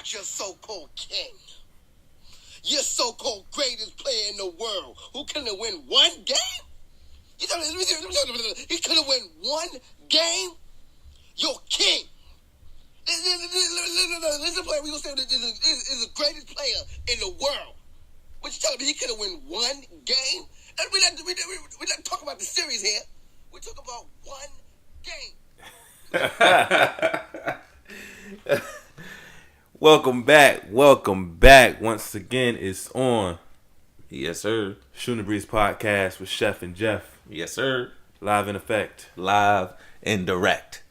about your so-called king. Your so-called greatest player in the world who couldn't win one game? He couldn't win one game? Your king. This is a player we gonna say is the greatest player in the world. What you telling me he couldn't win one game? And we're not talking about the series here. We're talking about one game. Welcome back. Once again, it's on. Yes, sir. Shooting the Breeze podcast with Chef and Jeff. Yes, sir. Live in effect. Live and direct.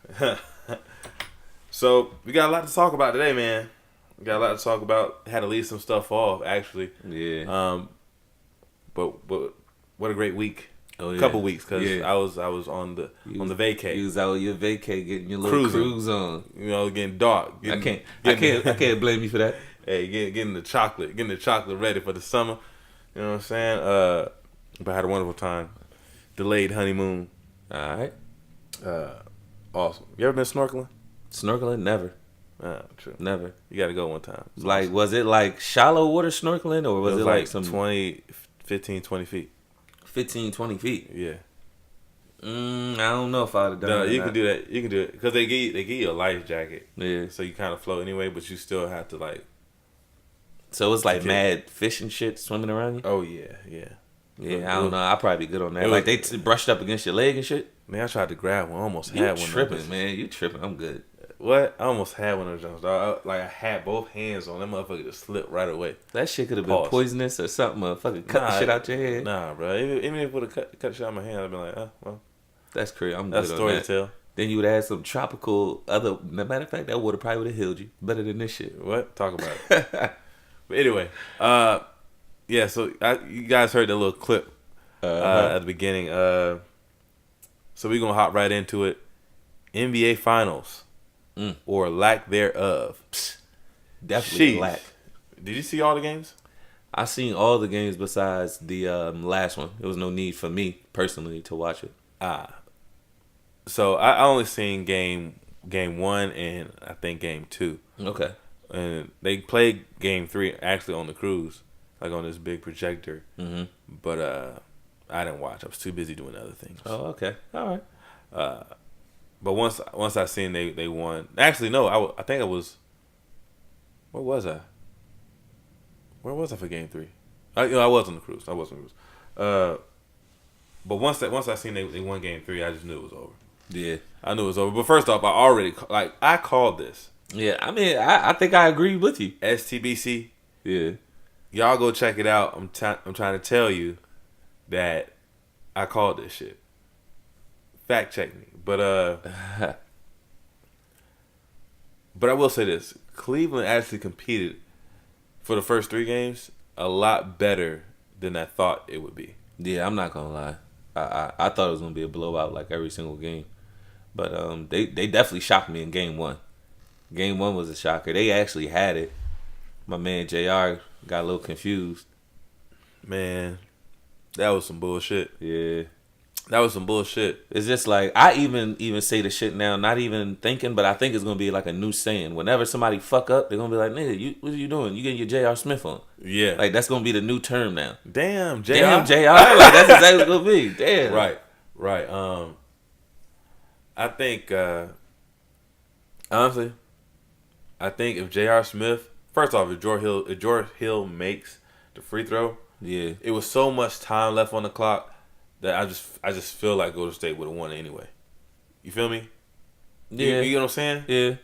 So, we got a lot to talk about today, man. We got a lot to talk about. Had to leave some stuff off, actually. Yeah. But what a great week. Oh, yeah. Couple weeks, because I was on the vacay. You was out on your vacay getting your little cruise on. You know, getting dark. I can't blame you for that. Hey, getting the chocolate ready for the summer. You know what I'm saying? But I had a wonderful time. Delayed honeymoon. All right. Awesome. You ever been snorkeling? Snorkeling? Never. True. Never. You got to go one time. Like, was it like shallow water snorkeling, or was it like some 15, 20 feet? 15, 20 feet? Yeah. I don't know if I'd have done that. No, you can do that. You can do it because they give you a life jacket. Yeah. So you kind of float anyway, but you still have to like. So it's like mad fish and shit swimming around you? Oh yeah. Yeah, I don't know. I'll probably be good on that. Like they brushed up against your leg and shit? Man, I tried to grab one. Almost had one. You tripping, man. You tripping. I'm good. What? I almost had one of those jumps, dog. I had both hands on. That motherfucker just slipped right away. That shit could have been poisonous or something. Motherfucker cut the shit out your head. Nah, bro. Even if it would have cut the shit out of my hand, I'd been like, well. That's crazy. That's good story on that. to tell. Then you would have some tropical other. Matter of fact, that water probably would have healed you better than this shit. What? Talk about it. But anyway, yeah. So you guys heard that little clip at the beginning. So we're gonna hop right into it. NBA Finals or lack thereof. Definitely lack. Did you see all the games? I seen all the games besides the last one. There was no need for me personally to watch it. So I only seen game 1 and I think game 2. Okay. And they played game 3 actually on the cruise, like on this big projector. Mm-hmm. But I didn't watch. I was too busy doing other things. Oh, okay. All right. But once I seen they won. Actually, no. I think I was. Where was I? Where was I for game 3? I was on the cruise. But once I seen they won game 3, I just knew it was over. Yeah, I knew it was over. But first off, I called this. Yeah, I mean, I think I agree with you. STBC. Yeah, y'all go check it out. I'm trying to tell you that I called this shit. Fact check me, but I will say this: Cleveland actually competed for the first 3 games a lot better than I thought it would be. Yeah, I'm not gonna lie. I thought it was gonna be a blowout like every single game, but they definitely shocked me in game 1. Game 1 was a shocker. They actually had it. My man JR got a little confused. Man, that was some bullshit. Yeah, that was some bullshit. It's just like I even say the shit now, not even thinking, but I think it's gonna be like a new saying. Whenever somebody fuck up, they're gonna be like, "Nigga, what are you doing? You getting your J.R. Smith on?" Yeah, like that's gonna be the new term now. Damn, JR. Like that's exactly what it's gonna be. Damn. Right. I think honestly, I think if J.R. Smith, first off, if George Hill makes the free throw, yeah, it was so much time left on the clock that I just feel like Golden State would have won it anyway. You feel me? Yeah. You know what I'm saying? Yeah.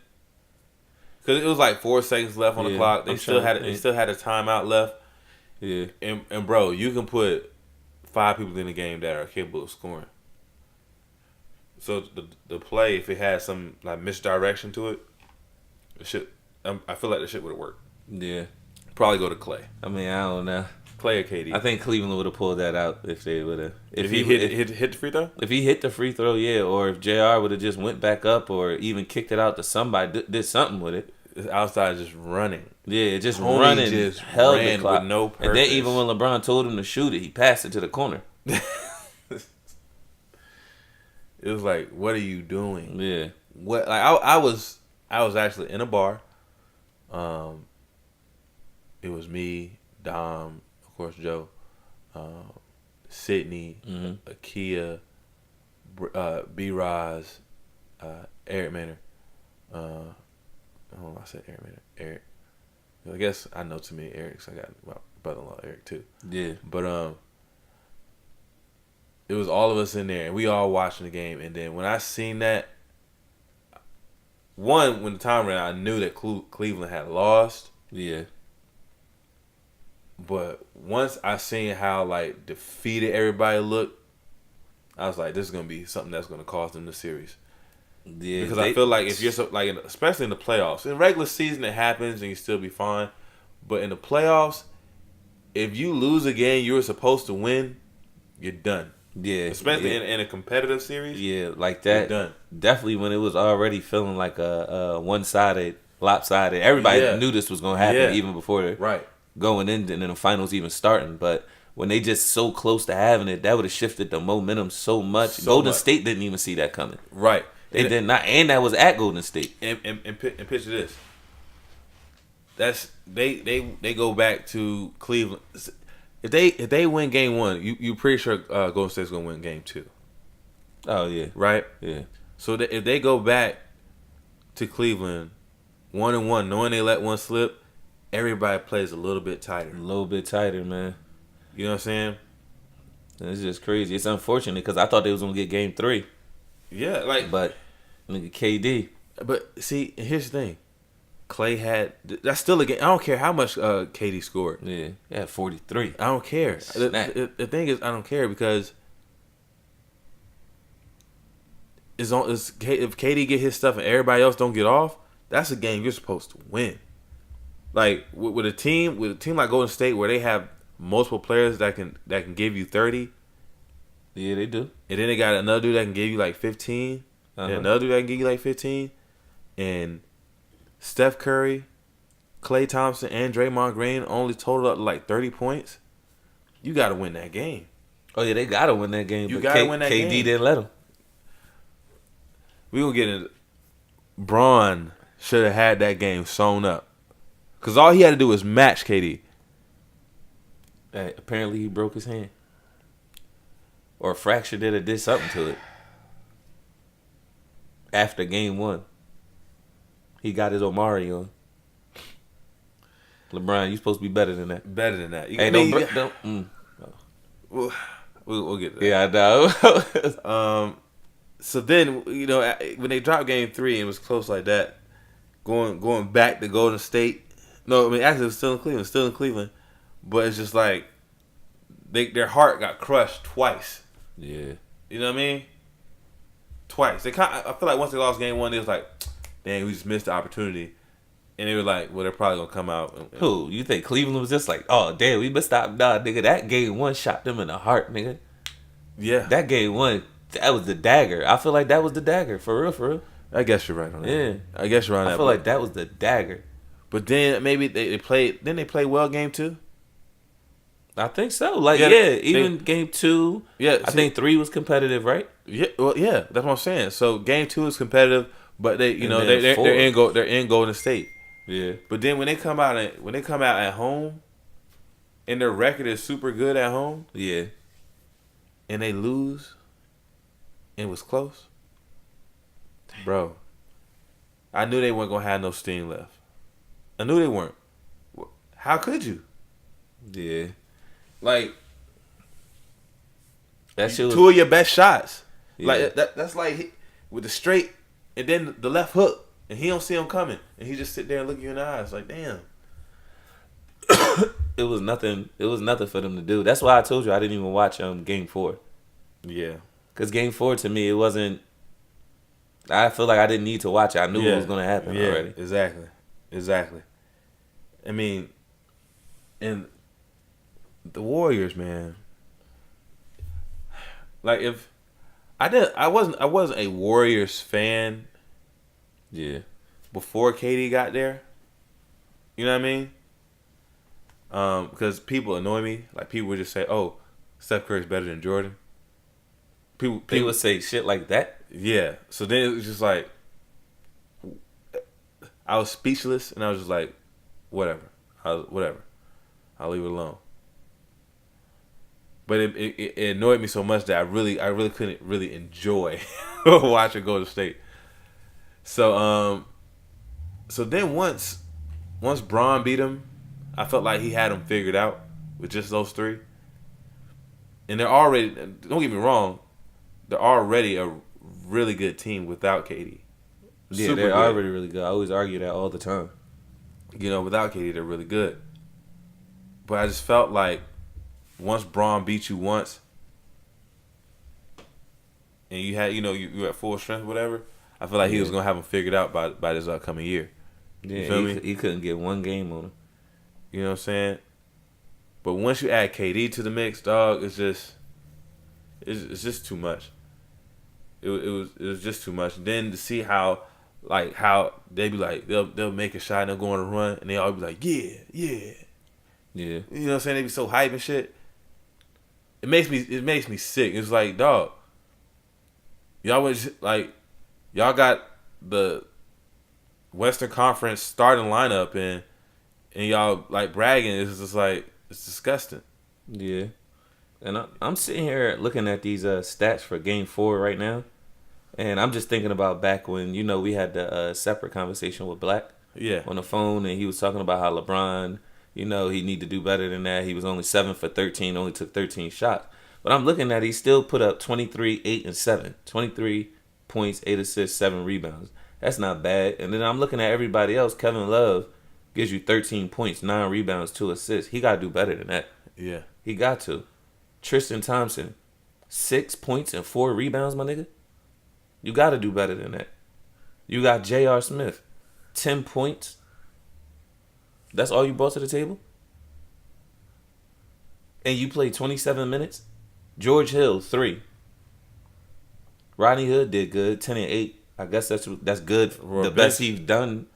Because it was like 4 seconds left on the clock. They still had a timeout left. Yeah. And bro, you can put 5 people in the game that are capable of scoring. So the play, if it had some like misdirection to it, I feel like the shit would have worked. Yeah. Probably go to Clay. I mean, I don't know. Clay or KD. I think Cleveland would have pulled that out if they would have. If he hit the free throw? If he hit the free throw, yeah. Or if JR would have just went back up or even kicked it out to somebody, did something with it. Outside just running. Yeah, just Tony running. Just held ran the clock. with no purpose. And then even when LeBron told him to shoot it, he passed it to the corner. It was like, what are you doing? Yeah. What? Like I was actually in a bar It was me, Dom, of course, Joe, Sydney, Akia, B. Roz, Eric Manor. I said Eric Manor. Eric. I guess I know too many Erics. I got my brother-in-law Eric too. Yeah. But it was all of us in there, and we all watching the game. And then when I seen that, when the time ran out, I knew that Cleveland had lost. Yeah. But once I seen how like defeated everybody looked, I was like, this is gonna be something that's gonna cost them the series. Yeah. Because I feel like if you're especially in the playoffs, in regular season it happens and you still be fine, but in the playoffs, if you lose a game you were supposed to win, you're done. Yeah. Especially in a competitive series. Yeah, like that. You're done. Definitely when it was already feeling like a one-sided, lopsided. Everybody knew this was gonna happen even before going in and then the finals even starting. But when they just so close to having it, that would have shifted the momentum so much. Golden State didn't even see that coming. Right. They did not, and that was at Golden State. And picture this. That's they go back to Cleveland. If they win game 1, you pretty sure Golden State's gonna win game 2. Oh yeah, right. Yeah. So if they go back to Cleveland 1-1, knowing they let one slip, everybody plays a little bit tighter. A little bit tighter, man. You know what I'm saying? It's just crazy. It's unfortunate because I thought they was gonna get game 3. Yeah, but nigga KD. But see, here's the thing. Clay had that's still a game. I don't care how much KD scored. Yeah, he had 43. I don't care. The thing is, I don't care because if KD get his stuff and everybody else don't get off, that's a game you're supposed to win. Like with a team like Golden State where they have multiple players that can give you 30. Yeah, they do. And then they got another dude that can give you like 15. And another dude that can give you like 15. And Steph Curry, Klay Thompson, and Draymond Green only totaled up like 30 points. You got to win that game. Oh, yeah, they got to win that game. You got to win that game. KD didn't let them. We going to get into Braun should have had that game sewn up. Because all he had to do was match KD. Hey, apparently he broke his hand. Or fractured it or did something to it. After game 1. He got his Omari on. LeBron, you supposed to be better than that. Better than that. Hey, don't. We'll get to that. Yeah, I know. So then, when they dropped game 3 and it was close like that, going back to Golden State. No, I mean, actually, it was still in Cleveland. But it's just like, their heart got crushed twice. Yeah. You know what I mean? Twice. I feel like once they lost game 1, they was like, dang, we just missed the opportunity. And they were like, well, they're probably going to come out. Who? You think Cleveland was just like, oh, damn, we missed out? Nah, nigga, that game 1 shot them in the heart, nigga. Yeah. That game 1, that was the dagger. I feel like that was the dagger. For real. I guess you're right on that. Yeah. I guess you're right on that. I feel like that was the dagger. But then maybe they played, didn't they play well game 2? I think so. Like, even game 2. Yeah. I think 3 was competitive, right? Yeah. Well, yeah, that's what I'm saying. So game 2 is competitive, but they're in Golden State. Yeah. But then when they come out at home, and their record is super good at home. Yeah. And they lose, and it was close. Bro, I knew they weren't gonna have no steam left. I knew they weren't. How could you? Yeah. Like, that shit was 2 of your best shots. Yeah. Like that's like with the straight and then the left hook, and he don't see him coming, and he just sit there and look you in the eyes like, damn. It was nothing. It was nothing for them to do. That's why I told you I didn't even watch game 4. Yeah. Because game 4 to me, it wasn't. I feel like I didn't need to watch it. I knew what was going to happen already. Exactly. I mean, and the Warriors, man. Like I wasn't a Warriors fan. Yeah. Before KD got there. You know what I mean? Because people annoy me. Like, people would just say, "Oh, Steph Curry's better than Jordan." People say shit like that. Yeah. So then it was just like, I was speechless, and I was just like, whatever. I'll leave it alone. But it annoyed me so much that I really couldn't really enjoy watching Golden State. So then once Braun beat him, I felt like he had him figured out with just those three. And they're already, don't get me wrong, they're already a really good team without KD. Yeah, they're already really good. I always argue that all the time. Without KD, they're really good. But I just felt like once Braun beat you once, and you had, you at full strength, whatever, I feel like he was gonna have him figured out by this upcoming year. Yeah, you feel me? He couldn't get one game on him. You know what I'm saying? But once you add KD to the mix, dog, it's just too much. It was just too much. Then to see how they be like they'll make a shot and they'll go on a run and they all be like yeah. You know what I'm saying? They be so hype and shit. It makes me sick. It's like, dog, y'all got the Western Conference starting lineup and y'all like bragging. It's just like, it's disgusting. Yeah. And I'm sitting here looking at these stats for Game 4 right now, and I'm just thinking about back when we had the separate conversation with Black on the phone, and he was talking about how LeBron, he need to do better than that. He was only 7 for 13, only took 13 shots. But I'm looking at he still put up 23, 8, and 7, 23 points, 8 assists, 7 rebounds. That's not bad. And then I'm looking at everybody else. Kevin Love gives you 13 points, 9 rebounds, 2 assists. He got to do better than that. Yeah, he got to. Tristan Thompson, 6 points and 4 rebounds, my nigga. You got to do better than that. You got J.R. Smith, 10 points. That's all you brought to the table? And you played 27 minutes? George Hill, 3. Rodney Hood did good, 10 and 8. I guess that's good. The best he's done.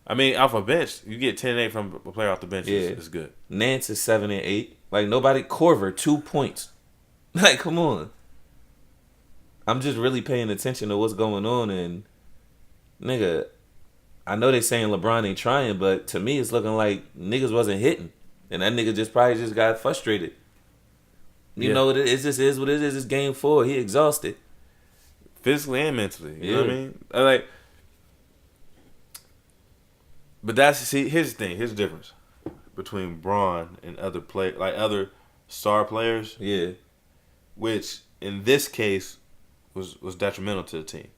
I mean, off a bench, you get 10 and 8 from a player off the bench. Yeah, it's good. Nance is 7 and 8. Like, nobody. Corver, 2 points. Like, come on. I'm just really paying attention to what's going on, and nigga, I know they saying LeBron ain't trying, but to me it's looking like niggas wasn't hitting, and that nigga probably just got frustrated. You know, it just is what it is. It's Game 4. He exhausted, physically and mentally. You know what I mean? But here's the thing. Here's the difference between Braun and other star players. Yeah. Which in this case was detrimental to the team.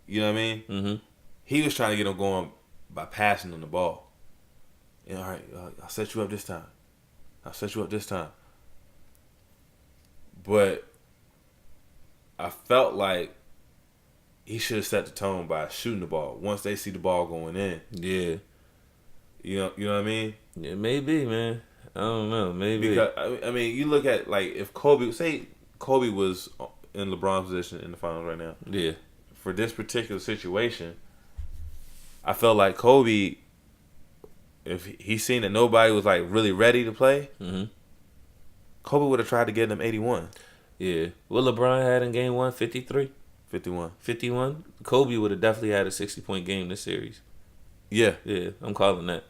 You know what I mean? Mm-hmm. He was trying to get them going by passing them the ball. All right, I'll set you up this time. But I felt like he should have set the tone by shooting the ball once they see the ball going in. Yeah. You know what I mean? Yeah, maybe, man. I don't know. Maybe. Because, I mean, you look at, like, if Kobe was in LeBron's position in the finals right now. Yeah. For this particular situation, I felt like Kobe, if he seen that nobody was, like, really ready to play, Kobe would have tried to get them 81. Yeah. What LeBron had in Game 1, 53? 51. 51? Kobe would have definitely had a 60-point game this series. Yeah. Yeah, I'm calling that.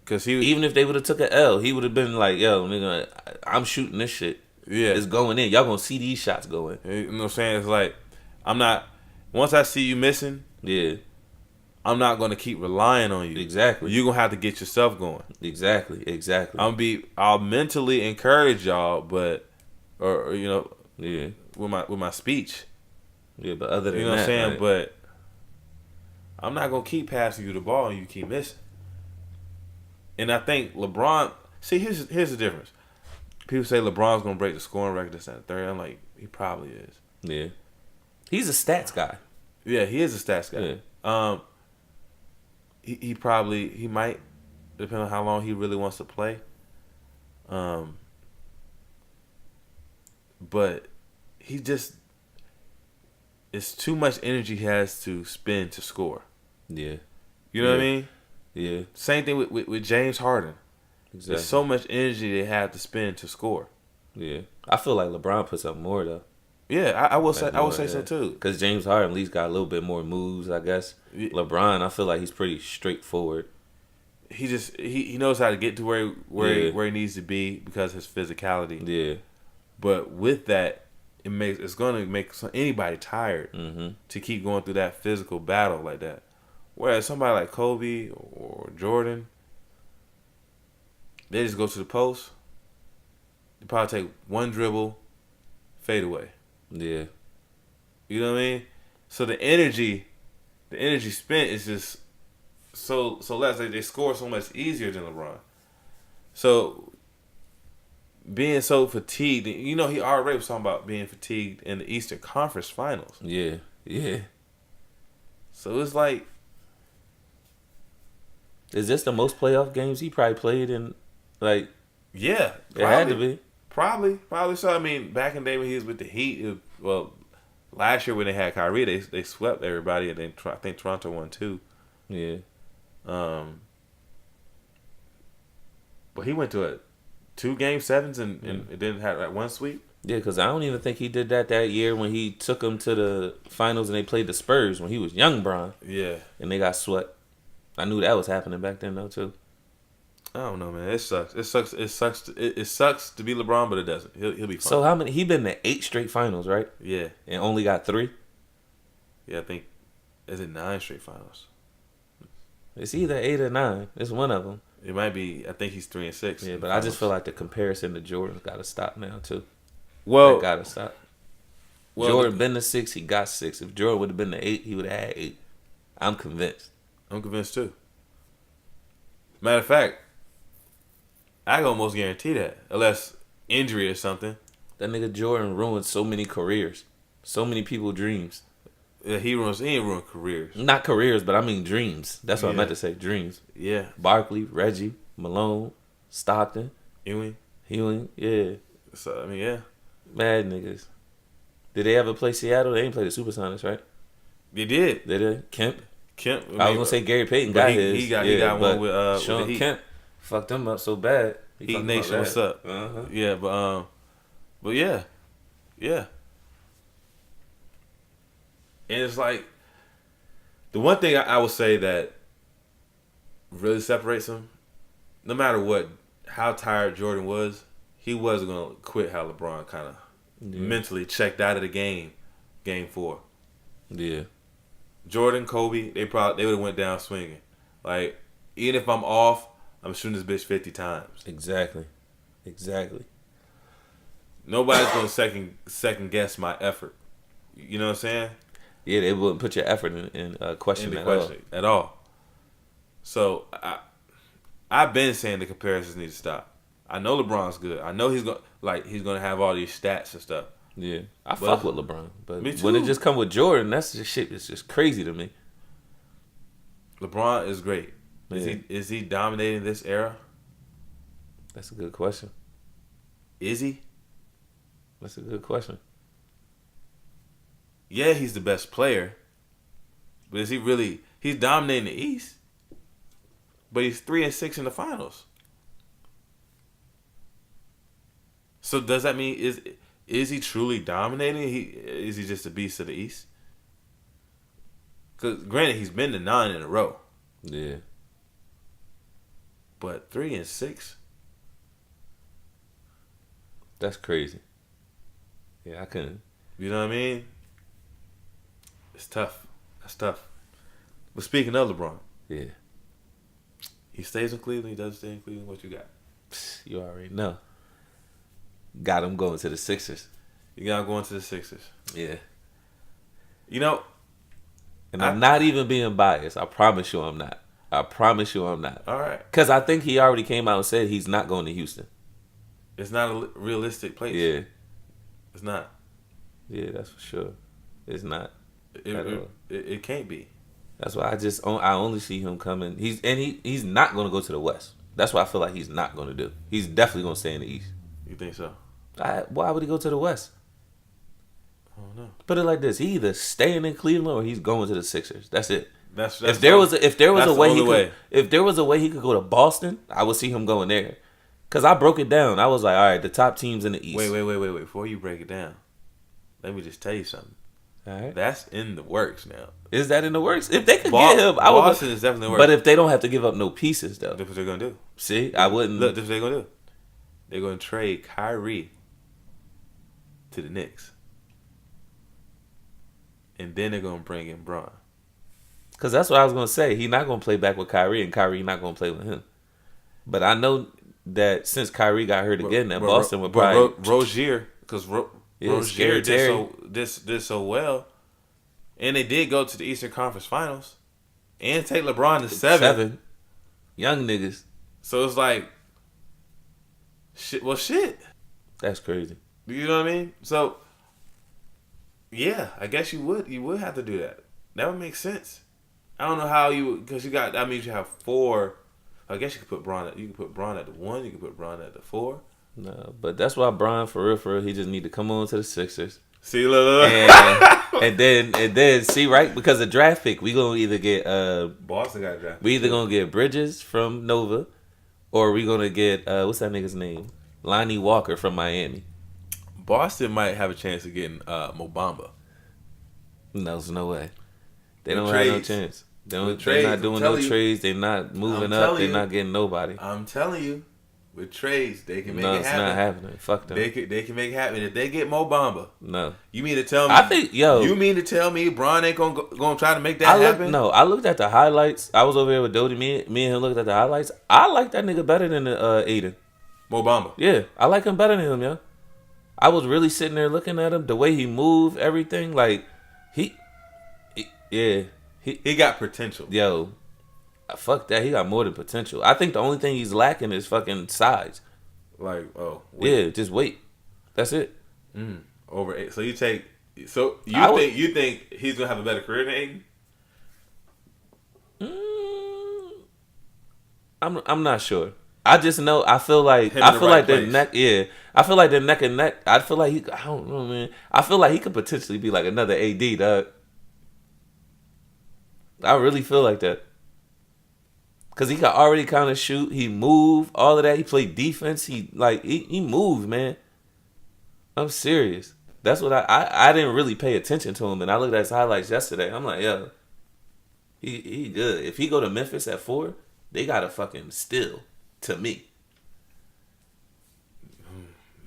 Cause even if they would have took an L, he would have been like, yo, nigga, I'm shooting this shit. Yeah. It's going in. Y'all gonna see these shots going. You know what I'm saying? It's like, once I see you missing, I'm not gonna keep relying on you. Exactly. You're gonna have to get yourself going. Exactly. I'll mentally encourage y'all, but with my speech. Yeah, but other than that, you know what I'm saying? Right? But I'm not gonna keep passing you the ball and you keep missing. And I think LeBron. See, here's the difference. People say LeBron's gonna break the scoring record this and that third. I'm like, he probably is. Yeah, he's a stats guy. Yeah, he is a stats guy. Yeah. He might, depending on how long he really wants to play. But he just, it's too much energy he has to spend to score. Yeah. You know what I mean? Yeah. Same thing with James Harden. Exactly. There's so much energy they have to spend to score. Yeah. I feel like LeBron puts up more though. Yeah, I will say so too. Because James Harden at least got a little bit more moves, I guess. Yeah. LeBron, I feel like he's pretty straightforward. he knows how to get to where he needs to be because of his physicality. Yeah. But with that, it's going to make anybody tired to keep going through that physical battle like that. Whereas somebody like Kobe or Jordan, they just go to the post. They probably take one dribble, fade away. Yeah. You know what I mean? So the energy spent is just so less. They score so much easier than LeBron. So being so fatigued, he already was talking about being fatigued in the Eastern Conference Finals. Yeah. Yeah. So it's like, is this the most playoff games he probably played in? Like, yeah, it had to be. Probably so. I mean, back in the day when he was with the Heat, last year when they had Kyrie, they swept everybody, and then I think Toronto won 2. Yeah. But he went to 2 Game 7s and it didn't have like one sweep. Yeah, because I don't even think he did that year when he took them to the finals and they played the Spurs when he was young Bron. Yeah. And they got swept. I knew that was happening back then though too. I don't know, man. It sucks. It sucks to be LeBron, but it doesn't. He'll be fine. So how many? He been to 8 straight finals, right? Yeah. And only got 3. Yeah, I think is it 9 straight finals. It's either 8 or 9. It's one of them. It might be. I think he's 3 and 6. Yeah, but I just feel like the comparison to Jordan's got to stop now too. Well, got to stop. Well, Jordan been to 6, he got 6. If Jordan would have been to 8, he would have had 8. I'm convinced. I'm convinced too. Matter of fact, I can almost guarantee that, unless injury or something. That nigga Jordan ruined so many careers, so many people's dreams. Yeah, he ain't ruined careers. Not careers, but I mean dreams. That's what I meant to say. Dreams. Yeah. Barkley, Reggie, Malone, Stockton, Ewing. Yeah. So I mean, yeah. Mad niggas. Did they ever play Seattle? They didn't play the Supersonics, right? They did. Did they? Kemp. I was gonna say Gary Payton got his. He got one with Sean with the Heat. Kemp fucked them up so bad. Heat Nation, what's up? Yeah, but yeah. And it's like the one thing I would say that really separates him, no matter how tired Jordan was, he wasn't gonna quit how LeBron kind of mentally checked out of the game 4. Yeah. Jordan, Kobe, they would have went down swinging. Like, even if I'm off, I'm shooting this bitch 50 times. Exactly. Nobody's gonna second guess my effort. You know what I'm saying? Yeah, they wouldn't put your effort in question at all. So I've been saying the comparisons need to stop. I know LeBron's good. I know he's gonna have all these stats and stuff. Yeah, I fuck with LeBron, but me too. when it just come with Jordan, that's just shit. It's just crazy to me. LeBron is great. Yeah. Is he dominating this era? That's a good question. Is he? That's a good question. Yeah, he's the best player, but is he really? He's dominating the East, but he's 3 and 6 in the finals. So does that mean is he truly dominating? Is he just a beast of the East? Because granted, he's been to 9 in a row. Yeah. But 3 and 6? That's crazy. Yeah, I couldn't. You know what I mean? It's tough. That's tough. But speaking of LeBron. Yeah. He stays in Cleveland. He doesn't stay in Cleveland. What you got? You already know. Got him going to the Sixers. You got him going to the Sixers. Yeah. You know. And I'm not even being biased. I promise you I'm not. All right. Because I think he already came out and said he's not going to Houston. It's not a realistic place. Yeah. It's not. Yeah, that's for sure. It's not. It can't be. That's why I only see him coming. He's not going to go to the West. That's what I feel like he's not going to do. He's definitely going to stay in the East. You think so? Why would he go to the West? I don't know. Put it like this: he either staying in Cleveland or he's going to the Sixers. That's it. That's if there was a way he could go to Boston, I would see him going there. Cause I broke it down. I was like, all right, the top teams in the East. Wait. Before you break it down, let me just tell you something. All right. That's in the works now. Is that in the works? If they could get him, I would. Boston is definitely in the works. But if they don't have to give up no pieces, though. That's what they're gonna do. See, I wouldn't. Look, that's what they're gonna do. They're gonna trade Kyrie to the Knicks, and then they're gonna bring in Bron. Because that's what I was gonna say. He's not gonna play back with Kyrie, and Kyrie not gonna play with him. But I know that since Kyrie got hurt again, that Boston would probably Rozier, because Rozier did so well, and they did go to the Eastern Conference Finals, and take LeBron to seven young niggas. So it's like, shit. Well, shit. That's crazy. You know what I mean? So, yeah, I guess you would have to do that. That would make sense. I don't know how because that means you have 4. I guess you could put Bron at the 1. You could put Bron at the 4. No, but that's why Bron, for real, he just need to come on to the Sixers. See, look. And then see, right, because the draft pick, we gonna either get Boston got drafted. We either gonna get Bridges from Nova, or we gonna get what's that nigga's name, Lonnie Walker from Miami. Boston might have a chance of getting Mo Bamba. No, there's no way. They don't have no chance. They're not doing no trades. They're not moving up. They're not getting nobody. I'm telling you, with trades, they can make it happen. No, it's not happening. Fuck them. They can make it happen. If they get Mo Bamba, no. You mean to tell me? I think, you mean to tell me Bron ain't gonna try to make that happen? No, I looked at the highlights. I was over here with Dodie. Me and him looked at the highlights. I like that nigga better than Aiden. Mo Bamba. Yeah, I like him better than him, yo. I was really sitting there looking at him, the way he moved, everything. Like, he got potential. Yo, fuck that. He got more than potential. I think the only thing he's lacking is fucking size. Like, yeah, just weight. That's it. Over 8. So you think think he's gonna have a better career than Aiden? I'm not sure. I just know. I feel like the neck. Yeah, I feel like they're neck and neck. I feel like I don't know, man. I feel like he could potentially be like another AD, dog. I really feel like that. Cause he could already kind of shoot. He moved, all of that. He played defense. He moved, man. I'm serious. That's what I didn't really pay attention to him, and I looked at his highlights yesterday. I'm like, yo, he good. If he go to Memphis at 4, they gotta fucking steal. To me,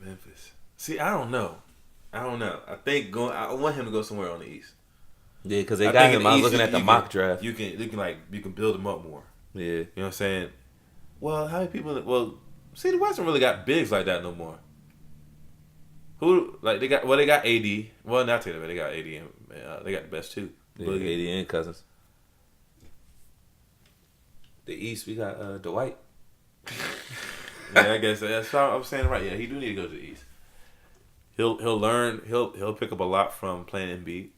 Memphis. See, I don't know. I think I want him to go somewhere on the East. Yeah, because they got him. I was looking at the mock draft. You can build him up more. Yeah, you know what I'm saying. Well, how many people? Well, see, the West don't really got bigs like that no more. Who like they got? Well, they got AD. Well, not taking it, they got AD and they got the best too. Yeah, AD and Cousins. The East, we got Dwight. Yeah, I guess that's how I'm saying right. Yeah, he do need to go to the East. He'll learn. He'll pick up a lot from playing Embiid.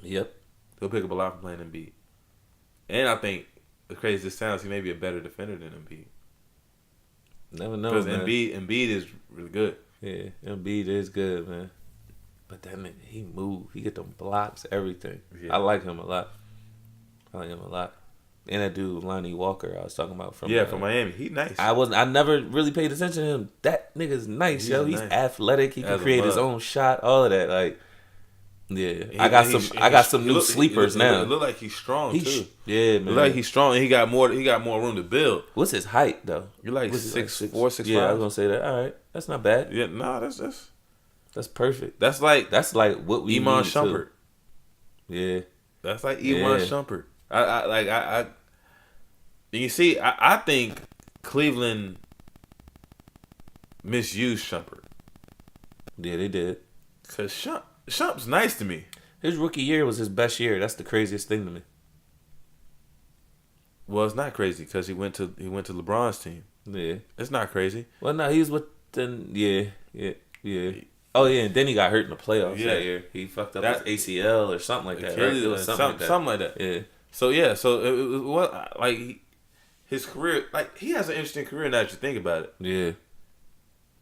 Yep. He'll pick up a lot from playing Embiid. And I think, as crazy as this sounds, he may be a better defender than Embiid. Never know, because man. Embiid is really good. Yeah, Embiid is good, man. But that nigga, he move. He get them blocks, everything. Yeah. I like him a lot. And that dude Lonnie Walker I was talking about from Miami. He nice. I never really paid attention to him. That nigga's nice, yo. He's athletic. He can create his own shot. All of that, like, yeah. I got some new sleepers now. It look like he's strong too. Yeah, man. Look like he's strong. And he got more room to build. What's his height though? You're like 6'4", 6'5". Yeah, I was gonna say that. All right, that's not bad. Yeah, nah, that's perfect. That's like what we Iman need Shumpert. Yeah, that's like Iman Shumpert. I you see, I think Cleveland misused Shumpert. Yeah, they did. Cause Shump's nice to me. His rookie year was his best year. That's the craziest thing to me. Well, it's not crazy because he went to LeBron's team. Yeah, it's not crazy. Well, no, he was with yeah. Oh yeah, and then he got hurt in the playoffs that year. He fucked up his ACL or something like that. Right? Something like that. Yeah. So yeah, his career, like he has an interesting career now that you think about it. Yeah.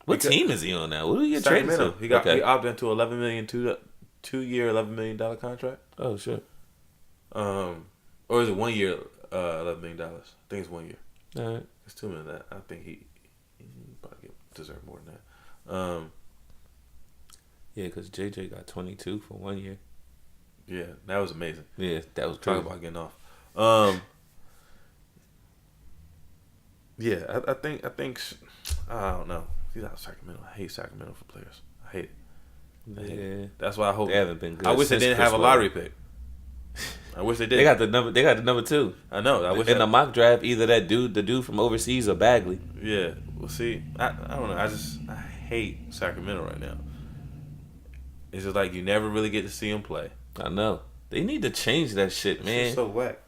What team is he on now? What do he get traded to? He opted into $11 million, 2-year, $11 million contract. Oh shit. Or is it 1 year, $11 million? I think it's 1 year. All right. It's 2 million. That I think he probably deserve more than that. Yeah, because JJ got 22 for 1 year. Yeah, that was amazing. Yeah, that was Talk crazy. about getting off. Yeah, I think I don't know. He's out of Sacramento. I hate Sacramento for players. I hate it. I hate it. That's why I hope They haven't been good. I wish they since didn't Chris have a Webber. lottery pick. I wish they did. They got the number. They got the number 2. I know. I wish in the mock draft, either the dude from overseas, or Bagley. Yeah. Well, see, I don't know. I hate Sacramento right now. It's just like you never really get to see them play. I know. They need to change that shit, man. It's so whack.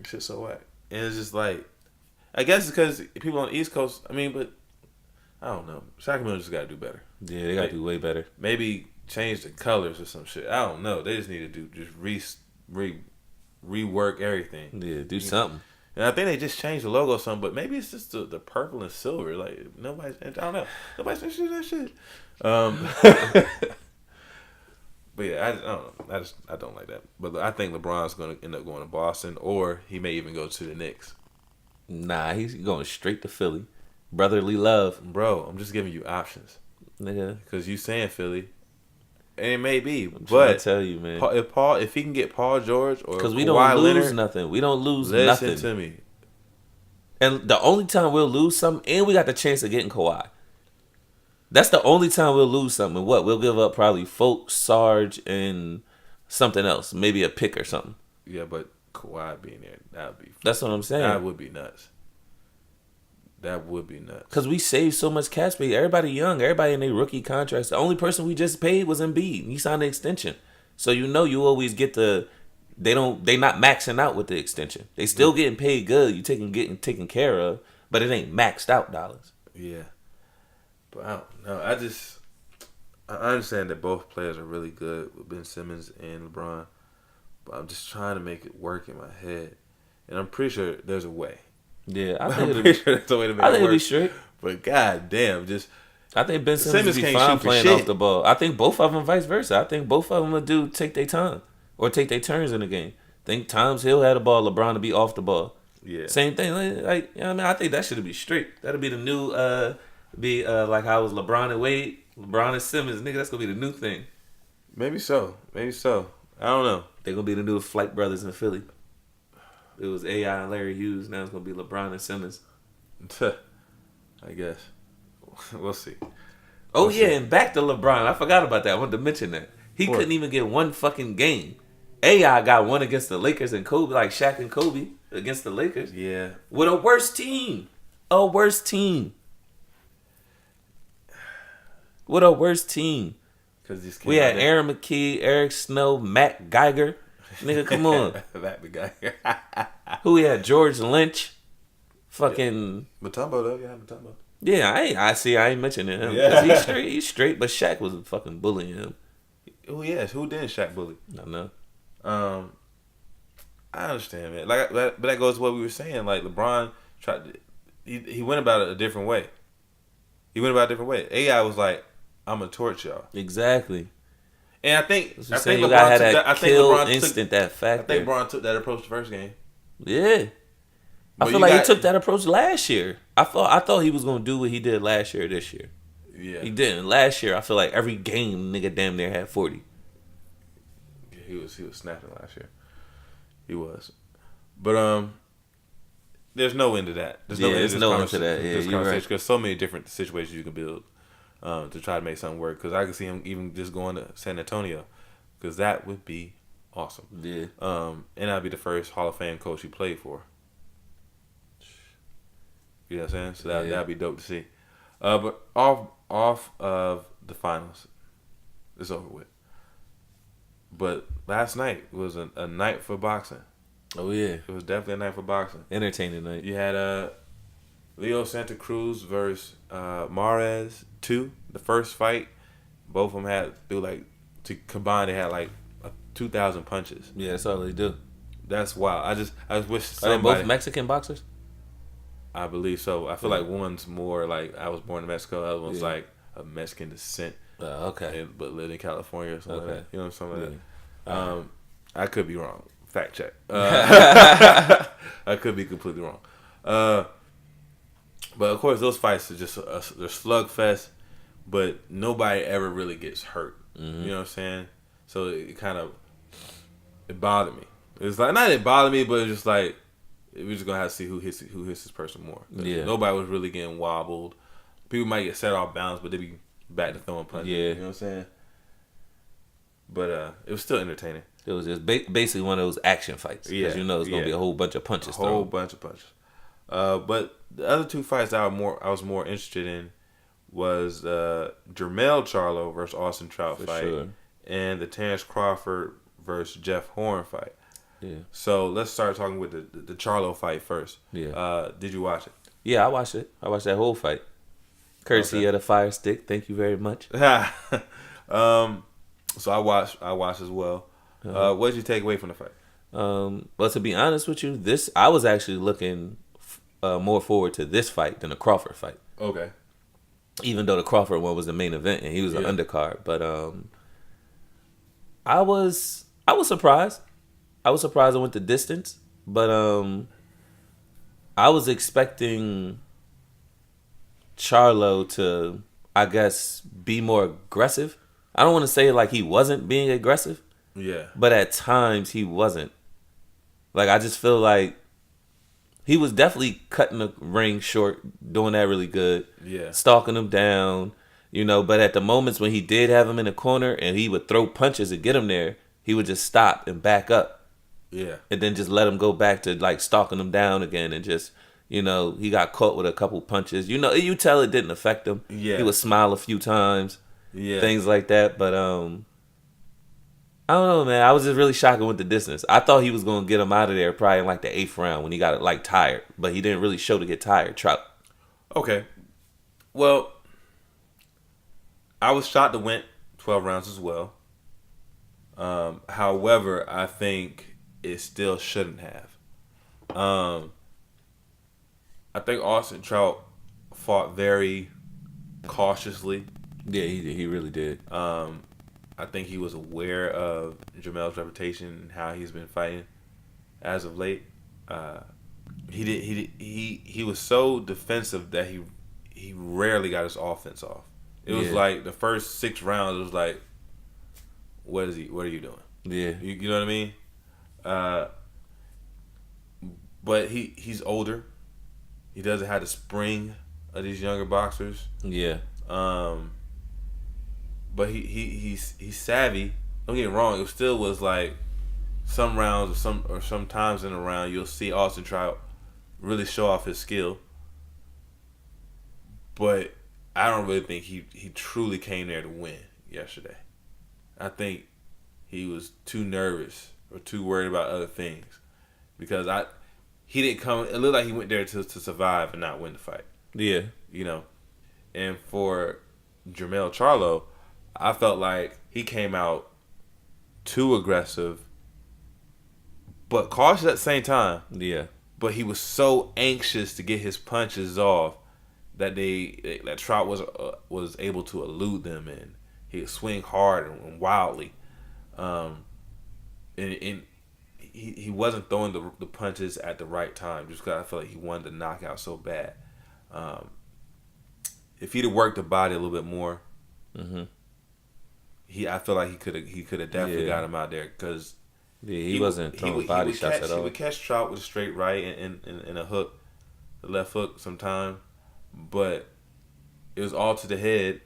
Shit's so whack. And it's just like, I guess it's because people on the East Coast, I mean, but I don't know. Sacramento just got to do better. Yeah, they got to do way better. Maybe change the colors or some shit. I don't know. They just need to rework everything. Yeah, do something. And I think they just changed the logo some, but maybe it's just the purple and silver. Like, nobody's, I don't know. Nobody's interested in that shit. But yeah, I don't know. I don't like that. But I think LeBron's going to end up going to Boston, or he may even go to the Knicks. Nah, he's going straight to Philly. Brotherly love. Bro, I'm just giving you options. Nigga. Because you saying Philly. And it may be. I'm trying But to tell you, man. if he can get Paul George or Because we Kawhi don't lose Leonard, nothing. We don't lose listen nothing. to me. And the only time we'll lose something, and we got the chance of getting Kawhi. That's the only time we'll lose something. What? We'll give up probably Folk, Sarge, and something else. Maybe a pick or something. Yeah, but Kawhi being there, that would be. That's what I'm saying. That would be nuts. That would be nuts. Because we saved so much cap space. Everybody young. Everybody in their rookie contracts. The only person we just paid was Embiid. He signed the extension. So you always get the... They not maxing out with the extension. They still getting paid good. You getting taken care of. But it ain't maxed out dollars. Yeah. But I don't know. I understand that both players are really good with Ben Simmons and LeBron. But I'm just trying to make it work in my head. And I'm pretty sure there's a way. Yeah, I'm pretty sure there's a way to make I it think work. it'll be straight. But goddamn, I think Ben Simmons will be can't fine shoot for playing shit. off the ball. I think both of them vice versa. I think both of them will take their time or take their turns in the game. I think times he'll have the ball, LeBron to be off the ball. Yeah. Same thing. Like you know what I mean, I think that should be straight. That'll be the new like how it was LeBron and Wade, LeBron and Simmons. Nigga, that's gonna be the new thing. Maybe so. Maybe so. I don't know. They're gonna be the new Flight Brothers in Philly. It was AI and Larry Hughes. Now it's gonna be LeBron and Simmons. I guess. We'll see. Oh We'll yeah, see. and back to LeBron. I forgot about that. I wanted to mention that. He What? couldn't even get one fucking game. AI got one against the Lakers and Kobe, like Shaq and Kobe against the Lakers. Yeah. With a worse team. A worse team. With a worse team. Because We had Aaron McKee, Eric Snow, Matt Geiger. Nigga, come on. That the guy. Who we had? George Lynch. Fucking... Mutombo, though. Yeah, Mutombo. Yeah, I ain't mentioning him. Yeah. 'Cause he's straight, but Shaq was fucking bullying him. Oh, yes. Who didn't Shaq bully? I know. I understand, man. Like, but that goes to what we were saying. Like, LeBron tried to... He went about it a different way. AI was like, I'm going to torch y'all. Exactly. And I think You gotta have that kill instinct, that I factor. think LeBron took that approach the first game. Yeah. I But feel you like he got- took that approach last year. I thought he was gonna do what he did last year this year. Yeah. He didn't. Last year I feel like every game nigga damn near had 40. He was snapping last year. He was. But there's no end to that. There's There's no end to that. Yeah, you're right. Because so many different situations you can build to try to make something work. Because I can see him even just going to San Antonio, because that would be awesome. Yeah. And I'd be the first Hall of Fame coach he played for. You know what I'm saying? So that'd be dope to see. But off of the finals, it's over with. But last night was a night for boxing. Oh yeah. It was definitely a night for boxing. Entertaining night. You had Leo Santa Cruz versus Mares 2. The first fight, both of them had to combine. They had like 2,000 punches. Yeah, that's all they do. That's wild. I just wish Are they somebody. both Mexican boxers? I believe so. I feel like one's more like I was born in Mexico. The other one's like a Mexican descent, Okay. but lived in California or something. Okay. Like that. You know, something like Yeah. that. I could be wrong. Fact check. I could be completely wrong. But of course, those fights are just they're slugfest. But nobody ever really gets hurt. Mm-hmm. You know what I'm saying? So it kind of it bothered me. It was like not it bothered me, but it was just like we're just gonna have to see who hits this person more. Yeah. Nobody was really getting wobbled. People might get set off balance, but they be back to throwing punches. Yeah. You know what I'm saying? But it was still entertaining. It was just basically one of those action fights. Because you know it's going to be a whole bunch of punches thrown. A whole bunch of punches. But the other two fights I was more interested in was Jermell Charlo versus Austin Trout fight. Sure. And the Terrence Crawford versus Jeff Horn fight. Yeah. So let's start talking with the Charlo fight first. Yeah. Did you watch it? Yeah, I watched it. I watched that whole fight. Courtesy of the Fire Stick. Thank you very much. So I watched as well. What did you take away from the fight? Well, to be honest with you, I was actually looking more forward to this fight than the Crawford fight. Okay. Even though the Crawford one was the main event and he was an undercard, but I was surprised. I was surprised I went the distance, but I was expecting Charlo to, I guess, be more aggressive. I don't want to say like he wasn't being aggressive. Yeah. But at times he wasn't. Like I just feel like he was definitely cutting the ring short, doing that really good. Yeah. Stalking him down, but at the moments when he did have him in the corner and he would throw punches to get him there, he would just stop and back up. Yeah. And then just let him go back to like stalking him down again and just, he got caught with a couple punches. You tell it didn't affect him. Yeah. He would smile a few times. Yeah. Things like that. But I don't know, man. I was just really shocked with the distance. I thought he was going to get him out of there probably in like the 8th round when he got like tired. But he didn't really show to get tired, Trout. Okay. Well, I was shocked to win 12 rounds as well. However, I think it still shouldn't have. I think Austin Trout fought very cautiously. Yeah, he really did. I think he was aware of Jermell's reputation and how he's been fighting as of late. He was so defensive that he rarely got his offense off. It was like the first 6 rounds. It was like, what are you doing? Yeah, you know what I mean. But he's older. He doesn't have the spring of these younger boxers. Yeah. But he's savvy. Don't get me wrong. It still was like some rounds or some times in a round you'll see Austin Trout really show off his skill. But I don't really think he truly came there to win yesterday. I think he was too nervous or too worried about other things because he didn't come. It looked like he went there to survive and not win the fight. Yeah. And for Jermell Charlo, I felt like he came out too aggressive, but cautious at the same time. Yeah. But he was so anxious to get his punches off that Trout was able to elude them, and he would swing hard and wildly. And he wasn't throwing the punches at the right time just because I felt like he wanted to knock out so bad. If he'd have worked the body a little bit more, I feel like he could have definitely got him out there because he wasn't throwing body shots at all. He would catch Trout with a straight right and a hook, the left hook sometime, but it was all to the head,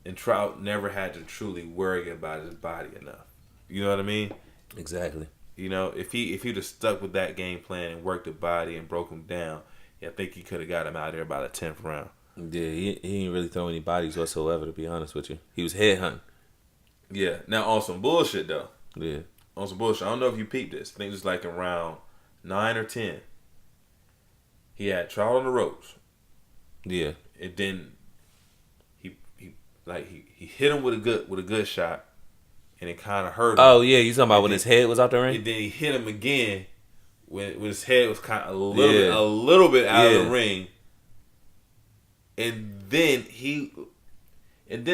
and Trout never had to truly worry about his body enough. You know what I mean? Exactly. If he'd have stuck with that game plan and worked the body and broke him down, I think he could have got him out there by the 10th round. Yeah, he didn't really throw any bodies whatsoever, to be honest with you. He was headhunting. Yeah. Now, on some bullshit, though. Yeah. On some bullshit. I don't know if you peeped this. I think it was like in round 9 or 10. He had Trout on the ropes. Yeah. And then he hit him with a good shot, and it kind of hurt him. Oh yeah, you talking about when his head was out the ring? And then he hit him again when his head was kind of a little bit out of the ring. And then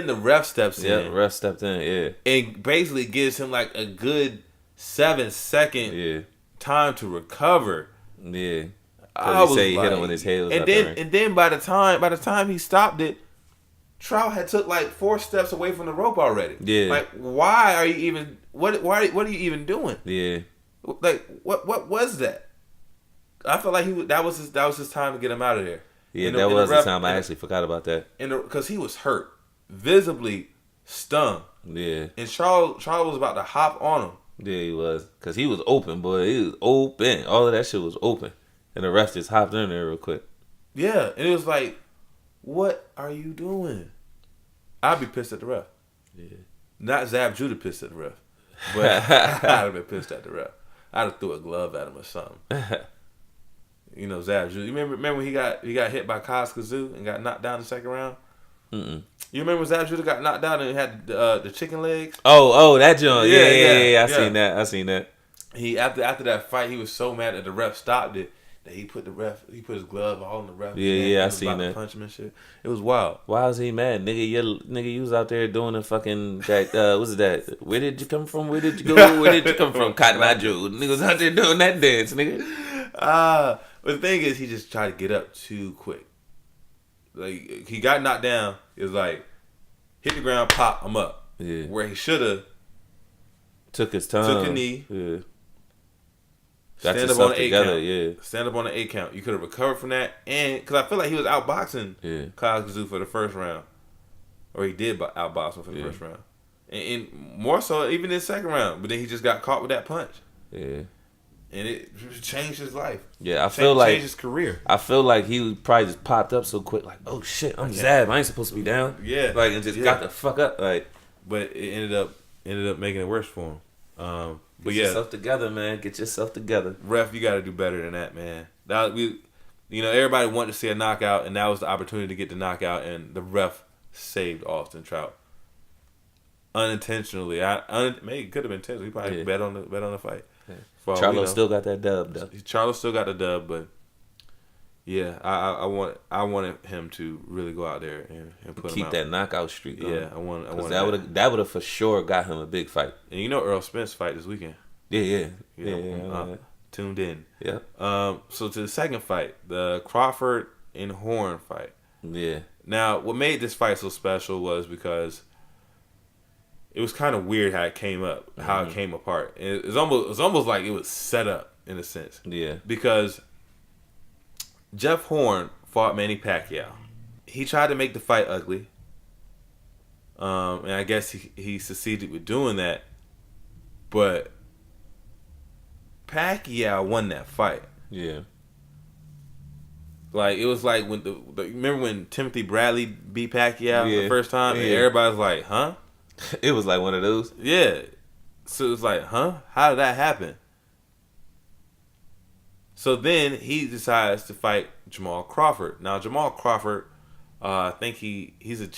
the ref steps in. Yeah, the ref stepped in. Yeah, and basically gives him like a good 7-second time to recover. Yeah. I was he hit him when his head was out the ring. And then by the time he stopped it, Trout had took like 4 steps away from the rope already. Yeah. Like, why are you even? What are you even doing? Yeah. Like, what was that? I felt like that was his time to get him out of there. Yeah, that was the time. I actually forgot about that. Because he was hurt, visibly stung. Yeah. And Charles was about to hop on him. Yeah, he was. Because he was open, boy. He was open. All of that shit was open. And the ref just hopped in there real quick. Yeah, and it was like, what are you doing? I'd be pissed at the ref. Yeah. Not Zab Judah pissed at the ref. But I'd have been pissed at the ref. I'd have threw a glove at him or something. You know, Zab Judah. You remember when he got hit by Kaz Kazoo and got knocked down in the second round? Mm-mm. You remember when Zab Judah got knocked down and had the chicken legs? Oh, that joint. Yeah. I seen that. He after that fight, he was so mad that the ref stopped it that he put his glove all in the ref. Yeah, I seen that. Punch him and shit. It was wild. Why was he mad, nigga? You was out there doing the fucking that. What's that? Where did you come from? Where did you go? Where did you come from? Cotton Eye Joe. Nigga was out there doing that dance, nigga. But the thing is, he just tried to get up too quick. Like, he got knocked down. It was like, hit the ground, pop, I'm up. Yeah. Where he should have took his time. Took a knee. Yeah. Got stand up on yourself the 8 together, count. yeah. Stand up on the 8 count. You could have recovered from that. And, because I feel like he was outboxing Kyle Kazoo for the first round. Or he did outbox him for the first round. And more so, even in the second round. But then he just got caught with that punch. Yeah. And it changed his life. Yeah, I feel like changed his career. I feel like he probably just popped up so quick, like, oh shit, I'm Zab. I ain't supposed to be down. Yeah, like, and just got the fuck up, like. But it ended up making it worse for him. But Get yourself together, man. Get yourself together. Ref, you got to do better than that, man. Everybody wanted to see a knockout, and that was the opportunity to get the knockout, and the ref saved Austin Trout unintentionally. Maybe it could have been intentional. He probably bet on the fight. Yeah. Charlo still got that dub, though. Charlo still got the dub, but yeah, I wanted him to really go out there and put him keep out. that knockout streak going. Yeah, I want that would have for sure got him a big fight. And you know Earl Spence fight this weekend. Yeah. Tuned in. Yeah. So to the second fight, the Crawford and Horn fight. Yeah. Now, what made this fight so special was because it was kind of weird how it came up, how it came apart. It was almost like it was set up in a sense. Yeah. Because Jeff Horn fought Manny Pacquiao. He tried to make the fight ugly. And I guess he succeeded with doing that. But Pacquiao won that fight. Yeah. Like, it was like when remember when Timothy Bradley beat Pacquiao the first time? Yeah. And everybody was like, huh? It was like one of those. Yeah. So it was like, huh? How did that happen? So then he decides to fight Jamal Crawford. Now Jamal Crawford, I think he's a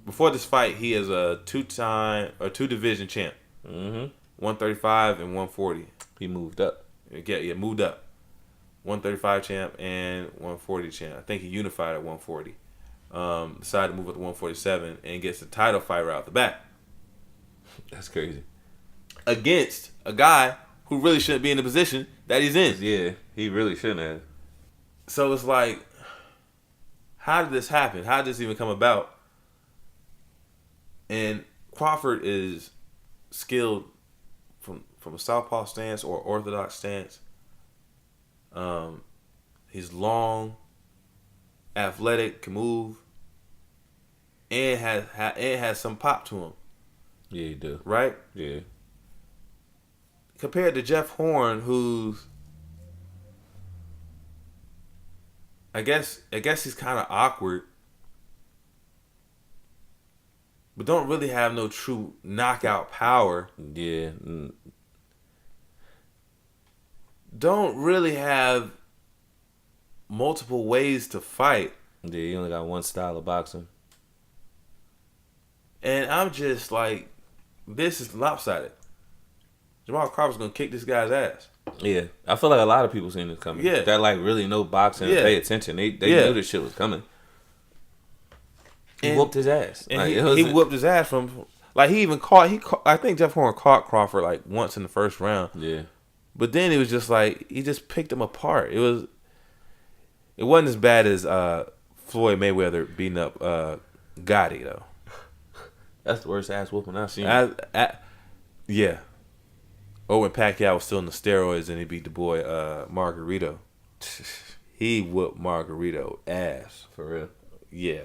before this fight he is a two division champ. 135 and 140. He moved up. Yeah, moved up. 135 champ and 140 champ. I think he unified at 140. Decided to move up to 147 and gets the title fight right off the bat. That's crazy. Against a guy who really shouldn't be in the position that he's in. Yeah, he really shouldn't have. So it's like, how did this happen? How did this even come about? And Crawford is skilled from a southpaw stance or orthodox stance. He's long, athletic, can move, and has some pop to him. Yeah, he do. Right? Yeah. Compared to Jeff Horn, who's I guess he's kind of awkward, but don't really have no true knockout power. Yeah. Don't really have multiple ways to fight. Yeah, he only got one style of boxing. And I'm just like, this is lopsided. Jamal Crawford's gonna kick this guy's ass. Yeah, I feel like a lot of people seen this coming. Yeah, that like really know boxing and pay attention. They knew this shit was coming. He whooped his ass. And like, he whooped his ass from like he even caught. I think Jeff Horn caught Crawford like once in the first round. Yeah, but then it was just like he just picked him apart. It wasn't as bad as Floyd Mayweather beating up Gotti though. That's the worst ass whooping I've seen. Yeah. Or when Pacquiao was still in the steroids and he beat the boy Margarito. He whooped Margarito ass. For real. Yeah.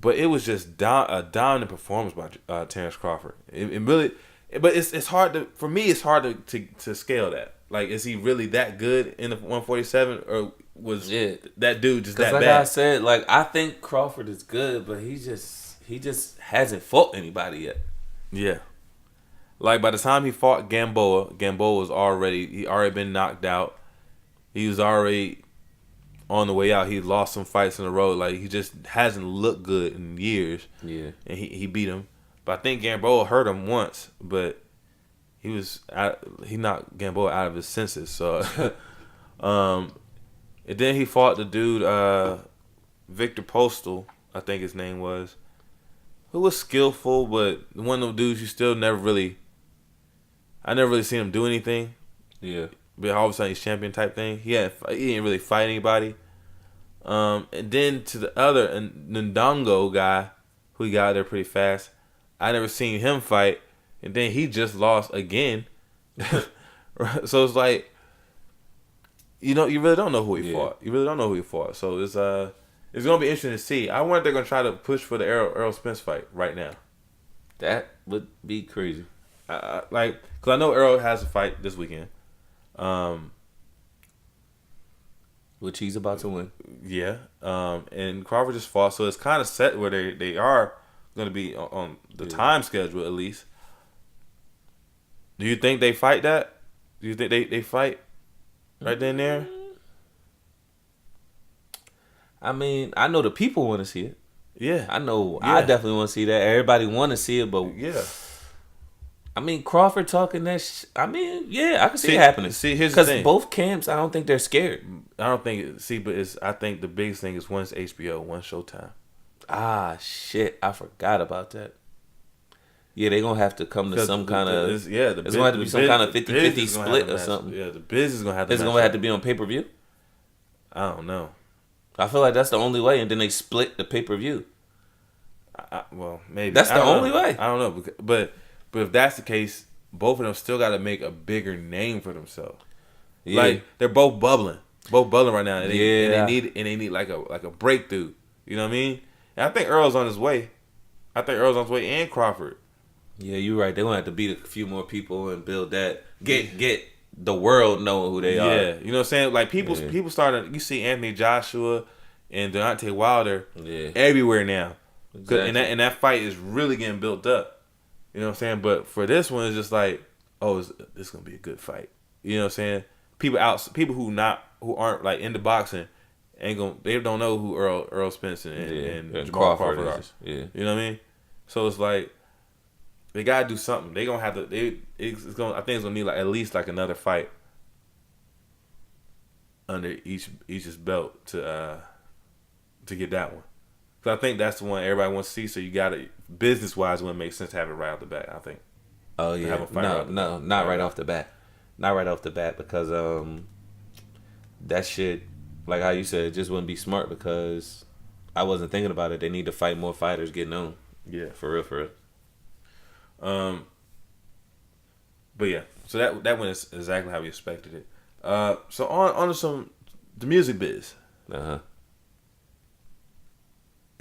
But it was just a dominant performance by Terrence Crawford. It really, but it's hard to, for me, it's hard to scale that. Like, is he really that good in the 147, or was that dude just that like bad? I said, like, I think Crawford is good, but he just hasn't fought anybody yet. Yeah. Like, by the time he fought Gamboa was already been knocked out. He was already on the way out. He lost some fights in a row. Like, he just hasn't looked good in years. Yeah. And he beat him. But I think Gamboa hurt him once, but he knocked Gamboa out of his senses. So and then he fought the dude Victor Postal, I think his name was, who was skillful, but one of those dudes you still I never really seen him do anything. Yeah. But all of a sudden he's champion type thing. He didn't really fight anybody. And then to the other Ndongo guy, who he got there pretty fast. I never seen him fight, and then he just lost again. So it's like, you really don't know who he fought. You really don't know who he fought. So it's gonna be interesting to see. I wonder if they're gonna try to push for the Errol Spence fight right now. That would be crazy. Because I know Errol has a fight this weekend. Which he's about to win. Yeah. And Crawford just fought, so it's kind of set where they are going to be on the time schedule at least. Do you think they fight that? Do you think they fight right then and there? I mean, I know the people want to see it. Yeah. I know. Yeah. I definitely want to see that. Everybody want to see it, but yeah. I mean, Crawford talking that. I mean, yeah, I can see it happening. See, here's the thing. Because both camps, I don't think they're scared. I don't think. I think the biggest thing is one's HBO, one's Showtime. Ah, shit! I forgot about that. Yeah, they're gonna have to come to some kind of. It's gonna have to be some kind of 50-50 split or something. Yeah, the biz is gonna have to. It's gonna have to be on pay-per-view. I don't know. I feel like that's the only way, and then they split the pay-per-view. Well, maybe that's the only way. I don't know, but if that's the case, both of them still got to make a bigger name for themselves. Yeah. Like, they're both bubbling right now, and they need like a breakthrough. You know what I mean? And I think Earl's on his way. And Crawford. Yeah, you're right. They're gonna have to beat a few more people and build that. Get the world knowing who they are. Yeah, you know what I'm saying? Like, people started. You see Anthony Joshua and Deontay Wilder everywhere now. Exactly. And that fight is really getting built up. You know what I'm saying? But for this one, it's just like, this is gonna be a good fight. You know what I'm saying? People who aren't like into boxing they don't know who Earl Spence and Jamal Crawford are. Yeah. You know what I mean? So it's like they gotta do something. They gonna have to. I think it's gonna need like at least like another fight under each's belt to get that one. Because I think that's the one everybody wants to see. So you gotta, business wise, it wouldn't make sense to have it right off the bat. I think. Oh yeah, not right off the bat. Not right off the bat, because that shit, like how you said, it just wouldn't be smart, because I wasn't thinking about it. They need to fight more fighters, get known. Yeah, for real. But yeah, so that went exactly how we expected it. So on to the music biz.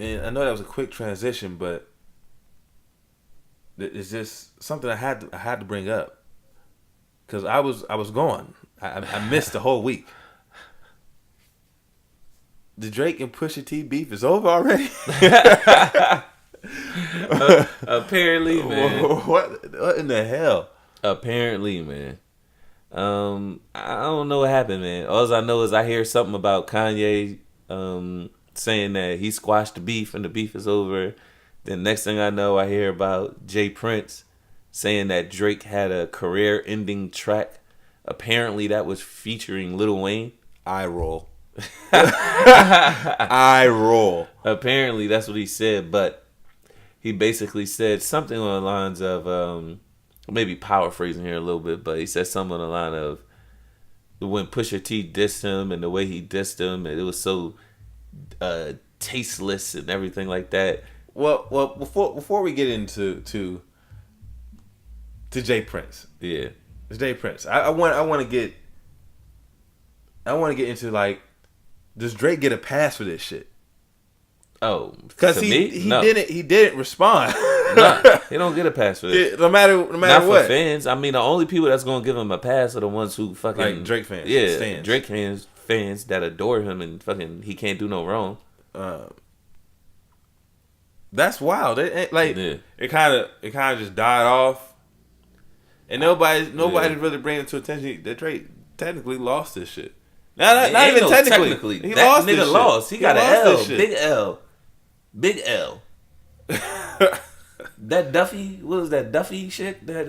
And I know that was a quick transition, but it's just something I had to bring up, because I was gone. I missed the whole week. The Drake and Pusha T beef is over already. Apparently, man. What in the hell? Apparently, man. I don't know what happened, man. All I know is I hear something about Kanye saying that he squashed the beef and the beef is over. Then next thing I know, I hear about Jay Prince saying that Drake had a career-ending track. Apparently, that was featuring Lil Wayne. I roll. I roll. Apparently, that's what he said, but he basically said something on the lines of, maybe paraphrasing here a little bit, but he said something on the line of, when Pusha T dissed him and the way he dissed him, and it was so tasteless and everything like that. Well, before we get into to Jay Prince, Yeah, it's Jay Prince. I want to get into like, does Drake get a pass for this shit? Oh, because he didn't respond. Nah, he don't get a pass for this. No matter Not what. for fans. I mean, the only people that's gonna give him a pass are the ones who fucking like Drake fans. Yeah, Stans. Drake fans that adore him and fucking he can't do no wrong. That's wild. It kind of just died off, and nobody's really bringing it to attention that Drake technically lost this shit. Not even technically. He that lost nigga this lost. Shit. He got an L. This Big L. That Duffy, what was that Duffy shit? That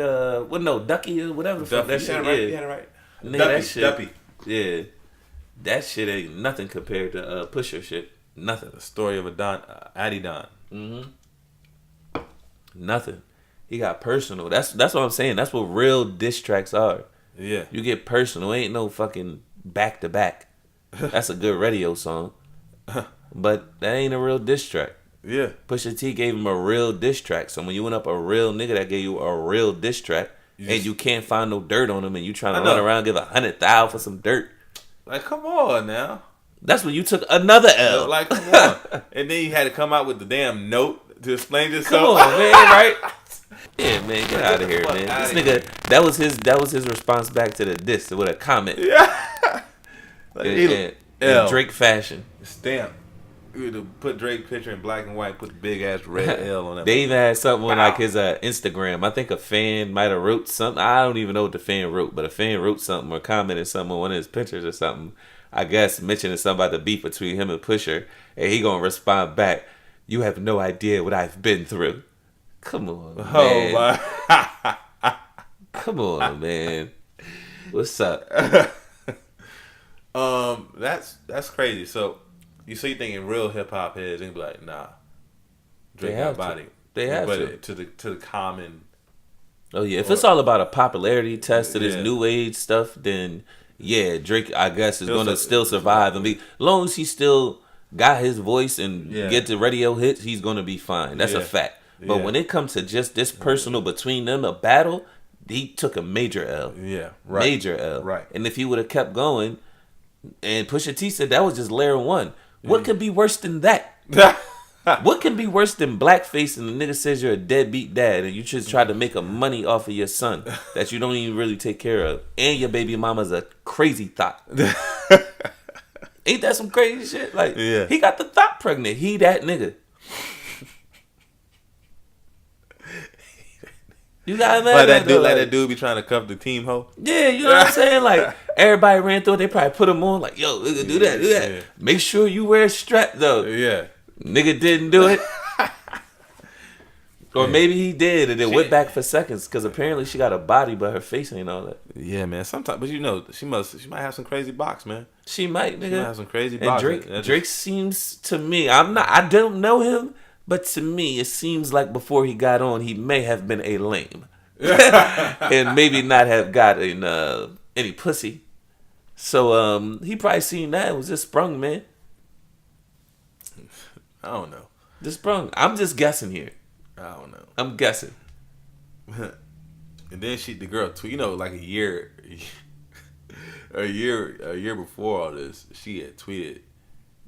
Ducky or whatever. Duffy, that shit. You had it right. Nigga, Duffy, that shit. Duffy. Yeah, that shit ain't nothing compared to Pusha shit. Nothing. The story of a Don, Addy Don. Mm-hmm. Nothing. He got personal. That's what I'm saying. That's what real diss tracks are. Yeah. You get personal. Ain't no fucking back to back. That's a good radio song, but that ain't a real diss track. Yeah. Pusha T gave him a real diss track. So when you went up a real nigga that gave you a real diss track, and you can't find no dirt on him, and you trying to run around and give 100,000 for some dirt, like, come on now. that's when you took another L. Like, come on. And then you had to come out with the damn note to explain yourself. Come on, man, right? Yeah, man, get out of here, man. This nigga, that was his response back to the diss with a comment. Yeah. Like, in Drake fashion. Stamp. You had to put Drake picture in black and white, put the big ass red L on that. They even had something on like his Instagram. I think a fan might have wrote something. I don't even know what the fan wrote, but a fan wrote something or commented something on one of his pictures or something. I guess mentioning something about the beef between him and Pusha, and he gonna respond back, "You have no idea what I've been through." Come on, man. Oh my. Come on, man. What's up? That's crazy. So you thinking real hip hop heads and be like, nah, Drake got body. They have but to the common. Oh yeah, if it's all about a popularity test to this new age stuff, then yeah, Drake I guess is gonna still survive and be, as long as he still got his voice and get the radio hits, he's gonna be fine. That's a fact. But when it comes to just this personal between them, a battle, he took a major L. Yeah, right. Major L. Right. And if he would have kept going, and Pusha T said that was just layer one. What could be worse than that? What can be worse than blackface and the nigga says you're a deadbeat dad and you just try to make a money off of your son that you don't even really take care of, and your baby mama's a crazy thought? Ain't that some crazy shit? Like, he got the thought pregnant. He that nigga. You got mad that dude, like that dude be trying to cuff the team hoe. Yeah, you know what I'm saying? Like, everybody ran through it. They probably put him on. Like, yo, nigga, do that. Yeah. Make sure you wear a strap though. Yeah. Nigga didn't do it. Or maybe he did and it went back for seconds because apparently she got a body but her face ain't all that. Yeah, man. Sometimes, but you know, she might have some crazy box, man. She might, nigga. She might have some crazy box. And Drake seems to me, I don't know him, but to me it seems like before he got on he may have been a lame. And maybe not have gotten any pussy. So he probably seen that. It was just sprung, man. I don't know. Just sprung. I'm just guessing here. I don't know. I'm guessing. And then the girl tweet, you know, like a year before all this, she had tweeted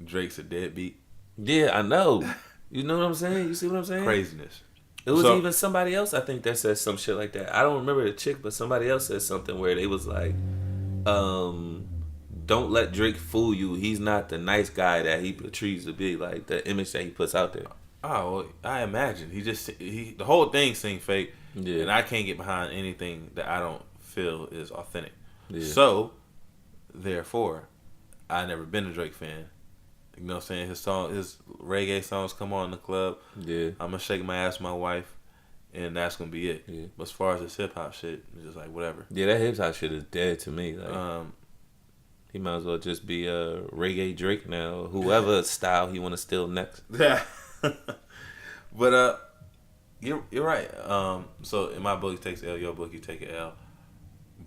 Drake's a deadbeat. Yeah, I know. You know what I'm saying? You see what I'm saying? Craziness. It was even somebody else, I think, that said some shit like that. I don't remember the chick, but somebody else said something where they was like, don't let Drake fool you. He's not the nice guy that he portrays to be, like the image that he puts out there. Oh, well, I imagine. The whole thing seemed fake. Yeah. And I can't get behind anything that I don't feel is authentic. Yeah. So, therefore, I never been a Drake fan. You know what I'm saying? His reggae songs come on in the club. Yeah. I'm gonna shake my ass with my wife, and that's gonna be it. Yeah. But as far as this hip hop shit, it's just like whatever. Yeah, that hip hop shit is dead to me. Like, he might as well just be a reggae Drake now, whoever style he want to steal next. Yeah. But you're right. So in my book, he takes L. Your book, you take an L.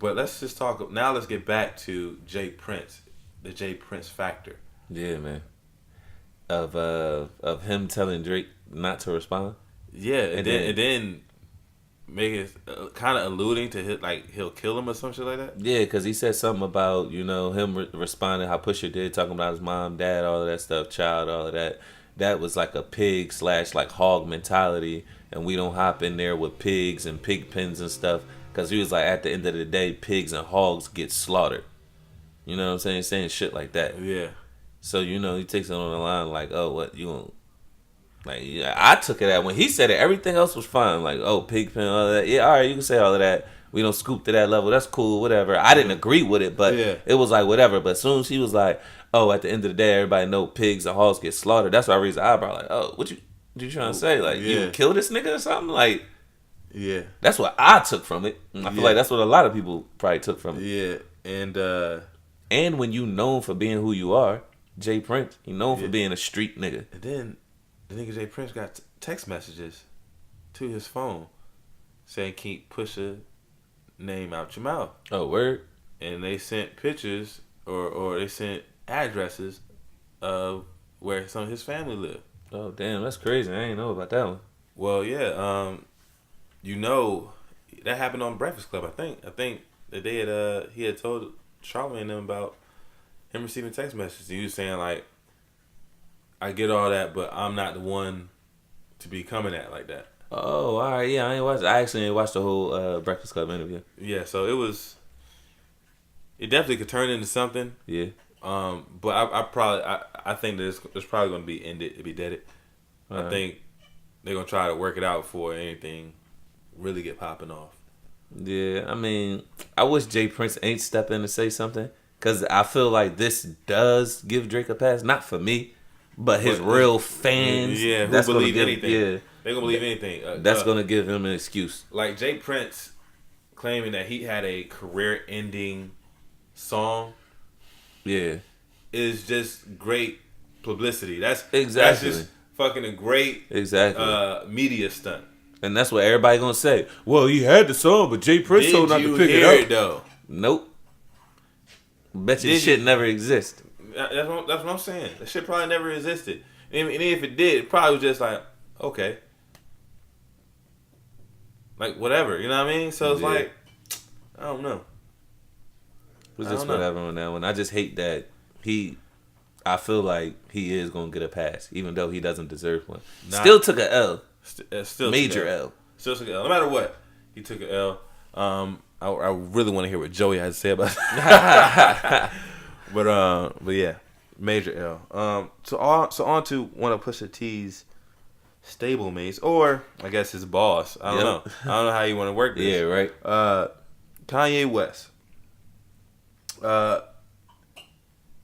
But let's just talk now. Let's get back to Jay Prince, the Jay Prince factor. Yeah, man. Of him telling Drake not to respond. Yeah, and then make it kind of alluding to he'll kill him or some shit like that. Yeah, because he said something about him responding how Pusha did, talking about his mom, dad, all of that stuff, child, all of that. That was like a pig / like hog mentality, and we don't hop in there with pigs and pig pens and stuff. Because he was like, at the end of the day, pigs and hogs get slaughtered. You know what I'm saying? Saying shit like that. Yeah. So, he takes it on the line like, oh, what, you won't. Like, yeah, I took it at when he said it, everything else was fine. Like, oh, pig pen, all of that. Yeah, all right, you can say all of that. We don't scoop to that level. That's cool, whatever. I didn't agree with it, but it was like, whatever. But as soon as he was like, oh, at the end of the day, everybody know pigs and hogs get slaughtered. That's why I raised the eyebrow. Like, oh, what you trying to say? Like, you kill this nigga or something? Like, yeah. That's what I took from it. I feel like that's what a lot of people probably took from it. Yeah, and when you known for being who you are, Jay Prince, he known for being a street nigga. And then the nigga Jay Prince got text messages to his phone saying keep Pusha name out your mouth. Oh, word? And they sent pictures or they sent addresses of where some of his family lived. Oh, damn, that's crazy. I ain't know about that one. Well, yeah, that happened on Breakfast Club. I think that they had he had told Charlamagne and them about him receiving text messages. He was saying like, I get all that, but I'm not the one to be coming at like that. Oh, all right, yeah, I actually ain't watched the whole Breakfast Club interview. Yeah, so it definitely could turn into something. Yeah. But I think that it's probably going to be ended, be deaded. I think they're gonna try to work it out before anything really get popping off. Yeah, I mean, I wish Jay Prince ain't step in to say something, because I feel like this does give Drake a pass. Not for me, but his real fans. Yeah, who believe anything. Yeah, they're gonna believe anything. That's gonna give him an excuse. Like Jay Prince claiming that he had a career-ending song. Yeah, is just great publicity. That's just fucking a great media stunt. And that's what everybody gonna say. Well, he had the song, but Jay Prince told not to pick it up. Though? Nope. Bet you shit never exist. That's what I'm saying. That shit probably never existed. And if it did, it probably was just like, okay. Like, whatever. You know what I mean? So it's like, I don't know. It was just whatever on that one. I just hate that I feel like he is going to get a pass, even though he doesn't deserve one. Still took an L. Still major L. Still took an L. No matter what, he took an L. I really want to hear what Joey had to say about it. but yeah, major L. So on to one of Pusha T's stablemates, or I guess his boss. I don't know. I don't know how you want to work this. Yeah, right. Kanye West. And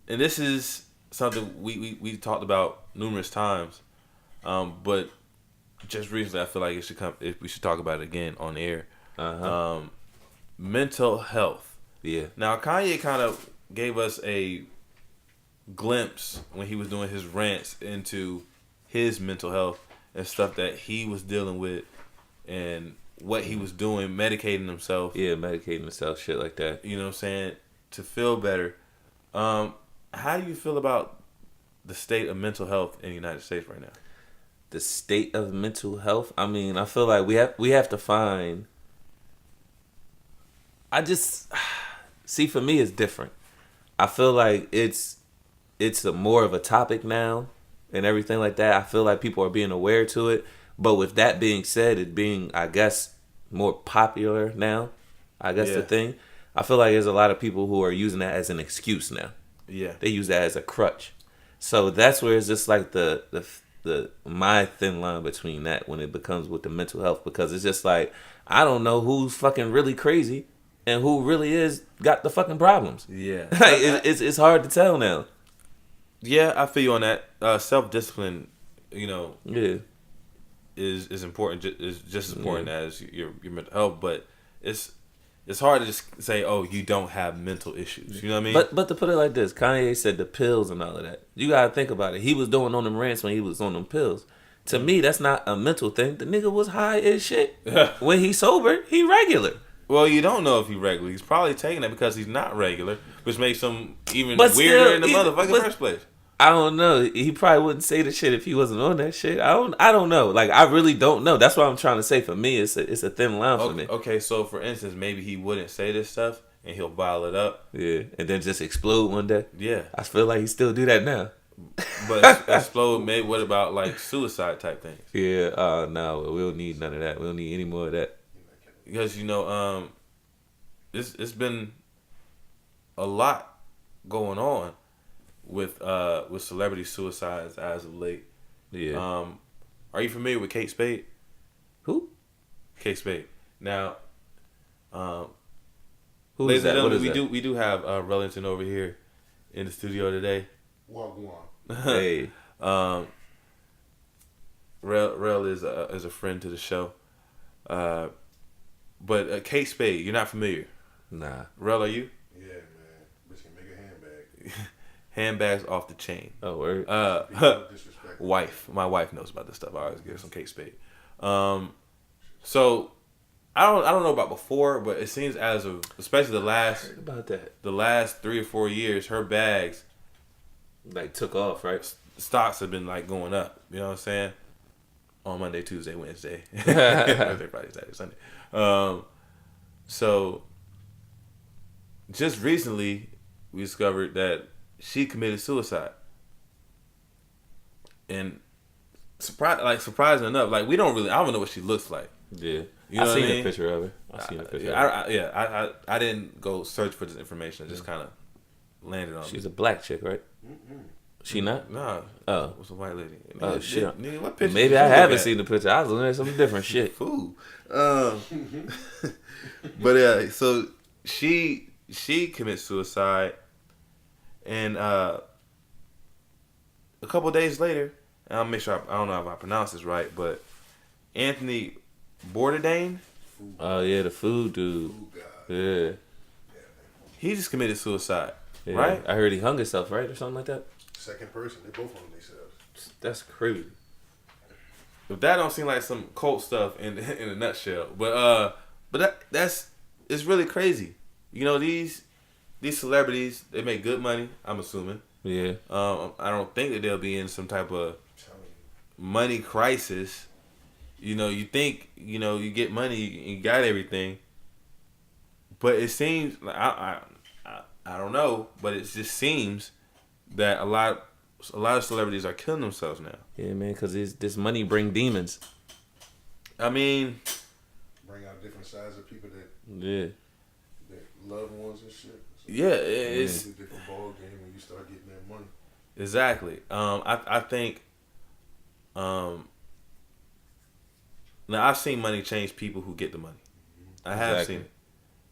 this is something we talked about numerous times, but just recently I feel like we should talk about it again on air. Mental health. Yeah. Now Kanye kind of gave us a glimpse when he was doing his rants into his mental health and stuff that he was dealing with and what he was doing, medicating himself. Yeah, medicating himself, shit like that. You know what I'm saying? To feel better. How do you feel about the state of mental health in the United States right now? The state of mental health? I mean, I feel like we have to find... See, for me, it's different. I feel like it's more of a topic now and everything like that. I feel like people are being aware to it. But with that being said, it being, I guess, more popular now, I guess the thing, I feel like there's a lot of people who are using that as an excuse now. Yeah. They use that as a crutch. So that's where it's just like the my thin line between that when it becomes with the mental health, because it's just like, I don't know who's fucking really crazy and who really is got the fucking problems. Yeah. Like, it's hard to tell now. Yeah, I feel you on that. Self-discipline, Yeah. is important. Is just as important as your mental health, but it's hard to just say, oh, you don't have mental issues. You know what I mean? But to put it like this, Kanye said the pills and all of that. You gotta think about it. He was doing on them rants when he was on them pills. To me, that's not a mental thing. The nigga was high as shit. When he sober, he regular. Well, you don't know if he's regular. He's probably taking it because he's not regular, which makes him even But weirder still, in the motherfucking first place. I don't know. He probably wouldn't say the shit if he wasn't on that shit. I don't know. Like, I really don't know. That's what I'm trying to say. For me, it's a thin line for me. Okay, so for instance, maybe he wouldn't say this stuff and he'll bottle it up. Yeah, and then just explode one day. Yeah, I feel like he still do that now. but explode. Maybe what about like suicide type things? Yeah. No, we don't need none of that. We don't need any more of that. Because it's been a lot going on with celebrity suicides as of late. Yeah. Are you familiar with Kate Spade? Who? Kate Spade. Now, Who ladies is that? and What gentlemen, is that? we do have Rellington over here in the studio today. Wagwan. Hey. Rel is a friend to the show. But Kate Spade, you're not familiar. Nah. Rel, are you? Yeah, man. Bitch can make a handbag. Handbags off the chain. Oh, word. Disrespect. My wife knows about this stuff. I always give her some Kate Spade. So I don't know about before, but it seems as of especially About that. the last 3 or 4 years, her bags Like, took off, right? stocks have been like going up. You know what I'm saying? On Monday, Tuesday, Wednesday, Thursday, Friday, Saturday, Sunday. So just recently we discovered that she committed suicide. And surprising enough, like I don't know what she looks like. Yeah. You know I what seen I mean? a picture of her. I seen a picture I didn't go search for this information. I just kind of landed on She's it. a black chick, right? She not? Nah. Oh. What's a white lady? Oh, Nigga, shit. Nigga, what picture Maybe did I you look haven't at? seen the picture. I was looking at some different shit. Fool. But yeah, so she commits suicide, and a couple of days later, and I'll make sure I don't know if I pronounce this right, but Anthony Bourdain, Oh, yeah, the food dude. Food God. Yeah. he just committed suicide, Yeah. right? I heard he hung himself, right? Or something like that? Second person. They both on themselves. That's crazy. If that don't seem like some cult stuff in a nutshell, but that's it's really crazy. You know, these celebrities, they make good money, I'm assuming. Yeah. I don't think that they'll be in some type of money crisis. You know, you think, you know, you get money, you got everything, but it seems like I don't know, but it just seems that a lot of celebrities are killing themselves now. Yeah, man, because this money bring demons. I mean, Bring out different sides of people that Yeah. their loved ones and shit. So yeah, it's it's a different ball game when you start getting that money. exactly. I think now I've seen money change people who get the money. I have Exactly. seen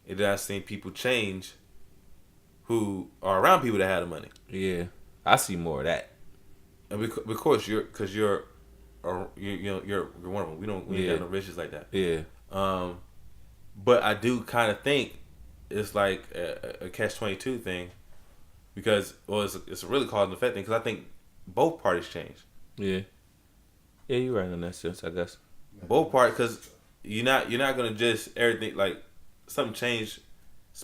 it. I've seen people change who are around people that have the money. Yeah. I see more of that. And of course, you're one of them. We ain't Yeah. got no riches like that. Yeah. But I do kind of think it's like a catch-22 thing because it's a really cause and effect thing because I think both parties change. Yeah. Yeah, you're right in that sense, I guess. Both parties because you're not gonna just everything like something change.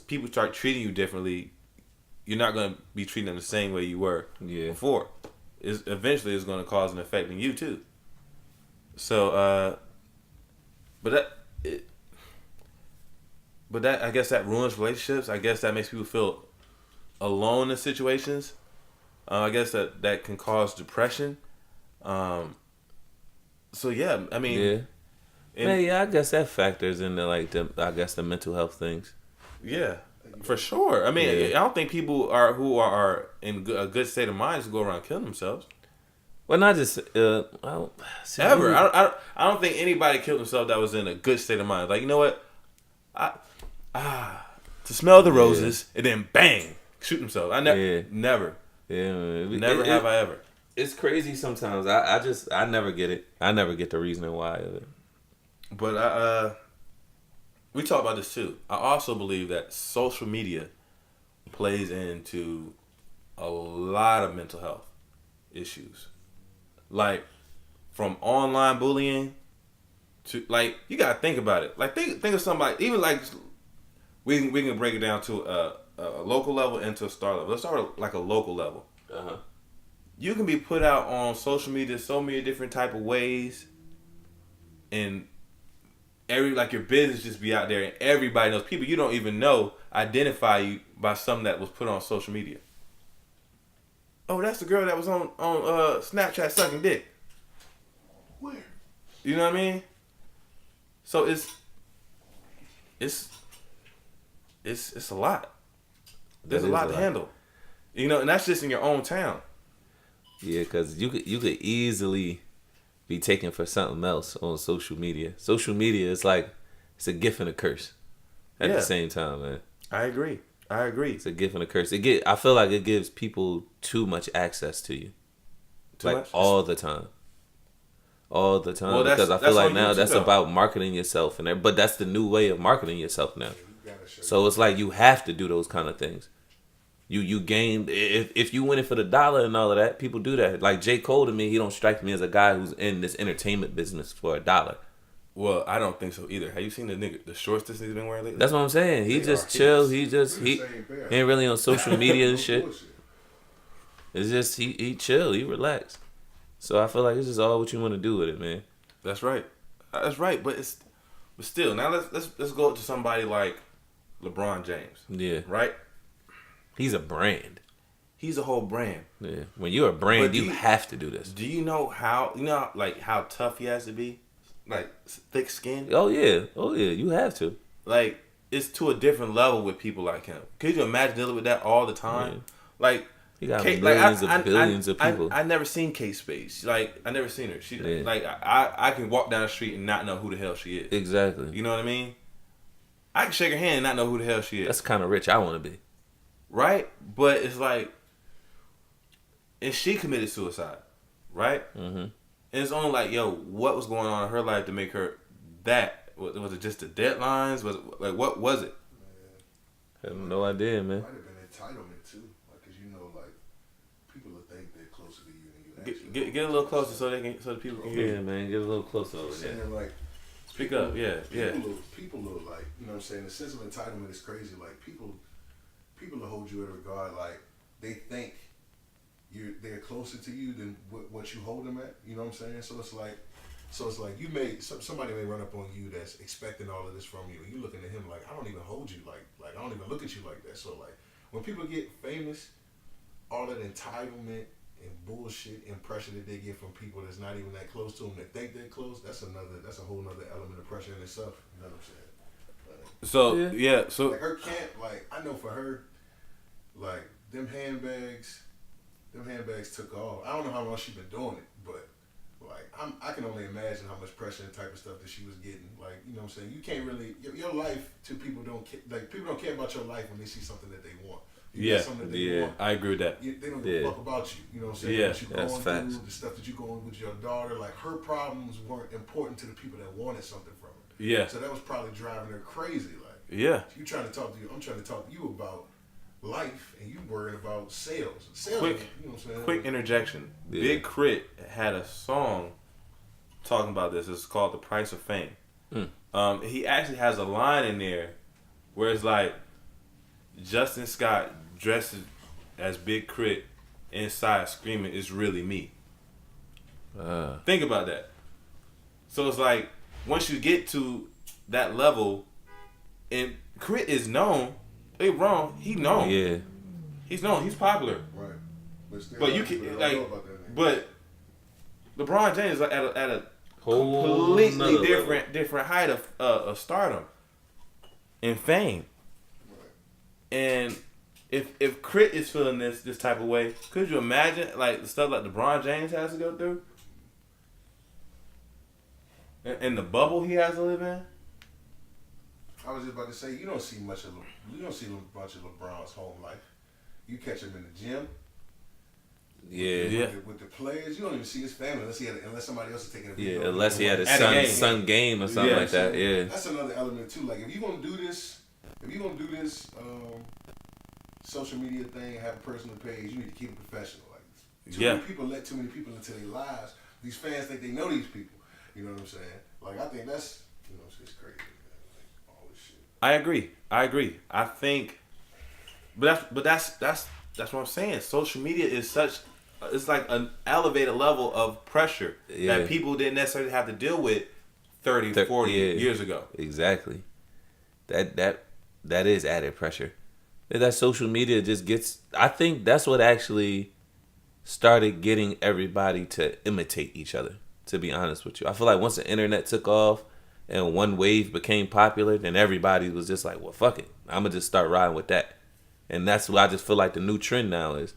People start treating you differently. You're not gonna be treating them the same way you were before. Eventually it's gonna cause an effect in you too. So, but that I guess that ruins relationships. I guess that makes people feel alone in situations. I guess that can cause depression. So yeah, I mean, Yeah. Yeah, I guess that factors into like the mental health things. Yeah, for sure. I mean, I don't think people who are in a good state of mind to go around killing themselves. Well, not just Ever. I don't think anybody killed themselves that was in a good state of mind. Like, you know what? To smell the roses and then bang, shoot themselves. Never. Yeah, Never have I ever. It's crazy sometimes. I never get it. I never get the reasoning why of it. But we talk about this too. I also believe that social media plays into a lot of mental health issues. Like from online bullying to like you gotta think about it. Like think of somebody even like we can break it down to a local level and to a star level. Let's start with like a local level. You can be put out on social media so many different type of ways, and like your business just be out there, and everybody knows. People you don't even know identify you by something that was put on social media. Oh, that's the girl that was on Snapchat sucking dick. Where? You know what I mean? So it's a lot. There's a lot to handle. You know, and that's just in your own town. Yeah, because you could easily be taken for something else on social media. Social media is like, it's a gift and a curse at the same time, man. I agree. It's a gift and a curse. I feel like it gives people too much access to you. All the time. All the time. Well, because I feel like now that's about marketing yourself, but that's the new way of marketing yourself now. So it's like you have to do those kind of things. You gain if you win it for the dollar and all of that, people do that. Like J. Cole to me, he don't strike me as a guy who's in this entertainment business for $1. Well, I don't think so either. Have you seen the shorts this nigga's been wearing lately? That's what I'm saying. He just chill. He ain't really on social media and shit. It's just he chill. He relax. So I feel like it's just all what you want to do with it, man. That's right. But still, now let's go to somebody like LeBron James. Yeah. Right? He's a brand. He's a whole brand. Yeah. When you're a brand, you have to do this. Do you know how tough he has to be? Like thick skin? Oh yeah. You have to. Like it's to a different level with people like him. Could you imagine dealing with that all the time? Yeah. Like he got billions of people. I never seen Kate Spade. Like I never seen her. She like I can walk down the street and not know who the hell she is. Exactly. You know what I mean? I can shake her hand and not know who the hell she is. That's kind of rich I want to be. Right? But it's like, and she committed suicide, right? Mm-hmm. And it's only like, yo, what was going on in her life to make her that? Was it just the deadlines? Was it, like, what was it? I have no idea, man. It might have been entitlement too, because people will think they're closer to you than you actually. Get a little closer so the people can hear. Yeah, man, get a little closer over there. Like, speak up, yeah. People will like, you know what I'm saying. The sense of entitlement is crazy. Like people will hold you in regard, like they think they're closer to you than what you hold them at. You know what I'm saying? So it's like somebody may run up on you that's expecting all of this from you, and you looking at him like, I don't even hold you like I don't even look at you like that. So like when people get famous, all that entitlement and bullshit and pressure that they get from people that's not even that close to them, that think they're close, that's a whole nother element of pressure in itself. You know what I'm saying? So like her camp, like I know for her, like them handbags took off. I don't know how long she's been doing it, but like I can only imagine how much pressure and type of stuff that she was getting. Like, you know what I'm saying? You can't really your life to people don't care about your life when they see something that they want. Want, I agree with that. They don't give a fuck about you. You know what I'm saying? Yeah, what you going through, the stuff that you going with your daughter. Like her problems weren't important to the people that wanted something from her. Yeah. So that was probably driving her crazy. Like, yeah, you trying to talk to you. I'm trying to talk to you about life, and you worried about sales. Quick, you know what I'm saying? Quick interjection. Yeah. Big Crit had a song talking about this. It's called "The Price of Fame." He actually has a line in there where it's like Justin Scott dresses as Big Crit inside screaming, "It's really me." Think about that. So it's like once you get to that level, and Crit is known. They wrong. He known. Yeah. He's known. He's popular. Right. But you can like, but LeBron James is at a completely different height of stardom and fame. Right. And if Crit is feeling this type of way, could you imagine like the stuff like LeBron James has to go through, and the bubble he has to live in? I was just about to say, you don't see much of LeBron's home life. You catch him in the gym. Yeah. With the players, you don't even see his family unless somebody else is taking a video. Yeah, unless he had a son game or something like that. Yeah. That's another element too. Like if you're gonna do this social media thing, have a personal page, you need to keep it professional. Like too many people let too many people into their lives. These fans think they know these people. You know what I'm saying? Like I think that's it's crazy. I agree. I think, but that's what I'm saying. Social media is such. It's like an elevated level of pressure that people didn't necessarily have to deal with 30, 40 years ago. Exactly. That is added pressure. That social media just gets. I think that's what actually started getting everybody to imitate each other. To be honest with you, I feel like once the internet took off and one wave became popular, then everybody was just like, "Well, fuck it, I'm gonna just start riding with that." And that's what I just feel like the new trend now is.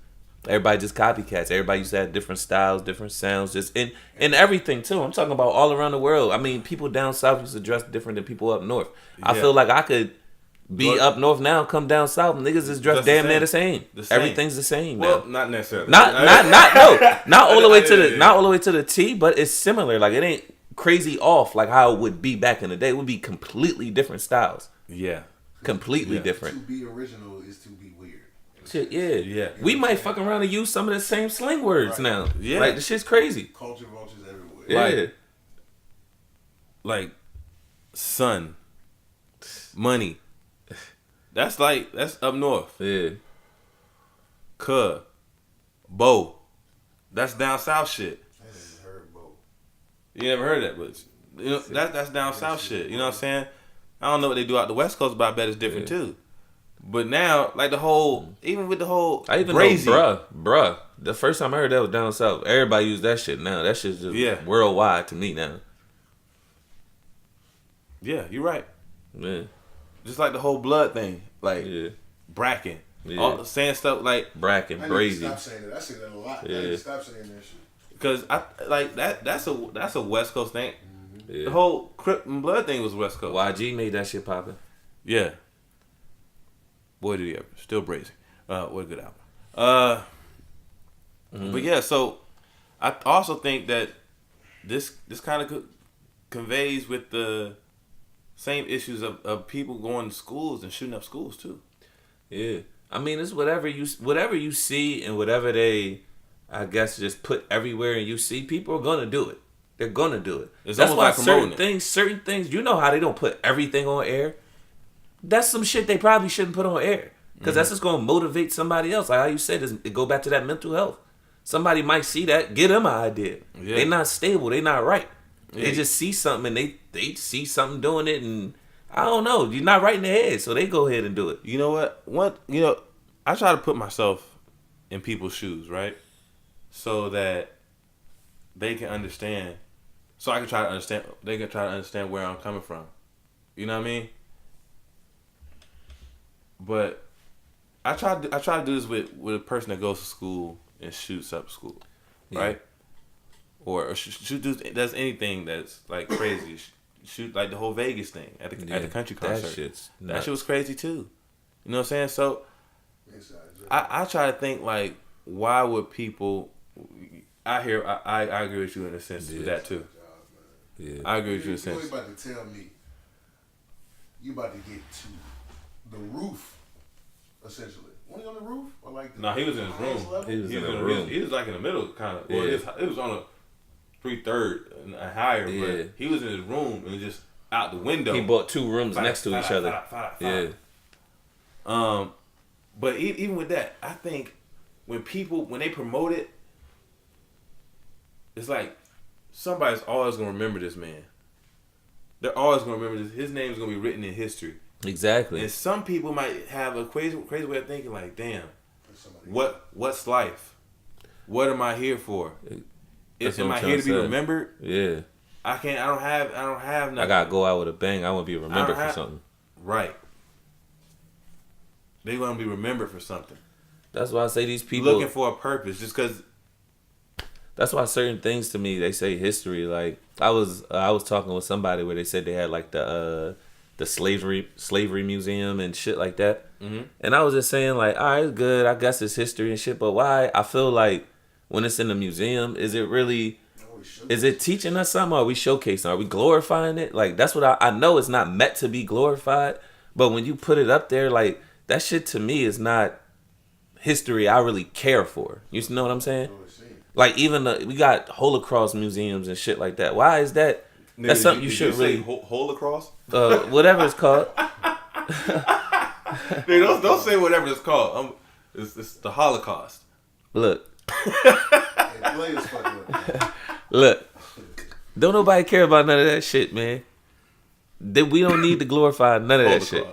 Everybody just copycats. Everybody used to have different styles, different sounds, just in everything too. I'm talking about all around the world. I mean, people down south used to dress different than people up north. I feel like I could be up north now, come down south, niggas is dressed damn near the same. Everything's the same now. Well, not necessarily. Not all the way to the T, but it's similar. Like it ain't crazy off like how it would be back in the day. It would be completely different styles. Yeah. Completely different. To be original is to be weird. Shit, yeah. We might fuck around and use some of the same slang words now. Yeah. Like, the shit's crazy. Culture vultures everywhere. Yeah. Like son, money. That's up north. Yeah. Cuh. Bo. That's down south shit. I ain't heard Bo. You never heard that, but you know that's down south shit. You know what I'm saying? I don't know what they do out the West Coast, but I bet it's different too. But now, like even with the whole I even crazy, know bruh. The first time I heard that was down south. Everybody use that shit now. That shit's just worldwide to me now. Yeah, you're right. Yeah. Just like the whole blood thing, like Bracken, all saying stuff like Bracken, Brazy. Stop saying that. I say that a lot. Yeah. Stop saying that shit. Because I like that. That's a West Coast thing. Mm-hmm. Yeah. The whole Crip and Blood thing was West Coast. YG made that shit poppin'. Yeah. Boy, did he ever. Still brazy. What a good album. But yeah, so I also think that this kind of conveys with the same issues of people going to schools and shooting up schools too. Yeah. I mean, it's whatever you see and whatever they, I guess, just put everywhere and you see, people are going to do it. They're going to do it. That's why certain things, you know how they don't put everything on air? That's some shit they probably shouldn't put on air. Because that's just going to motivate somebody else. Like how you said, it go back to that mental health. Somebody might see that, get them an idea. Yeah. They not stable. They not right. Yeah. They just see something and they see something doing it and I don't know. You're not right in their head, so they go ahead and do it. You know what? I try to put myself in people's shoes, right? So that they can understand. So I can try to understand. They can try to understand where I'm coming from. You know what I mean? But I try to do this with a person that goes to school and shoots up school, right? Or does anything that's like crazy. Shoot like the whole Vegas thing at the country concert. That shit was crazy too. You know what I'm saying? So I try to think like, why would people? I agree with you in a sense with that too. Yeah. I agree with you in a sense. You about to tell me you about to get to the roof, essentially. Was he on the roof or like? No, he was in his room. He was in the room. He was like in the middle, kind of. Well, it was on a 3/3 and higher, but he was in his room and just out the window. He bought two rooms next to each other. Yeah. But even with that, I think when they promote it, it's like somebody's always gonna remember this man. They're always gonna remember this. His name is gonna be written in history. Exactly. And some people might have a crazy way of thinking, like, damn, what's life? What am I here for? Am I here to be remembered? Yeah. I don't have nothing. I gotta go out with a bang. I want to be remembered for something. Right. They want to be remembered for something. That's why I say these people looking for a purpose, just because. That's why certain things to me, they say history. Like I was talking with somebody where they said they had like the slavery museum and shit like that. Mm-hmm. And I was just saying like, all right, it's good. I guess it's history and shit. But why? I feel like when it's in the museum, is it teaching us something? Or are we showcasing? Are we glorifying it? Like that's what I know. It's not meant to be glorified. But when you put it up there, like that shit to me is not history I really care for. You know what I'm saying? Like even we got Holocaust museums and shit like that. Why is that? That's something you should really Holocaust. Whatever it's called. Dude, don't say whatever it's called. It's the Holocaust. Look. Hey, players fucking up. Look. Don't nobody care about none of that shit, man. We don't need to glorify none of that shit.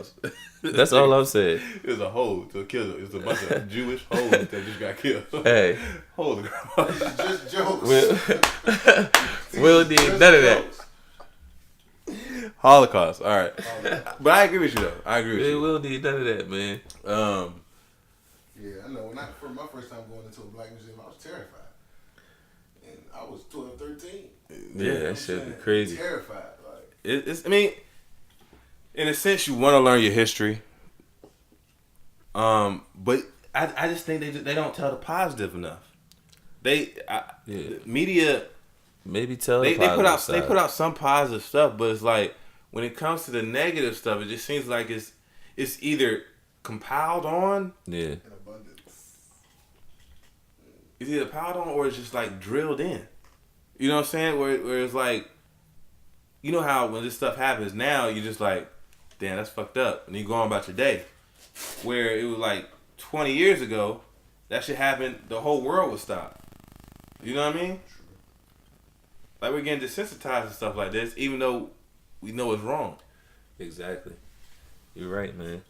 That's all I'm saying. It's a hole to kill it. It's a bunch of Jewish hoes that just got killed. Hey. Holocaust. Just jokes. We don't need none of that. Holocaust. All right. But I agree with you, though. I agree with you. We don't need none of that, man. Yeah, I know. For my first time going into a black museum, I was terrified. And I was 12, 13. Yeah, that shit be crazy. Terrified. Like, I mean, in a sense, you want to learn your history. But I just think they don't tell the positive enough. The media maybe tell they the put out side. they put out some positive stuff, but it's like when it comes to the negative stuff, it just seems like it's either compiled on, yeah, in abundance. it's either piled on or it's just like drilled in. You know what I'm saying? Where it's like, you know how when this stuff happens now, you're just like, damn, that's fucked up, and you go on about your day. Where it was like 20 years ago, that shit happened, the whole world would stop. You know what I mean? Like we're getting desensitized to stuff like this, even though we know it's wrong. exactly. You're right, man.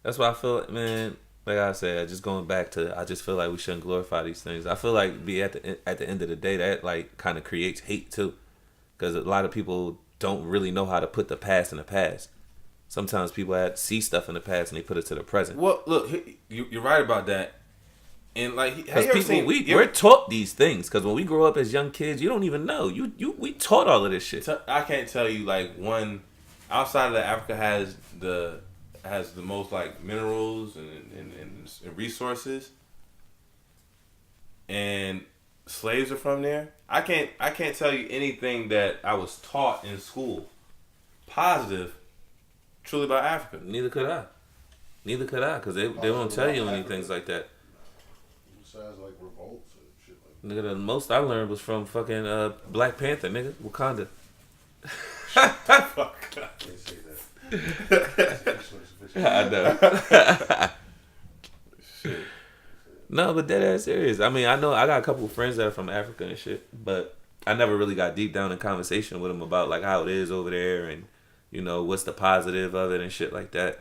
That's why I feel, man. Like I said, just going back to, I just feel like we shouldn't glorify these things. I feel like at the end of the day, that like kind of creates hate too, because a lot of people don't really know how to put the past in the past. Sometimes people see stuff in the past and they put it to the present. Well, look, you're right about that. And like, because people, we're taught these things. Because when we grow up as young kids, you don't even know. We taught all of this shit. I can't tell you like one outside of that Africa has the most like minerals and resources, and slaves are from there. I can't tell you anything that I was taught in school positive truly about Africa. Neither could I, because they won't tell you any things like that. Besides like revolts and shit like Nigga, the most I learned was from fucking Black Panther, nigga, Wakanda. Fuck. that. Can't say that. I know. Shit. No, but dead ass serious. I mean, I know I got a couple of friends that are from Africa and shit, but I never really got deep down in conversation with them about like how it is over there and, you know, what's the positive of it and shit like that.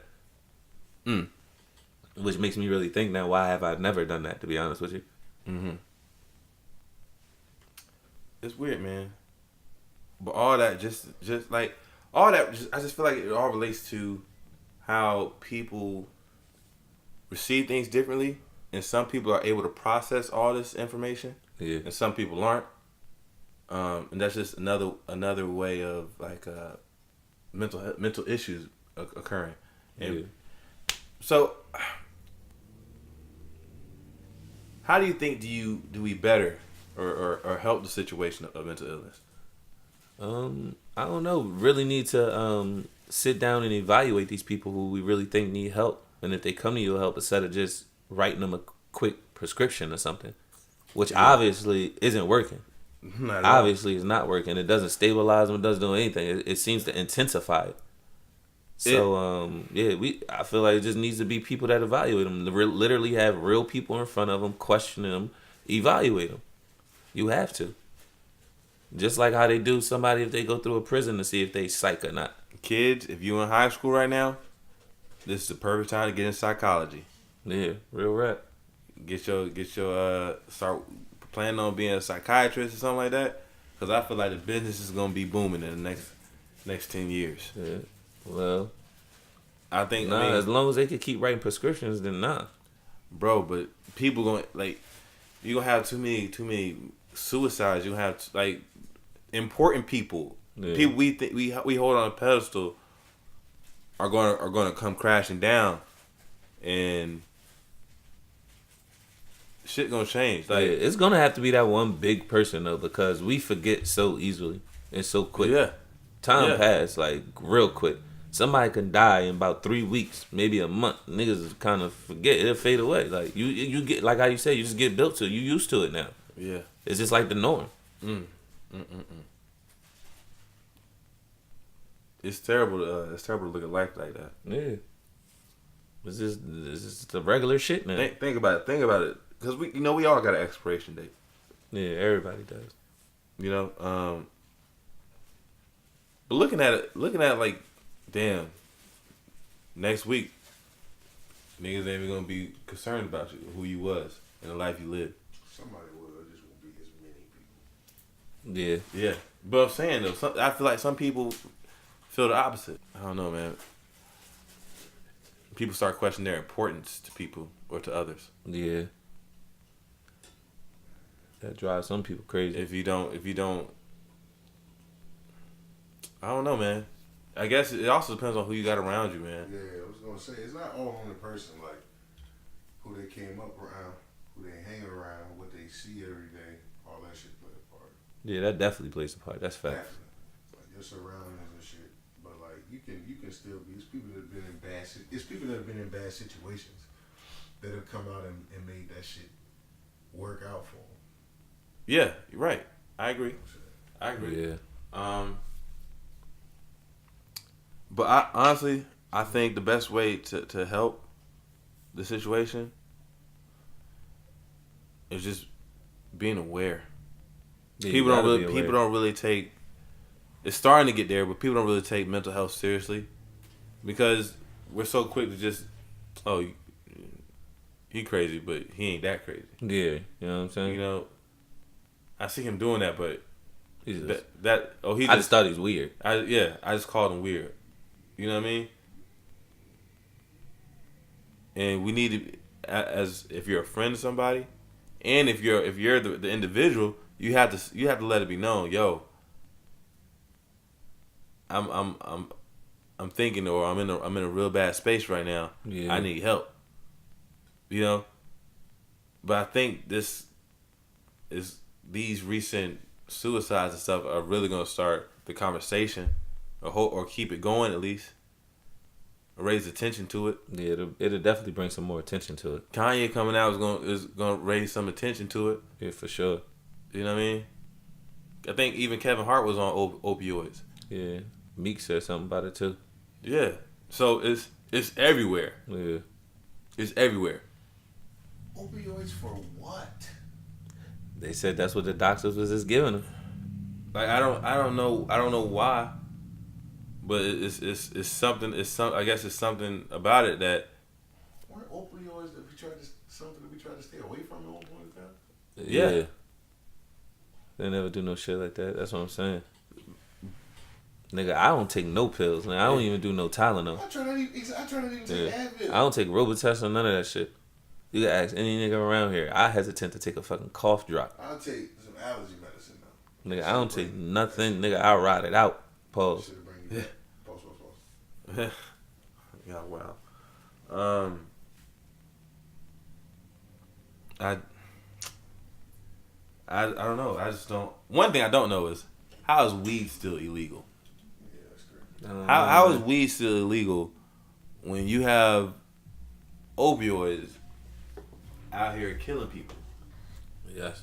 Which makes me really think now, why have I never done that, to be honest with you? Mm-hmm. It's weird, man. But all that just like all that, I just feel like it all relates to how people receive things differently, and some people are able to process all this information, and some people aren't. And that's just another way of like mental issues occurring. And so, how do you think do we better or help the situation of mental illness? I don't know. Really need to sit down and evaluate these people who we really think need help, and if they come to you help, instead of just writing them a quick prescription or something, which obviously isn't working. Obviously, it's not working. It doesn't stabilize them. It doesn't do anything. It seems to intensify it. So I feel like it just needs to be people that evaluate them. Literally have real people in front of them, questioning them, evaluate them. You have to. Just like how they do somebody if they go through a prison to see if they psych or not. Kids, if you in high school right now, this is the perfect time to get in psychology. Yeah, real rap. Get your start planning on being a psychiatrist or something like that. Because I feel like the business is gonna be booming in the next 10 years. Yeah. Well, I think as long as they could keep writing prescriptions, then nah. Bro, but people going like you gonna have too many suicides. You have like important people, people we think we hold on a pedestal are gonna come crashing down, and shit gonna change. Like it's gonna have to be that one big person though, because we forget so easily and so quick. Yeah, time pass like real quick. Somebody can die in about 3 weeks, maybe a month. Niggas kind of forget. It'll fade away. Like you get, like how you say, you just get built to it. You used to it now. Yeah, it's just like the norm. It's terrible. It's terrible to look at life like that. Yeah, This is the regular shit now. Think about it. Because we all got an expiration date. Yeah, everybody does. You know, but looking at it like, damn, next week, niggas ain't even gonna be concerned about you, who you was, and the life you lived. Somebody will. It just won't be as many people. Yeah. Yeah, but I'm saying though, I feel like some people feel the opposite. I don't know, man. People start questioning their importance to people or to others. Yeah. That drives some people crazy. If you don't, I don't know, man. I guess it also depends on who you got around you, man. Yeah, I was gonna say it's not all on the person, like who they came up around, who they hang around, what they see every day, all that shit play a part. Yeah, that definitely plays a part. That's fact. Definitely. Like your surroundings and shit. But like you can still be. It's people that have been in bad situations that have come out and made that shit work out for them. Yeah, you're right. I agree. Yeah. But I honestly think the best way to help the situation is just being aware. Yeah, People don't really take. It's starting to get there, but people don't really take mental health seriously because we're so quick to just, oh, he crazy, but he ain't that crazy. Yeah, you know what I'm saying? You know, I see him doing that, but he I just thought he's weird. I just called him weird. You know what I mean? And we need to, as if you're a friend to somebody, and if you're the individual, you have to let it be known, yo. I'm thinking, or I'm in a real bad space right now. Yeah. I need help. You know, but I think these recent suicides and stuff are really gonna start the conversation, or keep it going at least, or raise attention to it. Yeah, it'll definitely bring some more attention to it. Kanye coming out is gonna raise some attention to it. Yeah, for sure. You know what I mean? I think even Kevin Hart was on opioids. Yeah, Meek said something about it too. Yeah, so it's everywhere. Yeah, it's everywhere. Opioids for what? They said that's what the doctors was just giving them. Like I don't know why, but it's something. I guess it's something about it that. Weren't opioids something that we tried to stay away from at one point in time? Yeah. They never do no shit like that. That's what I'm saying. Nigga, I don't take no pills. Man. I don't even do no Tylenol. I try not even take Advil. I don't take Robitussin or none of that shit. You can ask any nigga around here. I hesitate to take a fucking cough drop. I'll take some allergy medicine though. Nigga, I don't take nothing. Nigga, I'll ride it out. Pause. Yeah. Pause. Yeah, wow. I don't know. I just don't. One thing I don't know is how is weed still illegal? Yeah, that's great. How is weed still illegal when you have opioids out here killing people? Yes.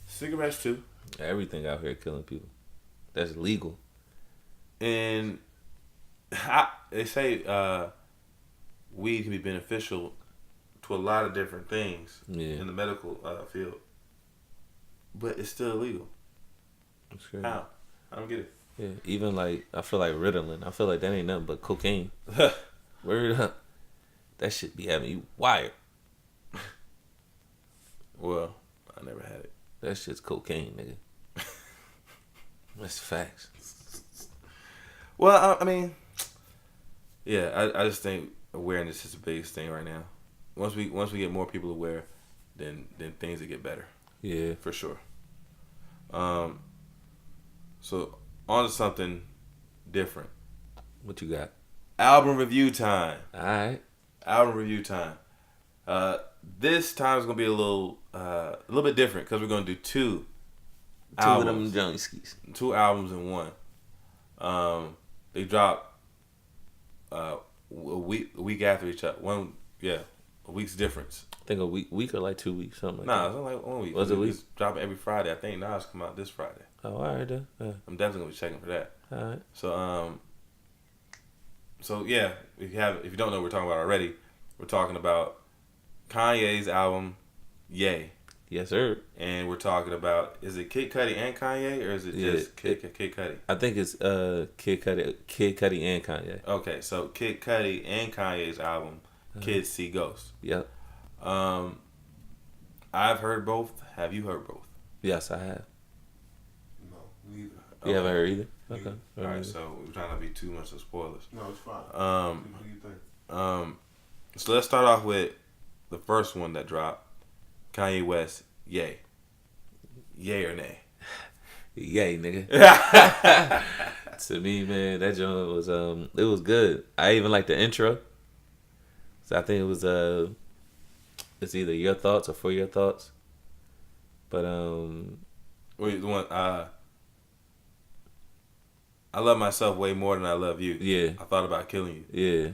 Cigarettes too. Everything out here killing people. That's legal. And they say weed can be beneficial to a lot of different things in the medical field. But it's still illegal. That's crazy. How? I don't get it. Yeah, even like, I feel like Ritalin. I feel like that ain't nothing but cocaine. Word up. That shit be having you wired. Well, I never had it. That shit's cocaine, nigga. That's facts. Well, I mean, yeah, I just think awareness is the biggest thing right now. Once we get more people aware, then things will get better. Yeah, for sure. So on to something different. What you got? Album review time. All right. Album review time. This time is gonna be a little bit different because we're gonna do two albums. Two of them junkies. 2 albums in one. They drop a week after each other. A week's difference. I think a week or like 2 weeks, something like that. Nah, it's only like 1 week. Was it a week? Dropping every Friday. I think Nas come out this Friday. Oh, all right then. I'm definitely gonna be checking for that. All right. So So yeah, if you don't know what we're talking about already, we're talking about Kanye's album, Ye. Yes, sir. And we're talking about, is it Kid Cudi and Kanye, or is it just Kid Cudi? I think it's Kid Cudi and Kanye. Okay, so Kid Cudi and Kanye's album, Kids See Ghosts. Yep. I've heard both. Have you heard both? Yes, I have. No, neither. You haven't heard either? Neither. Okay. All right, so we're trying to be too much of spoilers. No, it's fine. What do you think? So let's start off with the first one that dropped, Kanye West, Ye. Yay or nay? Yay, nigga. To me, man, that joint was it was good. I even liked the intro. So I think it was it's either Your Thoughts or For Your Thoughts. But Wait, the one I love myself way more than I love you. Yeah. I thought about killing you. Yeah.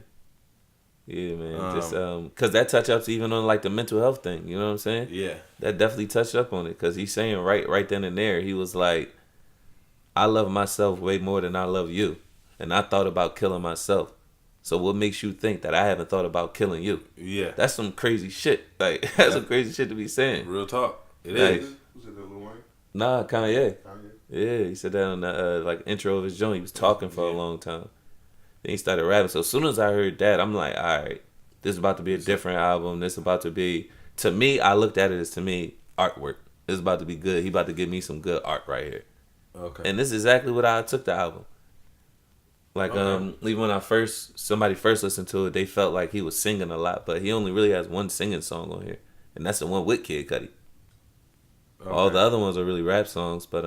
Yeah, man. Just cause that touch ups even on like the mental health thing. You know what I'm saying? Yeah. That definitely touched up on it. Cause he's saying right then and there, he was like, I love myself way more than I love you, and I thought about killing myself. So what makes you think that I haven't thought about killing you? Yeah. That's some crazy shit. Like that's some crazy shit to be saying. Real talk. It Like, is. Was it the Lil Wayne? Nah, Kanye. Kanye? Yeah, he said that on the like intro of his joint. He was talking for a long time. Then he started rapping. So as soon as I heard that, I'm like, all right, this is about to be a different album. This is about to be, to me, I looked at it as, to me, artwork. This is about to be good. He about to give me some good art right here. Okay. And this is exactly what I took the album. Like, even when somebody first listened to it, they felt like he was singing a lot, but he only really has one singing song on here, and that's the one with Kid Cudi. Okay. All the other ones are really rap songs, but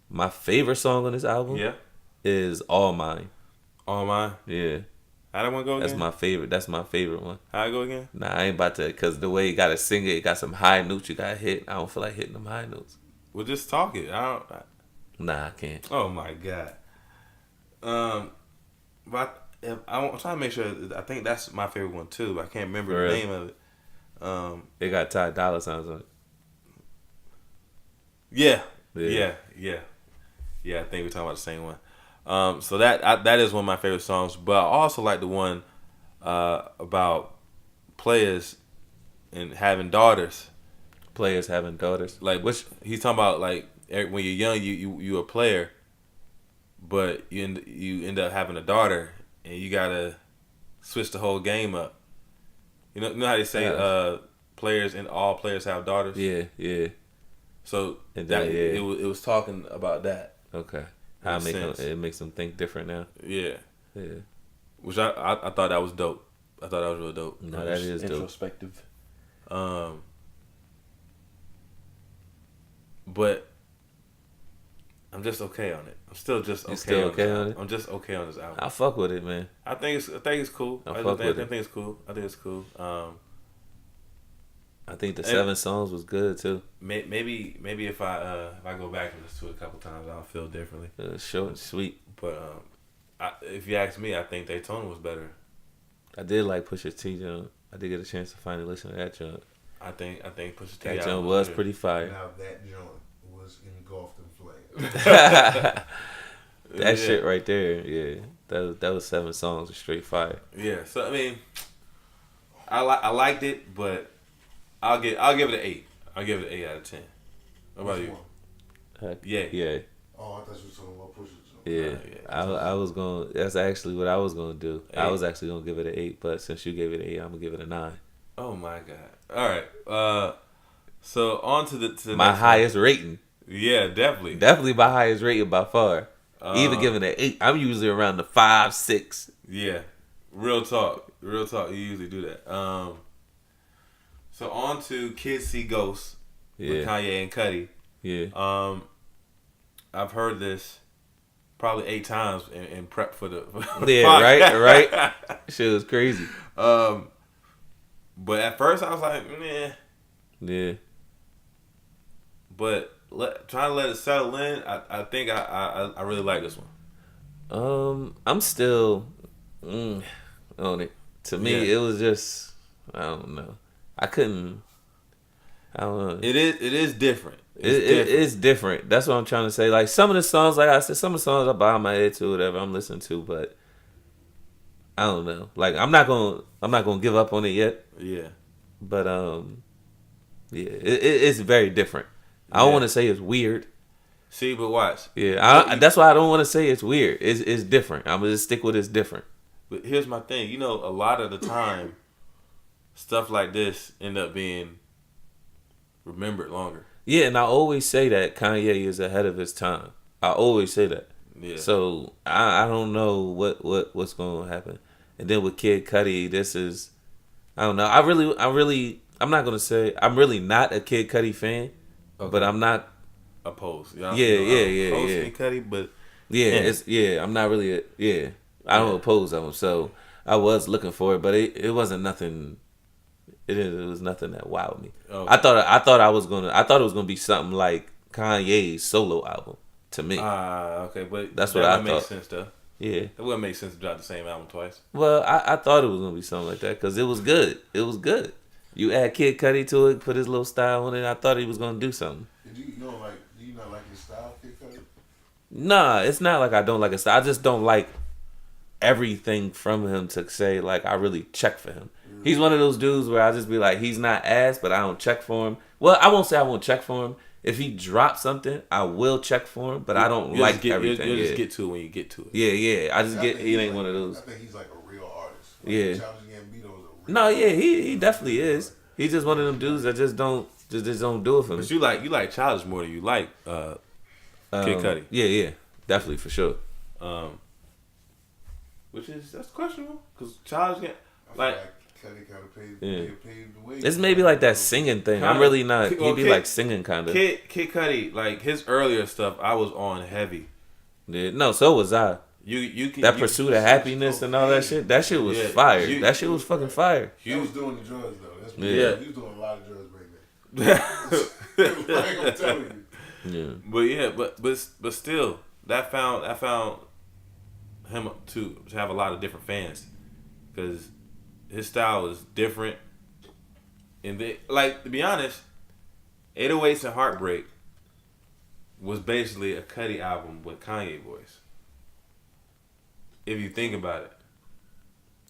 my favorite song on this album is All Mine. All Mine? Yeah. How that one go again? That's my favorite one. How it go again? Nah, I ain't about to, because the way you got to sing it, it got some high notes you got to hit. I don't feel like hitting them high notes. Well, just talk it. Nah, I can't. Oh, my God. But I'm trying to make sure, I think that's my favorite one, too, but I can't remember the name of it. It got Ty Dolla Signs on it. Yeah, I think we're talking about the same one. So that is one of my favorite songs. But I also like the one about players and having daughters. Players having daughters. Like, which he's talking about, like, when you're young, you a player, but you end up having a daughter, and you gotta switch the whole game up. You know how they say players and all players have daughters. Yeah. So And that, then, it was talking about that. Okay. How it makes them think different now. Yeah. Yeah. Which I thought that was dope. I thought that was real dope. No, that is dope. Introspective. But I'm just okay on it. I'm still just okay. You still okay on it? I'm just okay on this album. I fuck with it, man. I think it's cool. I think it's cool. I think it's cool. I think the 7 songs was good too. Maybe if I go back and listen to it a couple times, I'll feel differently. Short and sweet. But if you ask me, I think Daytona was better. I did like Pusha T joint. I did get a chance to finally listen to that joint. I think Pusha T. That joint was pretty fire. Now that joint was engulfed in flames. That shit right there, yeah. That was 7 songs of straight fire. Yeah. So I mean, I liked it, but I'll give it an 8. I'll give it an 8 out of 10. What about you? Yeah. Oh, I thought you were talking about Pusha. Yeah. I was going. That's actually what I was going to do. 8. I was actually going to give it an 8, but since you gave it an 8, I'm gonna give it a 9. Oh my God! All right. So on to the my next highest rating. Yeah, definitely. Definitely my highest rating by far. Even giving it an 8, I'm usually around the 5, 6. Yeah. Real talk. You usually do that. So on to Kids See Ghosts with Kanye and Cudi. Yeah. I've heard this probably 8 times in prep for the podcast. right. Shit was crazy. But at first I was like, meh. Yeah. But trying to let it settle in, I think I really like this one. I'm still on it. To me, it was just, I don't know. I don't know. It is different. It's different. That's what I'm trying to say. Like some of the songs, like I said, some of the songs I bow my head to, whatever I'm listening to, but I don't know. Like I'm not gonna give up on it yet. Yeah. But yeah, it's very different. I don't Yeah. want to say it's weird. See, but watch. Yeah, that's why I don't want to say it's weird. It's different. I'm gonna just stick with it's different. But here's my thing. You know, a lot of the time, stuff like this end up being remembered longer. Yeah, and I always say that Kanye is ahead of his time. I always say that. Yeah. So I don't know what's going to happen. And then with Kid Cudi, this is I don't know. I'm not gonna say I'm really not a Kid Cudi fan, but I'm not opposed. Yeah. Kid Cudi, but I'm not really I don't oppose him. So I was looking for it, but it wasn't nothing. It was nothing that wowed me. Okay. I thought it was gonna be something like Kanye's solo album to me. Okay, but that's what I thought. That makes sense though. Yeah, it wouldn't make sense to drop the same album twice. Well, I thought it was gonna be something like that because it was good. It was good. You add Kid Cudi to it, put his little style on it. I thought he was gonna do something. Do you not like his style, Kid Cudi? Nah, it's not like I don't like his style. I just don't like everything from him to say like I really check for him. He's one of those dudes where I just be like, he's not ass, but I don't check for him. Well, I won't say I won't check for him. If he drops something, I will check for him, but I don't like everything. You'll just get to it when you get to it. Yeah. I just get. He ain't one of those. I think he's like a real artist. Yeah. Childish Gambino is a real No, yeah, he definitely is. He's just one of them dudes that just don't do it for me. But you like Childish more than you like Kid Cudi. Yeah, definitely for sure. Which is that's questionable because Childish like. Cudi kind of paved the way. It's maybe like that singing thing. I'm really not. He'd be like singing kind of. Kid Cudi, like his earlier stuff, I was on heavy. Yeah, no, so was I. That pursuit of happiness and all that shit. That shit was fire. That shit was fucking fire. He was doing the drugs though. That's what he was doing a lot of drugs back then. Like I'm telling you. Yeah. But still, that found him to have a lot of different fans because his style is different. And to be honest, 808s and Heartbreak was basically a Cudi album with Kanye voice. If you think about it.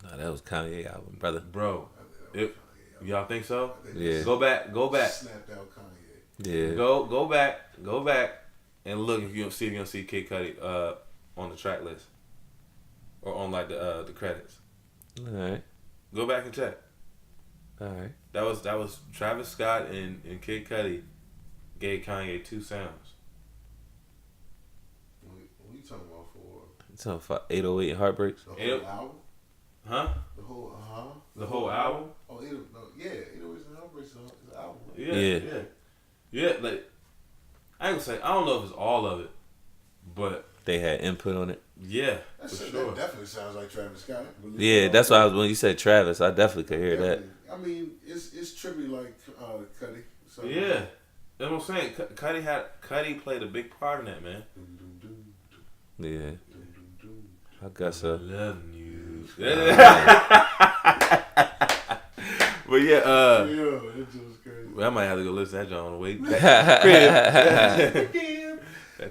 No, that was Kanye album, brother. Bro. Y'all think so? Yeah. Go back. Snapped out Kanye. Yeah. Go back and look if you're gonna see Kid Cudi on the track list. Or on like the credits. Alright. Go back and check. Alright. That was Travis Scott and Kid Cudi gave Kanye 2 sounds. What are you talking about for? You talking about 808 and Heartbreaks? The whole album? Huh? The whole album? Oh, 808s and Heartbreaks is an album. Yeah. Like I ain't gonna say I don't know if it's all of it, but they had input on it. Yeah, for sure. That definitely sounds like Travis Scott. Yeah, that's why when you said Travis, I definitely could hear that. I mean, it's trippy like Cudi. So, yeah, that's what I'm saying. Cudi played a big part in that, man. Yeah, I guess so. Loving you. But yeah, it was crazy. I might have to go listen to that John on the way back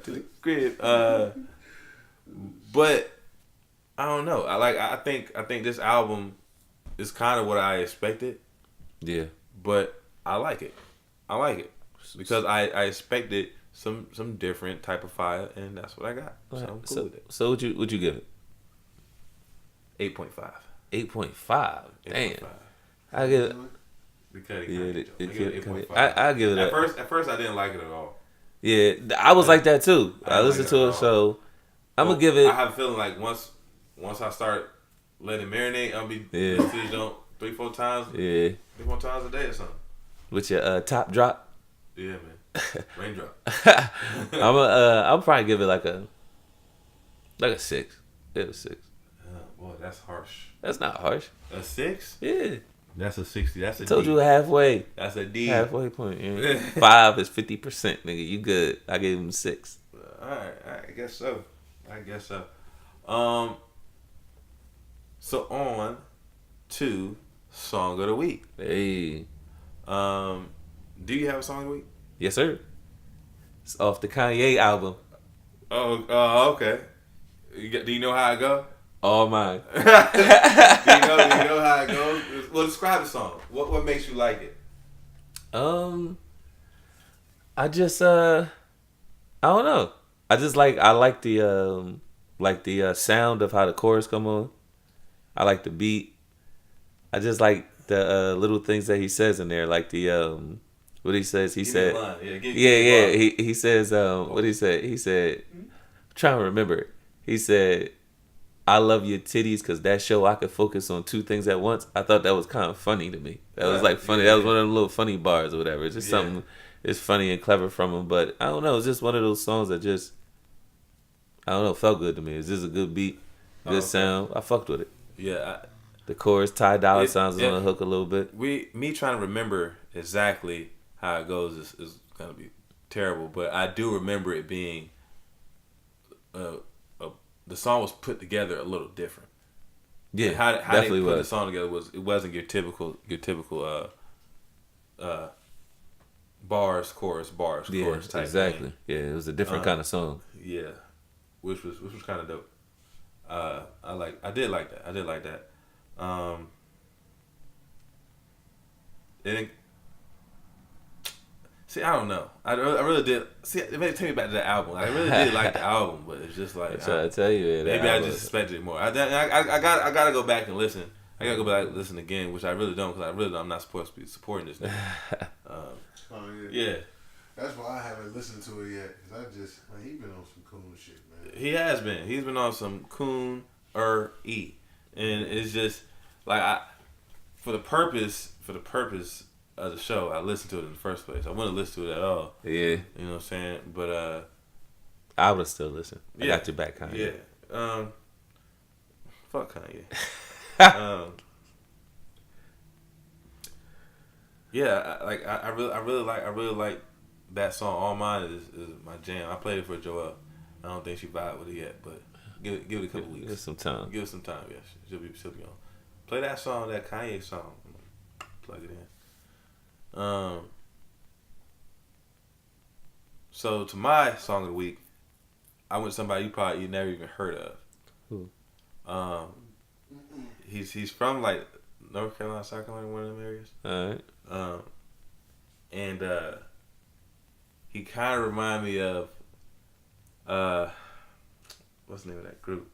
to the crib. But I don't know. I think this album is kind of what I expected. Yeah. But I like it. Because I expected some different type of fire, and that's what I got. So I'm cool with it. So would you give it? 8.5. 8.5. Damn. I give it. I give it. At first, I didn't like it at all. Yeah, I was like that too. I listened to it, so I'm gonna give it. I have a feeling like once I start letting it marinate, I'll be listening to 3-4 times. Yeah, 3-4 times a day or something. With your top drop. Yeah, man. Raindrop. I'll probably give it like a 6. It was 6. Boy, that's harsh. That's not harsh. A 6? Yeah. That's a 60. That's a I told D. you halfway. That's a D. Halfway point. Yeah. 5 is 50%, nigga. You good. I gave him 6. Alright, I guess so. So on to Song of the Week. Hey. Do you have a Song of the Week? Yes, sir. It's off the Kanye album. Oh, okay. Do you know how it go? All mine. You know how it goes. Well, describe the song. What makes you like it? I just I don't know. I like the sound of how the chorus come on. I like the beat. I just like the little things that he says in there, like the what he says. He said, yeah. He says, what he said. He said, I'm trying to remember. He said, "I love your titties because that show I could focus on two things at once." I thought that was kind of funny to me. That was like funny. That was one of them little funny bars or whatever. It's just something. It's funny and clever from him, but I don't know. It's just one of those songs that just, I don't know, felt good to me. It's just a good beat, good sound. I fucked with it. Yeah. The chorus, Ty Dolla Signs on the hook a little bit. Me trying to remember exactly how it goes is gonna be terrible, but I do remember it being, the song was put together a little different. Yeah, how definitely they put was. the song together wasn't your typical bars, chorus type exactly. thing. Yeah, it was a different kind of song. Yeah, which was kind of dope. I did like that. And see, I don't know. I really did. See, it made take me back to the album. I really did like the album, but it's just like I tell you, maybe I just expected it more. I gotta go back and listen. I gotta go back and listen again, which I really don't, because I'm not supposed to be supporting this nigga. Yeah. That's why I haven't listened to it yet, because he been on some cool shit, man. He has been. He's been on some coon-er-e. And it's just, like, for the purpose of the show, I listened to it in the first place. I wouldn't listen to it at all. Yeah. You know what I'm saying? But, I would have still listened. I got your back, Kanye. Yeah. Fuck Kanye. Yeah, I really like that song. All Mine is my jam. I played it for Joelle. I don't think she vibed with it yet, but give it a couple weeks. Give it some time. Give it some time. Yes, she'll be on. Play that song, that Kanye song. Plug it in. So to my song of the week, I went somebody you never even heard of. Who? He's from like North Carolina, South Carolina, one of them areas. All right. And he kind of reminded me of what's the name of that group?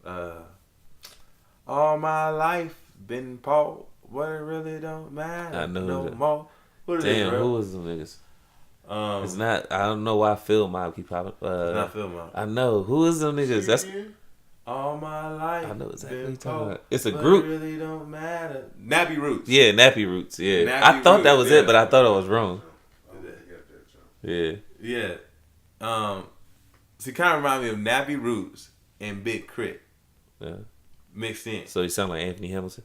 All my life been Paul. What it really don't matter. I know no that. more. What is Damn, it, bro? who was them niggas? It's not. I don't know why Phil Mob keep popping. It's not Phil Mob. I know who is them niggas. That's. All my life. I know exactly what you're talking Paul, about. It's a but group. It really don't matter. Nappy Roots. Yeah, Nappy Roots. Yeah, Nappy I thought that Roots, was yeah. it, but I thought I was wrong. Yeah. Yeah. So he kind of reminded me of Nappy Roots and Big Crit. Yeah. Mixed in. So you sound like Anthony Hamilton.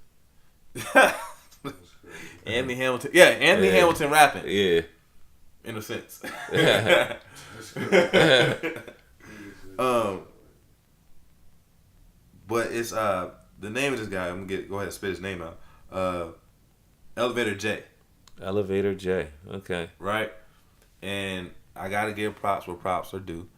Anthony Hamilton. Yeah, Anthony Hamilton rapping. Yeah. In a sense. But it's the name of this guy. I'm gonna go ahead and spit his name out. Elevator J. Elevator J. Okay. Right, and I gotta give props where props are due.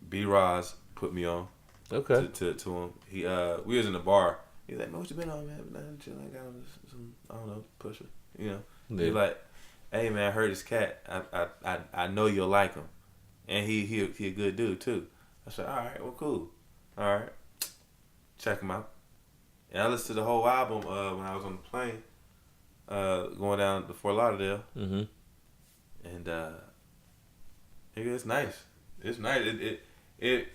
B. Roz put me on. Okay. To him. He we was in the bar. He's like, "Man, what you been on, man? Nothing, chilling. I got some, I don't know, PUSHA. You know." Yeah. He's like, "Hey man, I heard this cat. I know you'll like him, and he a good dude too." I said, "All right, well, cool. All right, check him out." And I listened to the whole album when I was on the plane, going down to Fort Lauderdale. Mm-hmm. And it's nice. It's nice. It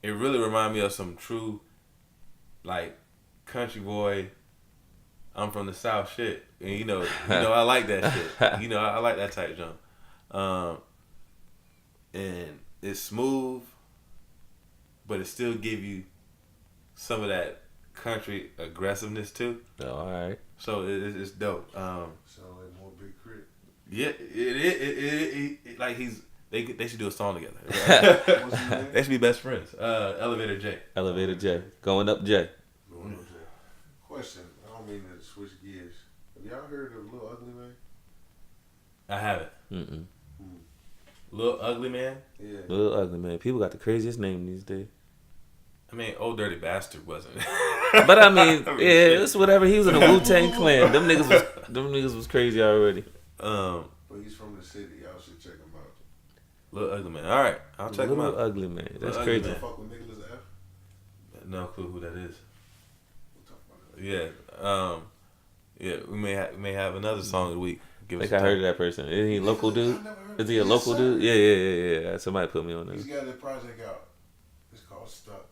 really reminded me of some true, like, country boy. I'm from the South shit, and you know I like that shit. You know I like that type jump. And it's smooth, but it still give you some of that country aggressiveness too. Oh, all right. So it's dope. Sound like more Big Crit. Yeah, it like they should do a song together. What's his name? They should be best friends. Elevator J. Elevator J. Going up J. Question. I don't mean to switch gears. Have y'all heard of Lil Ugly Man? I haven't. Mm-mm. Little Ugly Man. Yeah. Little Ugly Man. People got the craziest name these days. I mean, Old Dirty Bastard wasn't. But I mean, yeah, it's whatever. He was in the Wu-Tang Clan. Them niggas was crazy already. But he's from the city. Y'all should check him out. Little Ugly Man. All right, I'll check him out. Little Ugly Man. That's Little crazy. Ugly Man. Fuck with Nicholas F. No clue who that is. We'll talk about it. Yeah. We may have another song of the week. I think I heard of that person. Is he a local dude? Is he a local dude? Yeah. Somebody put me on there. He's got a project out. It's called Stuck.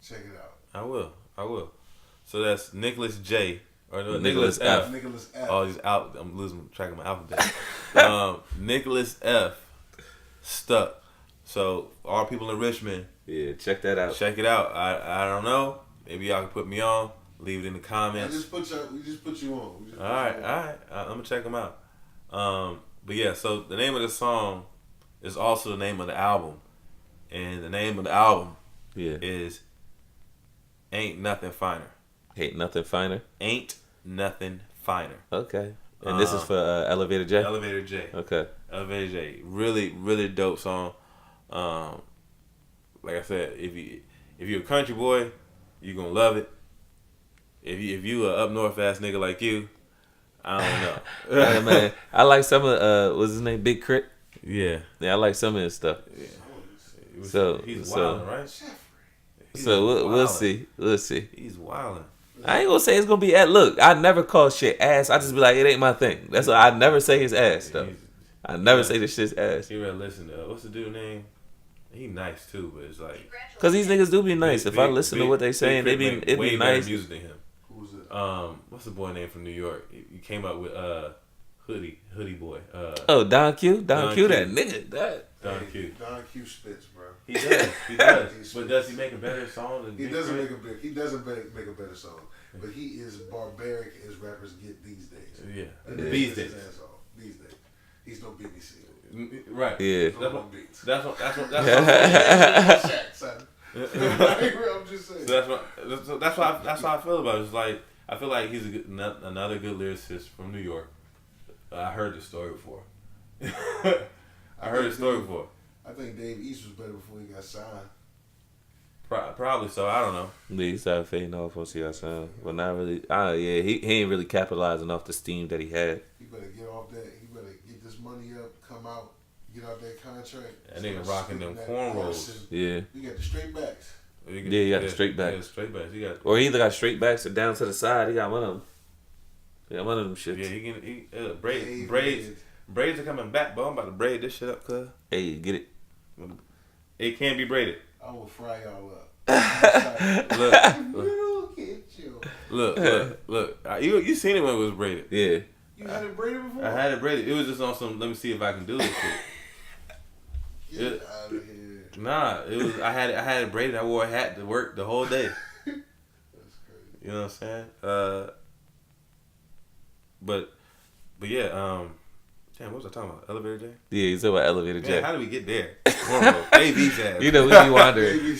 Check it out. I will. So that's Nicholas J. Or no, Nicholas F. Nicholas F. Oh, he's out. I'm losing track of my alphabet. Nicholas F. Stuck. So all people in Richmond, Yeah, check that out. check it out. I don't know. Maybe y'all can put me on. Leave it in the We comments. just put you on. All right. I'm gonna check them out. But yeah, so the name of the song is also the name of the album, and the name of the album Yeah. is "Ain't Nothing Finer." Ain't nothing finer. Ain't nothing finer. Okay. And this is for Elevator J? Elevator J. Okay. Elevator J. Really, really dope song. Like I said, if you're a country boy, you gonna love it. If you a up north ass nigga like you, I don't know. Yeah, man. I like some of what's his name? Big Crit. Yeah. Yeah, I like some of his stuff. So He's so wilding, right? so we'll see. We'll see. He's wilding. I ain't gonna say it's gonna be at. Look, I never call shit ass. I just be like, it ain't my thing. That's why I never say his ass though. I never say this shit's ass. He read listen to what's the dude name? He nice too, but it's like Cause these niggas do be nice. If I listen to what they saying, Big they Crit be make it way be better nice. music than him. Who's it? What's the boy name from New York? He came up with Hoodie Boy. Oh, Don Q, Don Q, Q. that nigga. That Don Q. Don Q spits, bro. He does. But does he make a better song than He Big doesn't Crit? make a better song, but he is barbaric as rappers get these days. Yeah. And These his days. ass off. These days, he's no BBC. Right. yeah. No more beats. That's what Shaq, son. I'm just saying. that's why I feel about it. It's like I feel like he's another good lyricist from New York. I heard the story before. I heard the story before. I think Dave East was better before he got signed. Probably so. I don't know. He started fading off once he got signed, but not really. Yeah, he ain't really capitalizing off the steam that he had. He better get off that. He better get this money up, come out, get out that contract. That nigga Start rocking them spitting cornrows. Yeah. You got the straight backs. Yeah, he got the straight backs. Yeah, straight backs. He got. Or he either got straight backs or down to the side. He got one of them. He got one of them shits. Yeah, he Hey, braids are coming back, bro. I'm about to braid this shit up, cuz. Hey, get it. It can be braided. I will fry y'all up. Look. You seen it when it was braided. Yeah. You had it braided before? I had it braided. It was just on some. Let me see if I can do this shit. Get out of here. Nah, it was. I had it braided. I wore a hat to work the whole day. That's crazy. You know what I'm saying? But yeah. Damn, what was I talking about? Elevator J? Yeah, you said about Elevator Man, J. how did we get there? AB's ass. You know, we be wondering.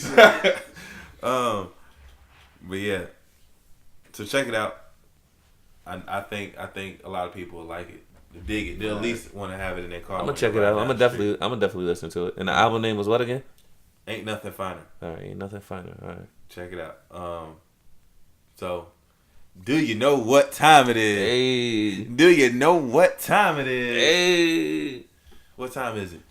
But yeah. So check it out. I think a lot of people will like it. Dig it. They'll at least want to have it in their car. I'm gonna check it out. I'm gonna definitely listen to it. And the album name was what again? Ain't Nothing Finer. All right, ain't nothing finer. All right. Check it out. So, do you know what time it is? Hey. Do you know what time it is? Hey. What time is it?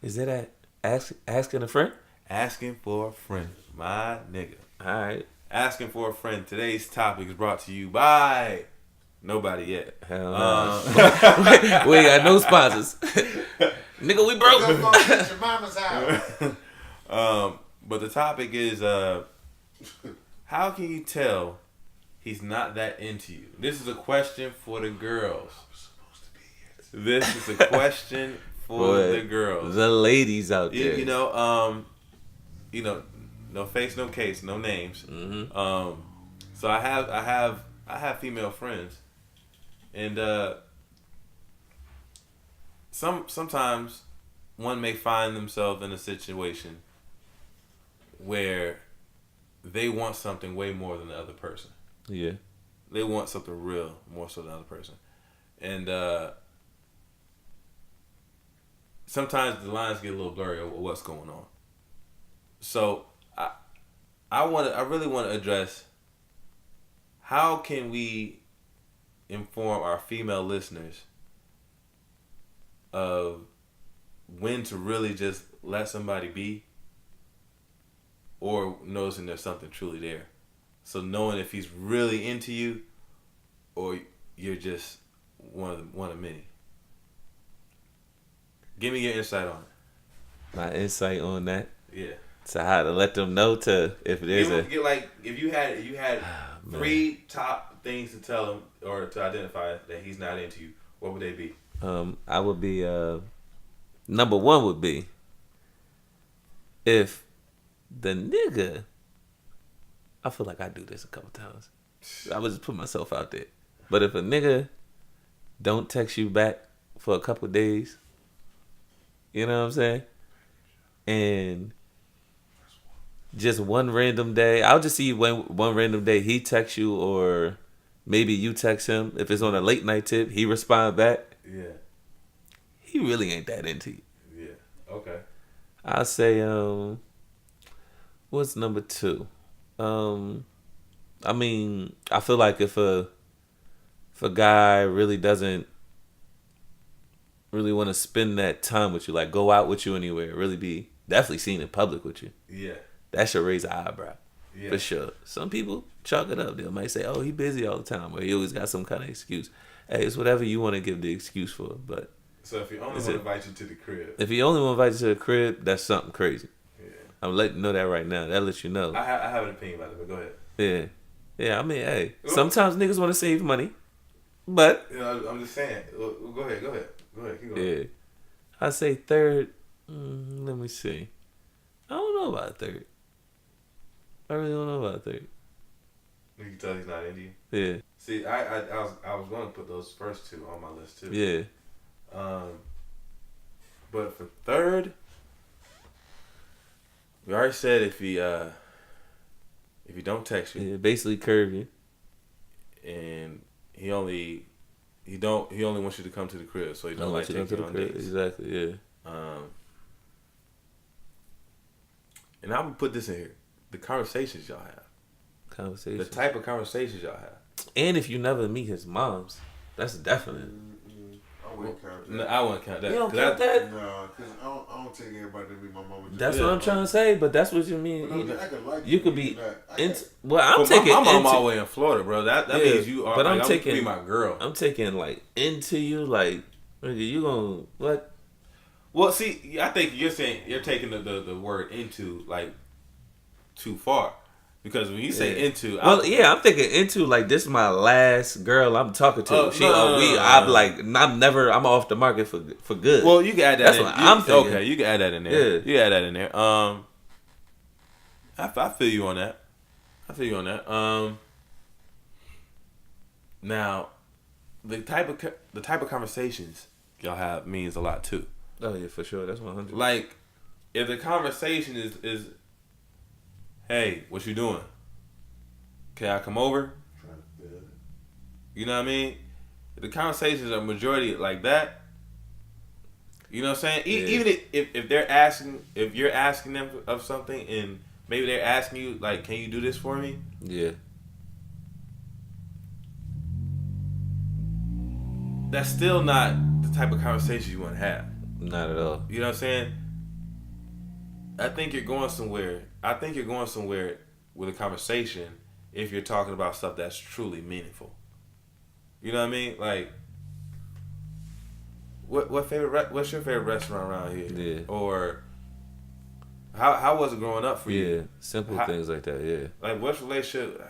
Is that asking a friend? Asking for a friend, my nigga. All right. Asking for a friend. Today's topic is brought to you by nobody yet. Hell no. We ain't got no sponsors. Nigga, we broke. Go at your mama's house. But the topic is how can you tell he's not that into you? This is a question for the girls. This is a question for the girls. The ladies out there. You know, no face, no case, no names. Mm-hmm. So I have female friends, and sometimes one may find themselves in a situation where they want something way more than the other person. Yeah. They want something real more so than the other person, and sometimes the lines get a little blurry of what's going on. So I really want to address how can we inform our female listeners of when to really just let somebody be, or noticing there's something truly there. So knowing if he's really into you, or you're just one of many. Give me your insight on it. My insight on that. Yeah. So how to let them know to if there's if you had 3 top things to tell him or to identify that he's not into you, what would they be? I would be number 1 would be if the nigga. I feel like I do this a couple times. I would just put myself out there. But if a nigga don't text you back for a couple days, you know what I'm saying? And just one random day, I'll just see when one random day he texts you, or maybe you text him. If it's on a late night tip, he respond back. Yeah. He really ain't that into you. Yeah. Okay. I'll say, what's number 2? I mean, I feel like if a guy really doesn't really want to spend that time with you, like go out with you anywhere, really be definitely seen in public with you. Yeah. That should raise an eyebrow. Yeah. For sure. Some people chalk it up. They might say, oh, he busy all the time, or he always got some kind of excuse. Hey, it's whatever you want to give the excuse for. But so if he only want to invite you to the crib. If he only want to invite you to the crib, that's something crazy. Yeah. I'm letting you know that right now. That lets you know. I have an opinion about it, but go ahead. Yeah. Yeah, I mean, hey, sometimes niggas want to save money, but I'm just saying. Go ahead. Keep going. Yeah, I say third. Let me see. I don't know about third. I really don't know about third. You can tell he's not into you. Yeah. See, I was going to put those first 2 on my list too. Yeah. But for third, we already said if he don't text you, Yeah, basically curve you, and he only wants you to come to the crib, so he don't like taking you on dates. Exactly. Yeah. And I'm gonna put this in here: the conversations y'all have, Conversations. the type of conversations y'all have, and if you never meet his moms, that's definite. I wouldn't count that. No, I wouldn't count that. You don't count that? No, because I don't take everybody to be my mama. That's what I'm trying to say, but that's what you mean. I could like You could be into. Well, I'm taking my mom into, all the way in Florida, bro. That means you are. But like, I'm taking be my girl. I'm taking like into you, like nigga, you gonna what? Well, see, I think you're taking the word into like too far, because when you say into, I'm thinking into like this is my last girl I'm talking to. I'm off the market for good. Well, you can add that. That's in. what I'm thinking. Okay, you can add that in there. Yeah. You can add that in there. I feel you on that. Now, the type of conversations y'all have means a lot too. Oh yeah, for sure. That's 100. Like, if the conversation is, hey, what you doing? Can I come over? You know what I mean? If the conversations are majority like that, you know what I'm saying? Even if they're asking, if you're asking them of something, and maybe they're asking you like, can you do this for me? Yeah. That's still not the type of conversation you want to have. Not at all. You know what I'm saying? I think you're going somewhere with a conversation if you're talking about stuff that's truly meaningful. You know what I mean? Like, what's your favorite restaurant around here? Yeah. Or how was it growing up for you? Yeah, simple things like that. Yeah. Like, what's relationship?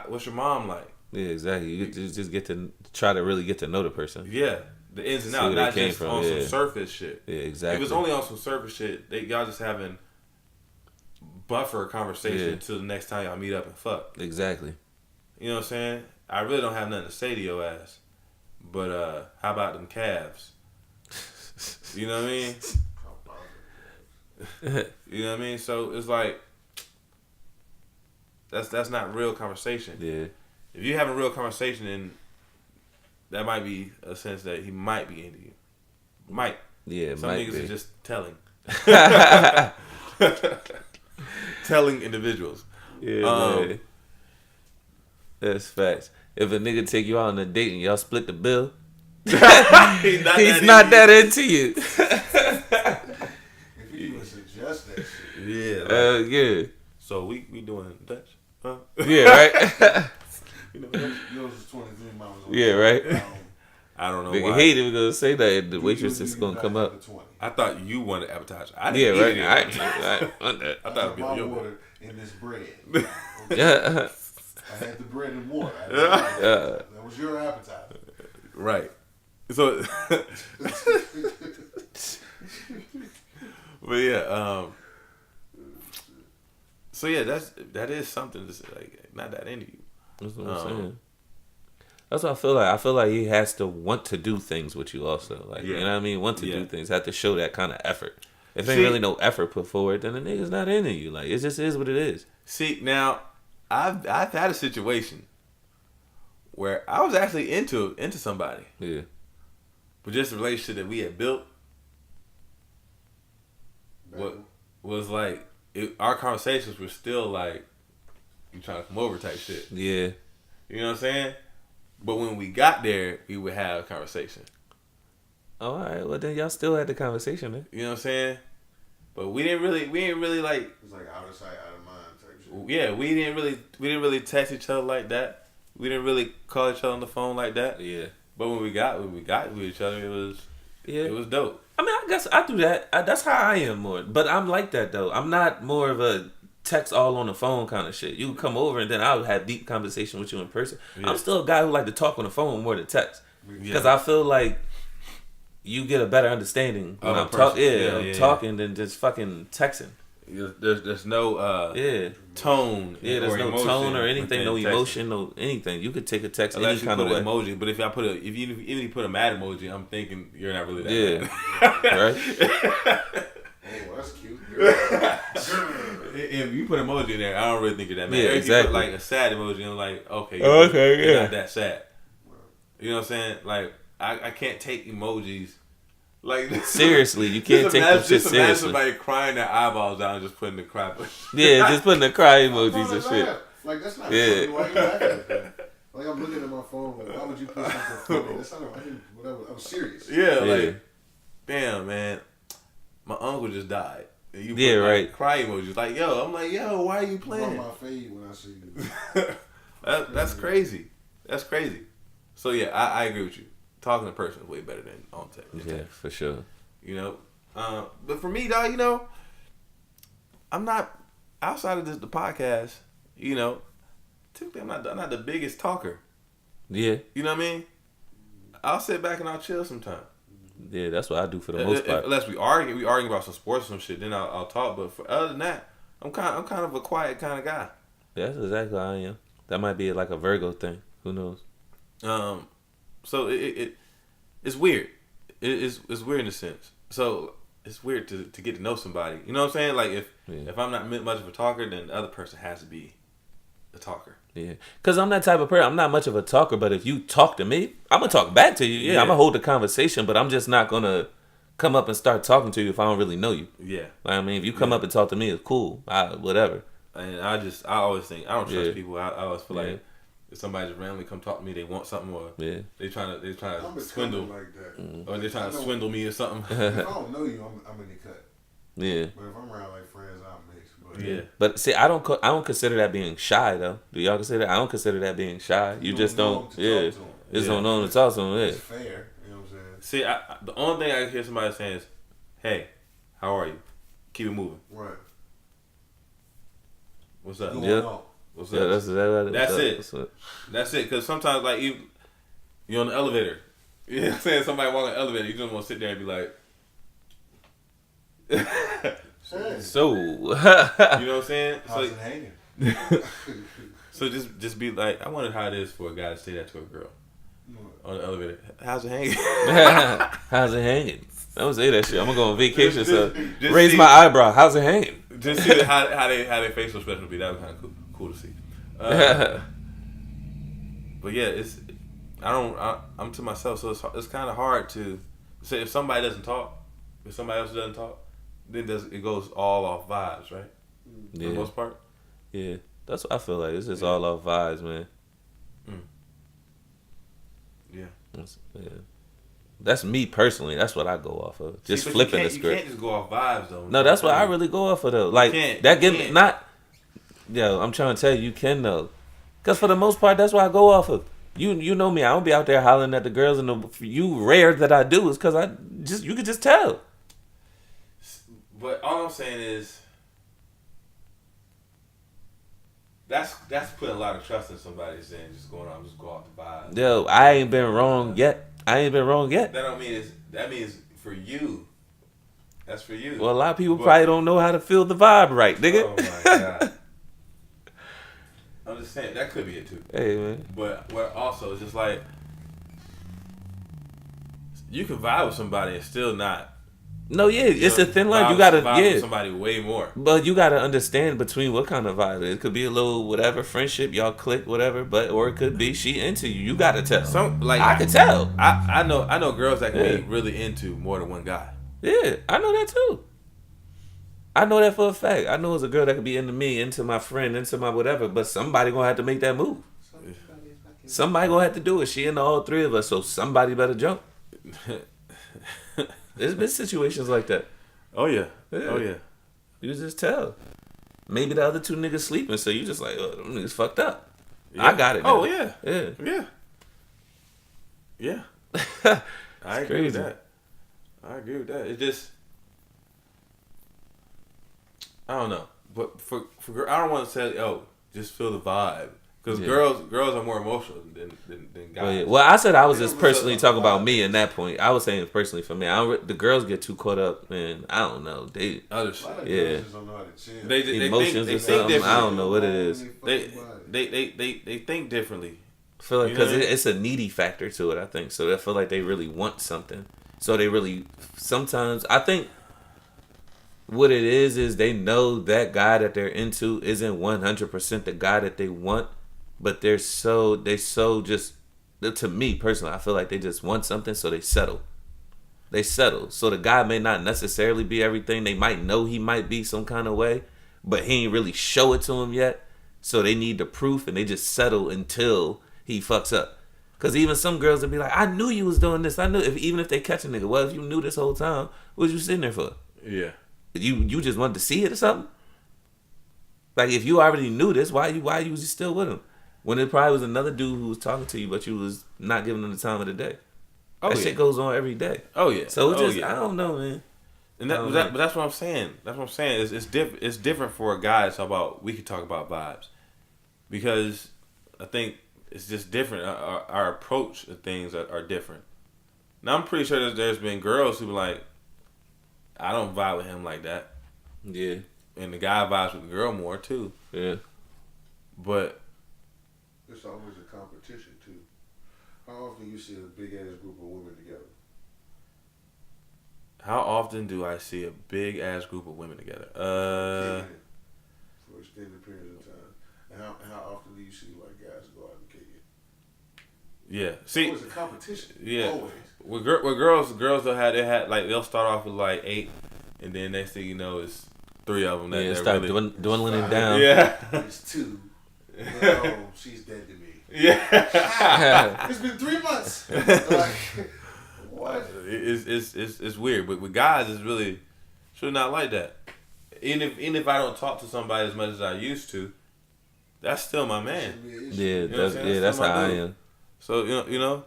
What's your mom like? Yeah, exactly. You just get to try to really get to know the person. Yeah. The ins and outs, not just on some surface shit. Yeah, exactly. If it's only on some surface shit, y'all just having buffer conversation until the next time y'all meet up and fuck. Exactly. You know what I'm saying? I really don't have nothing to say to your ass, but how about them calves? You know what I mean? You know what I mean? So it's like that's not real conversation. Yeah. If you have a real conversation, then that might be a sense that he might be into you. Might. Yeah, Some might niggas be. are just telling. telling individuals. Yeah, man. That's facts. If a nigga take you out on a date and y'all split the bill, he's not that into you. If you even suggest that shit. Yeah. Yeah. So we doing Dutch? Huh? Yeah, right? You know, Yours is 23 miles away. Yeah, right? I don't know Nigga why. hate it. We're going to say that. And the waitress is going to come up. I thought you wanted appetizer. I Yeah, didn't right? eat I it. want that. I thought it'd be my your water in this bread. Yeah. I had the bread and water. Yeah. That was your appetizer. Right. So, but yeah, so yeah, that is something that's like not that into you. That's what I'm saying. That's what I feel like. I feel like he has to want to do things with you also. Like, you know what I mean? Want to do things. Have to show that kind of effort. If ain't really no effort put forward, then the nigga's not into you. Like, it just is what it is. See, now, I've had a situation where I was actually into somebody. Yeah. But just the relationship that we had built was like, our conversations were still like, you trying to come over type shit. Yeah. You know what I'm saying? But when we got there, we would have a conversation. Oh, all right. Well, then y'all still had the conversation, then. You know what I'm saying? But we didn't really like. It's like out of sight, out of mind type shit. Yeah, we didn't really text each other like that. We didn't really call each other on the phone like that. Yeah. But when we got with each other, it was dope. I mean, I guess I do that. That's how I am more. But I'm like that, though. I'm not more of a text all on the phone kind of shit. You can come over and then I'll have deep conversation with you in person. Yeah. I'm still a guy who like to talk on the phone more than text. Because I feel like you get a better understanding when I'm talking than just fucking texting. There's no tone. Yeah, there's no tone or anything, no emotion, no anything. You could take a text unless any kind of way. Emoji, but if you put a mad emoji, I'm thinking you're not really that mad. Right? Oh, that's cute. If you put an emoji in there, I don't really think you're that mad. Yeah, if exactly. you put like a sad emoji, I'm like, okay, you're not that sad. You know what I'm saying? Like, I can't take emojis. Like, seriously, you can't take them shit seriously. Imagine somebody crying their eyeballs out and just putting the cry. Yeah, just putting the cry emojis and shit. Like, that's not funny. Why are you laughing at that? Like, I'm looking at my phone. Like, why would you put something funny? That's not. Whatever. I'm serious. Yeah, like, damn, man, my uncle just died. And you put, right. Cry emojis. Like, yo, I'm like, yo, why are you playing? My fade when I see you. That's crazy. That's crazy. So yeah, I agree with you. Talking in person is way better than on text. Yeah, for sure. You know, but for me, dog, you know, I'm not outside of the podcast. You know, typically I'm not the biggest talker. Yeah. You know what I mean? I'll sit back and I'll chill sometime. Yeah, that's what I do for the most part. Unless we arguing about some sports or some shit, then I'll talk. But for other than that, I'm kind of a quiet kind of guy. Yeah, that's exactly how I am. That might be like a Virgo thing. Who knows? So it's weird. It's weird in a sense. So it's weird to get to know somebody. You know what I'm saying? Like if I'm not much of a talker, then the other person has to be a talker. Yeah, because I'm that type of person. I'm not much of a talker, but if you talk to me, I'm gonna talk back to you. Yeah, I'm gonna hold the conversation, but I'm just not gonna come up and start talking to you if I don't really know you. Yeah, like, I mean, if you come up and talk to me, it's cool. Whatever. And I always think I don't trust people. I always feel like if somebody just randomly come talk to me, they want something, or they trying to swindle, like that. Or they trying to swindle me or something. If I don't know you, I'm in the cut. Yeah. But if I'm around like friends, I'm mixed. But see, I don't consider that being shy though. Do y'all consider that? I don't consider that being shy. You just don't. Yeah. Just don't know to talk to them. Yeah. It's fair. You know what I'm saying? See, the only thing I hear somebody saying is, "Hey, how are you? Keep it moving." Right. What's up? Yeah. What's up? That's it. That's it. Because sometimes, like, you're on the elevator. You know what I'm saying? Somebody walking the elevator, you just want to sit there and be like, so. You know what I'm saying? How's it hanging? So just be like, I wonder how it is for a guy to say that to a girl on the elevator. How's it hanging? How's it hanging? Don't say that shit. I'm gonna go on vacation, so raise my eyebrow. How's it hanging? Just see how their facial expression would be. That would be kind of cool to see. But yeah, I'm to myself, so it's kind of hard to say if somebody doesn't talk, if somebody else doesn't talk, then it goes all off vibes, right? for the most part. Yeah, that's what I feel like. It's just all off vibes, man. Yeah. Yeah. That's me personally. That's what I go off of. Just flipping the script. You can't just go off vibes though. No, that's what I really go off of though. Like that give me not. Yo, I'm trying to tell you can though, because for the most part, that's what I go off of. You know me. I don't be out there hollering at the girls, and you rare that I do is because you could just tell. But all I'm saying is that's putting a lot of trust in somebody saying just go off the vibe. Yo, I ain't been wrong yet. That don't mean that means for you. That's for you. Well, a lot of people probably don't know how to feel the vibe right, nigga. Oh my god. I'm just saying that could be it too. Hey man. But what also it's just like you can vibe with somebody and still not. No, yeah, it's a thin line. You gotta vibe with somebody way more. But you gotta understand between what kind of vibe. It could be a little whatever friendship, y'all click, whatever. Or it could be she into you. You gotta tell. I could tell. I know girls that can be really into more than one guy. Yeah, I know that too. I know that for a fact. I know it's a girl that could be into me, into my friend, into my whatever. But somebody gonna have to make that move. Somebody gonna have to do it. She into all three of us, so somebody better jump. There's been situations like that. Oh yeah. Oh yeah. You just tell. Maybe the other two niggas sleeping, so you just like, oh, them niggas fucked up. Yeah. I got it. Now. Oh yeah. Yeah. Yeah. I agree with that. It just, I don't know, but for I don't want to say, just feel the vibe. Because girls are more emotional than guys. Well, I said I was just personally talking about me in that point. I was saying personally for me. The girls get too caught up in, I don't know. Other shit. Yeah. They emotions think or something. I don't know what it is. They think differently. I feel like because it's a needy factor to it, I think. So I feel like they really want something. So they really, sometimes, I think what it is they know that guy that they're into isn't 100% the guy that they want. But they so just, to me personally, I feel like they just want something, so they settle. So the guy may not necessarily be everything. They might know he might be some kind of way, but he ain't really show it to him yet. So they need the proof, and they just settle until he fucks up. Because even some girls would be like, I knew you was doing this. I knew, even if they catch a nigga. Well, if you knew this whole time, what was you sitting there for? Yeah. You just wanted to see it or something? Like, if you already knew this, why you was still with him? When it probably was another dude who was talking to you, but you was not giving them the time of the day. That shit goes on every day. Oh yeah. So I don't know, man. And but that's what I'm saying. It's different for a guy to talk about. We could talk about vibes, because I think it's just different. Our approach to things are different. Now I'm pretty sure there's been girls who be like, I don't vibe with him like that. Yeah. And the guy vibes with the girl more too. Yeah. But it's always a competition too. How often you see a big ass group of women together? How often do I see a big ass group of women together? For extended periods of time. And how often do you see like guys go out and kick it? Yeah. See, it's a competition. Yeah. Always. With girls they'll start off with like 8, and then next thing you know it's 3 of them that start really dwindling it down. Yeah. It's 2. Oh, she's dead to me. Yeah. It's been 3 months. Like, what? It's weird, but with guys, it's really not like that. Even if I don't talk to somebody as much as I used to, that's still my man. Yeah, that's how I am. So you know,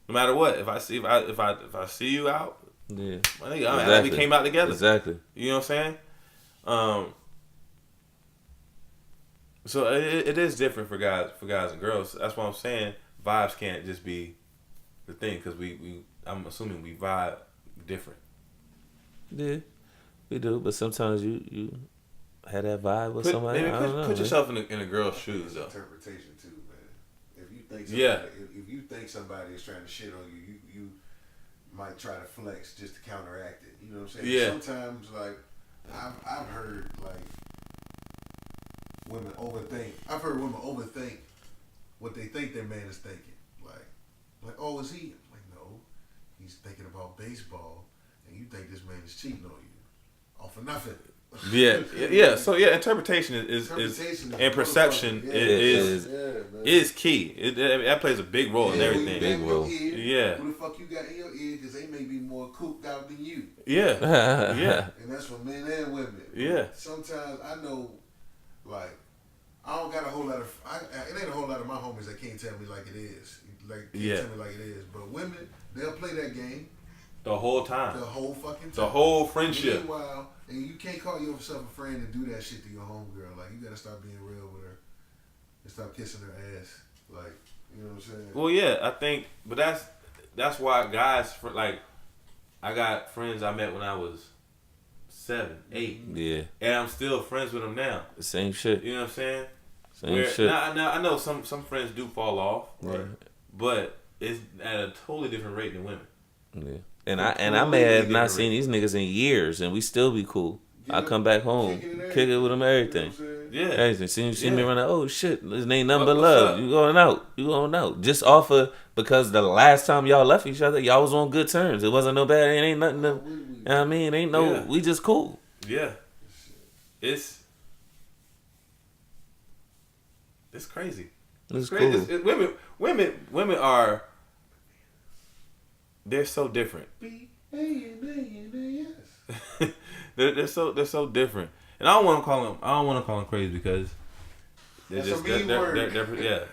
no matter what, if I see you out, yeah, my nigga, we came out together. Exactly. You know what I'm saying? So it is different for guys and girls. That's why I'm saying vibes can't just be the thing, because I'm assuming we vibe different. Yeah, we do, but sometimes you had that vibe with somebody. Put yourself in a girl's shoes though. Interpretation too, man. If you think somebody is trying to shit on you, you might try to flex just to counteract it. You know what I'm saying? Yeah. Sometimes like I've heard like women overthink. I've heard women overthink what they think their man is thinking. Like, oh, is he? I'm like, no, he's thinking about baseball, and you think this man is cheating on you, all for nothing. Yeah. So interpretation is and perception is key. That plays a big role in everything. Big role. Yeah. Who the fuck you got in your ear? Because they may be more cooped out than you. Yeah. Yeah. And that's for men and women. Yeah. Sometimes I know, like, I don't got a whole lot of. It ain't a whole lot of my homies that can't tell me like it is. Like, tell me like it is. But women, they'll play that game. The whole time. The whole fucking time. The whole friendship. Meanwhile, and you can't call yourself a friend and do that shit to your homegirl. Like, you gotta stop being real with her and stop kissing her ass. Like, you know what I'm saying? Well, yeah, I think, but that's why guys, like, I got friends I met when I was 7, 8. Yeah. And I'm still friends with them now. The same shit. You know what I'm saying? Same shit. Now, I know some friends do fall off, right? But it's at a totally different rate than women. Yeah. And I may have not seen these niggas in years, and we still be cool. I come back home, kick it with them, everything. Yeah. Everything. See me running, oh shit, this ain't nothing but love. You going out. Just off of, because the last time y'all left each other, y'all was on good terms. It wasn't no bad, it ain't nothing to, you know what I mean? Ain't no, we just cool. Yeah. It's crazy. It's crazy. cool. Women are, they're so different. they're so different, and I don't want to call them crazy because that's a mean word.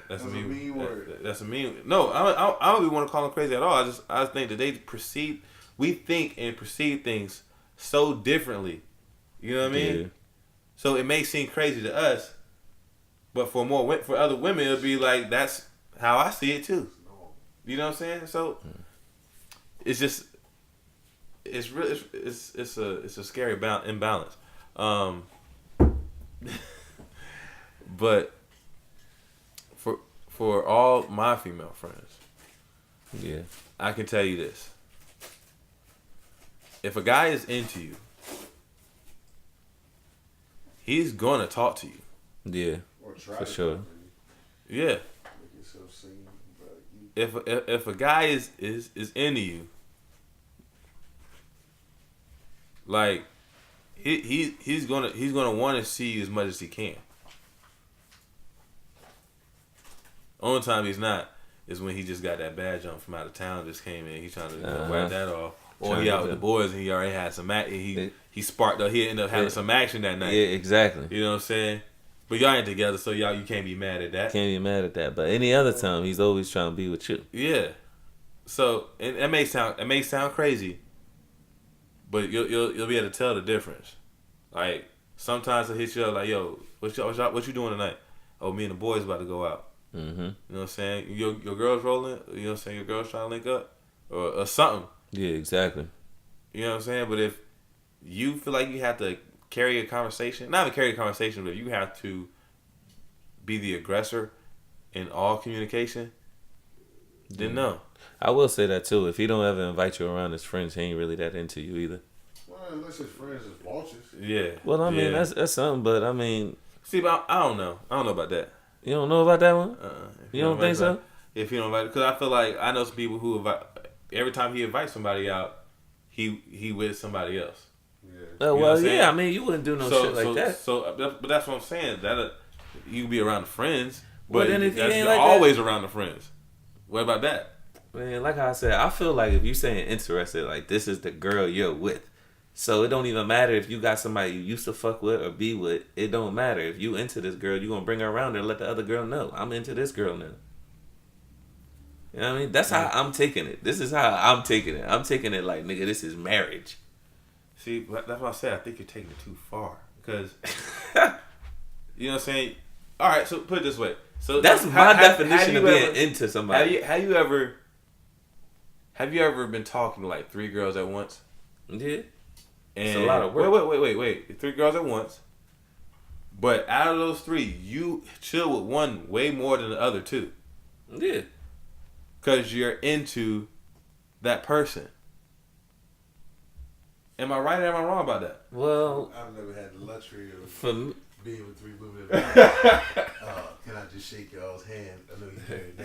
That's a mean word. That's a mean. No, I don't even want to call them crazy at all. I just think that we think and perceive things so differently. You know what I mean? Yeah. So it may seem crazy to us, but for other women, it'll be like that's how I see it too. You know what I'm saying? So. It's just, it's a scary imbalance, but for all my female friends, I can tell you this: if a guy is into you, he's gonna talk to you. Yeah, for sure. Yeah. If a guy is into you, like he's gonna want to see you as much as he can. Only time he's not is when he just got that bad jump from out of town, just came in. He's trying to wipe that off, or he out with the boys and he already had some he sparked up. He ended up having some action that night. Yeah, exactly. You know what I'm saying? But y'all ain't together, so you can't be mad at that. Can't be mad at that. But any other time, he's always trying to be with you. Yeah. So and it may sound crazy, but you'll be able to tell the difference. Like sometimes I hit you up like, yo, what you doing tonight? Oh, me and the boys about to go out. Mm-hmm. You know what I'm saying? Your girl's rolling. You know what I'm saying? Your girl's trying to link up or something. Yeah, exactly. You know what I'm saying? But if you feel like you have to carry a conversation, not even carry a conversation, but you have to be the aggressor in all communication, then no. I will say that too. If he don't ever invite you around his friends, he ain't really that into you either. Well, unless his friends is vultures. Yeah. Well, I mean, that's something, but I mean... See, but I don't know. I don't know about that. You don't know about that one? You don't think so? If you don't invite... Because I feel like I know some people who invite... Every time he invites somebody out, he with somebody else. Yeah. Well, yeah, I mean, you wouldn't do no shit like that. But that's what I'm saying. That you can be around the friends, but well, then if you ain't you're like always that, around the friends. What about that? Man, like I said, I feel like if you saying interested, like this is the girl you're with. So it don't even matter if you got somebody you used to fuck with or be with. It don't matter. If you into this girl, you gonna bring her around and let the other girl know. I'm into this girl now. You know what I mean? That's how I'm taking it. This is how I'm taking it. I'm taking it like, nigga, this is marriage. See, that's what I said. I think you're taking it too far. Because, you know what I'm saying? All right, so put it this way. So that's my definition of being into somebody. Have you ever been talking to like 3 girls at once? Yeah. And it's a lot of work. Wait. 3 girls at once. But out of those 3, you chill with one way more than the other 2. Yeah. Because you're into that person. Am I right or am I wrong about that? Well, I've never had the luxury of being with 3 women. Can I just shake y'all's hand? I know you married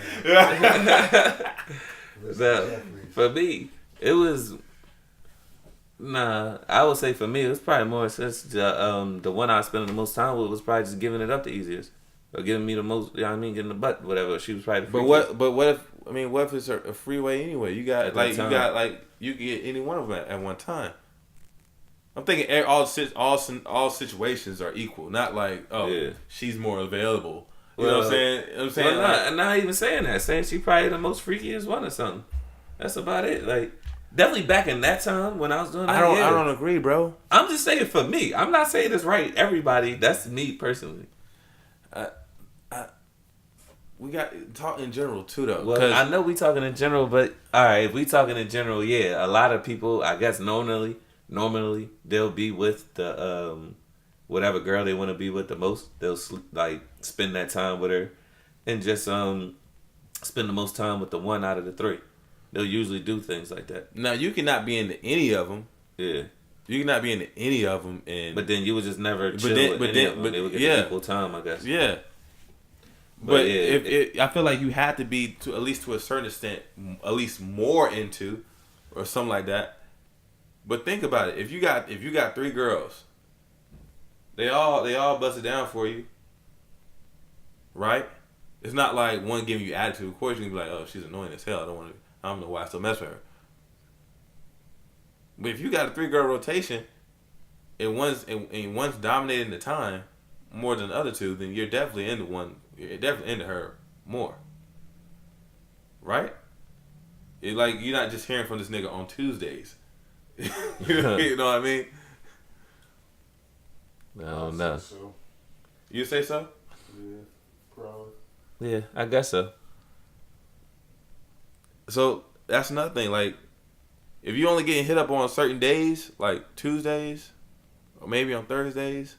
now. for me, it was Nah, I would say for me, it was probably more since the one I was spending the most time with was probably just giving it up the easiest. Or giving me the most, you know what I mean, getting the butt, whatever. She was probably the freakiest. But what if I mean what if it's a freeway anyway? You got At that time. you can get any one of them at one time. I'm thinking all situations are equal, not like she's more available. You know what I'm saying? You know what I'm saying? Well, not even saying that. Saying she probably the most freakiest one or something. That's about it. Like definitely back in that time when I was doing that. I don't agree, bro. I'm just saying for me. I'm not saying it's right. Everybody. That's me personally. We got talk in general too, though. Well, I know we talking in general, but all right, if we talking in general, yeah, a lot of people, I guess normally they'll be with the whatever girl they want to be with the most. They'll like spend that time with her, and just spend the most time with the one out of the three. They'll usually do things like that. Now you cannot be into any of them. Yeah. You cannot be into any of them, but then you would just never chill with any of them. They would get equal time, I guess. Yeah. But I feel like you have to be to at least to a certain extent, at least more into, or something like that. But think about it: if you got three girls, they all bust it down for you, right? It's not like one giving you attitude. Of course, you can be like, "Oh, she's annoying as hell. I don't know why I still mess with her." But if you got a 3-girl rotation, and one's dominating the time more than the other two, then you're definitely into one. You're definitely into her more, right? Like you're not just hearing from this nigga on Tuesdays. You know what I mean? I don't know. So. You say so? Yeah, probably. Yeah, I guess so. So that's another thing. Like, if you only getting hit up on certain days, like Tuesdays, or maybe on Thursdays,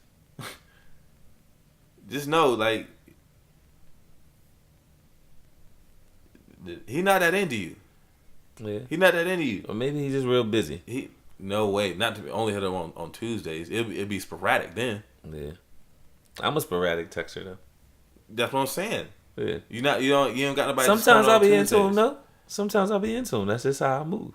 just know, like, he not that into you. Yeah. He not that into you. Or maybe he's just real busy. No way. Not to only hit him on Tuesdays. It'd be sporadic then. Yeah. I'm a sporadic texter though. That's what I'm saying. Yeah. You don't got nobody. Sometimes I'll be into him though. Sometimes I'll be into him. That's just how I move.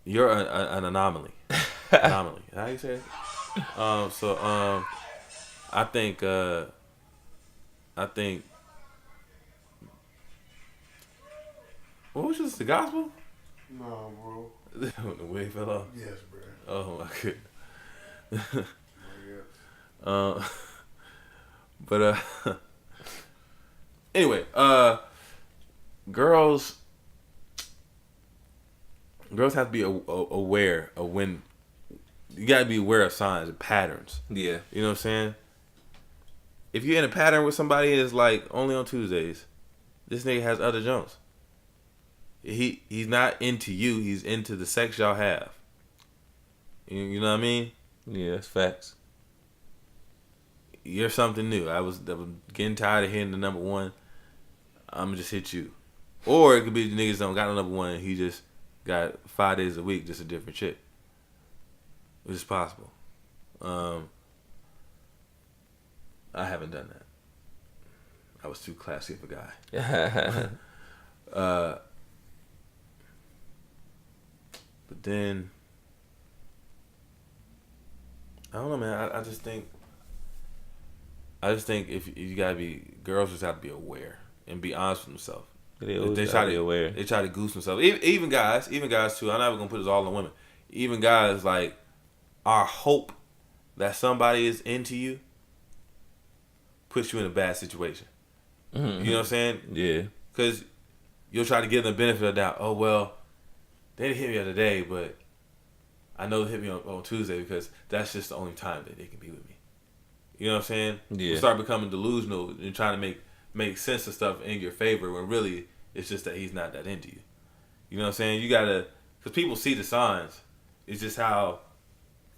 You're an anomaly. Anomaly. How you say it? I think what was this, the gospel? No, bro. The way it fell off. Yes, bro. Oh my goodness. Oh, But anyway, girls have to be aware of when you gotta be aware of signs and patterns. Yeah. You know what I'm saying? If you're in a pattern with somebody and it's like only on Tuesdays, this nigga has other jumps. He's not into you, he's into the sex y'all have. You know what I mean? Yeah, that's facts. You're something new. I was getting tired of hearing the number one. I'm gonna just hit you. Or it could be the niggas don't got no number one. He just got 5 days a week, just a different chick. Which is possible. I haven't done that. I was too classy of a guy. But then, I don't know, man. I just think if you gotta be, girls just have to be aware and be honest with themselves. They try to be aware. They try to goose themselves. Even guys too. I'm not even gonna put this all on women. Even guys, like, our hope that somebody is into you puts you in a bad situation. Mm-hmm. You know what I'm saying? Yeah. Because you'll try to give them the benefit of the doubt. Oh, well, they didn't hit me the other day, but I know they hit me on Tuesday because that's just the only time that they can be with me. You know what I'm saying? Yeah. You start becoming delusional and trying to make sense of stuff in your favor when really it's just that he's not that into you. You know what I'm saying? You gotta, because people see the signs. It's just how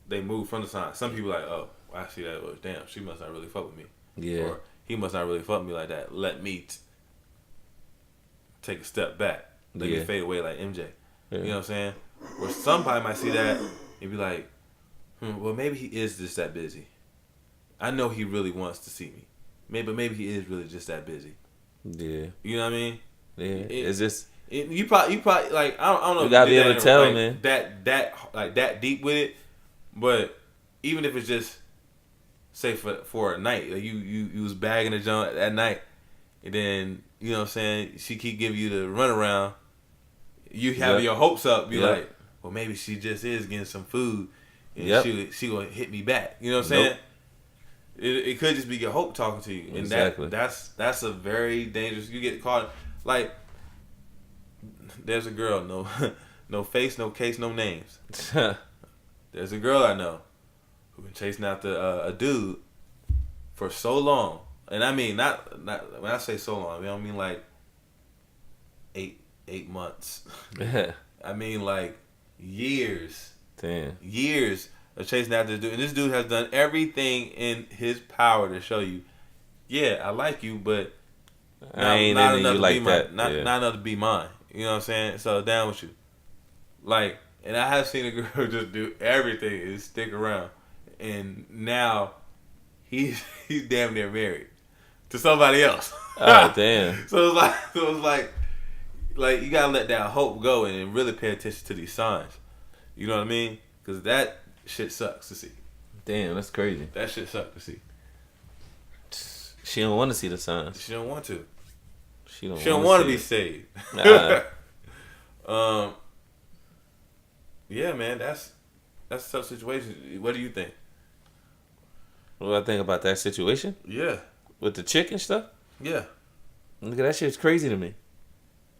they move from the signs. Some people are like, oh, I see that. Well, damn, she must not really fuck with me. Yeah. Or he must not really fuck with me like that. Let me take a step back. Let me fade away like MJ. Yeah. You know what I'm saying? Or somebody might see that and be like, well, maybe he is just that busy. I know he really wants to see me. Maybe he is really just that busy. Yeah. You know what I mean? Yeah, it's just you probably like I don't know. You if gotta did be able that to tell, like, man. that deep with it, but even if it's just say for a night, like you was bagging the junk that night, and then you know what I'm saying, she keep giving you the runaround. You have your hopes up. Be like, well, maybe she just is getting some food, and she gonna hit me back. You know what I'm saying? It could just be your hope talking to you, and Exactly. that's a very dangerous. You get caught like there's a girl, no face, no case, no names. There's a girl I know who been chasing after a dude for so long, and I mean not when I say so long, I don't mean like 8 months. I mean like years. Damn. Years of chasing after this dude, and this dude has done everything in his power to show you, yeah, I like you, but I ain't into you like that. Not enough to be mine. You know what I'm saying? So down with you. Like, and I have seen a girl just do everything and stick around, and now he's damn near married to somebody else. Oh damn! So it's like you gotta let that hope go and really pay attention to these signs. You know what I mean? Because that shit sucks to see. Damn, that's crazy. That shit sucks to see. She don't want to see the signs. She don't want to. She don't want to be saved. Yeah, man, that's a tough situation. What do you think? What do I think about that situation? Yeah. With the chick and stuff? Yeah. Look, that shit's crazy to me.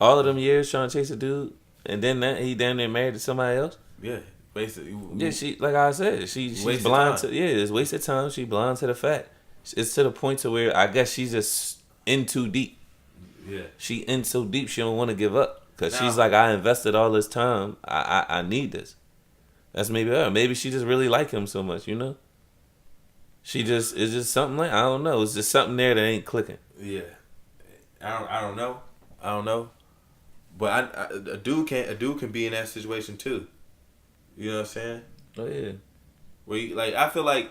All of them years trying to chase a dude, and then he damn near married to somebody else? Yeah, basically. Yeah, she, like I said, she's blind to, it's wasted time. She blind to the fact. It's to the point to where I guess she's just in too deep. Yeah. She in so deep she don't want to give up. Because she's like, I invested all this time. I need this. That's maybe her. Maybe she just really like him so much, you know? It's just something like, I don't know. It's just something there that ain't clicking. Yeah. I don't know. But a dude can be in that situation too. You know what I'm saying? Oh yeah. Where you, like, I feel like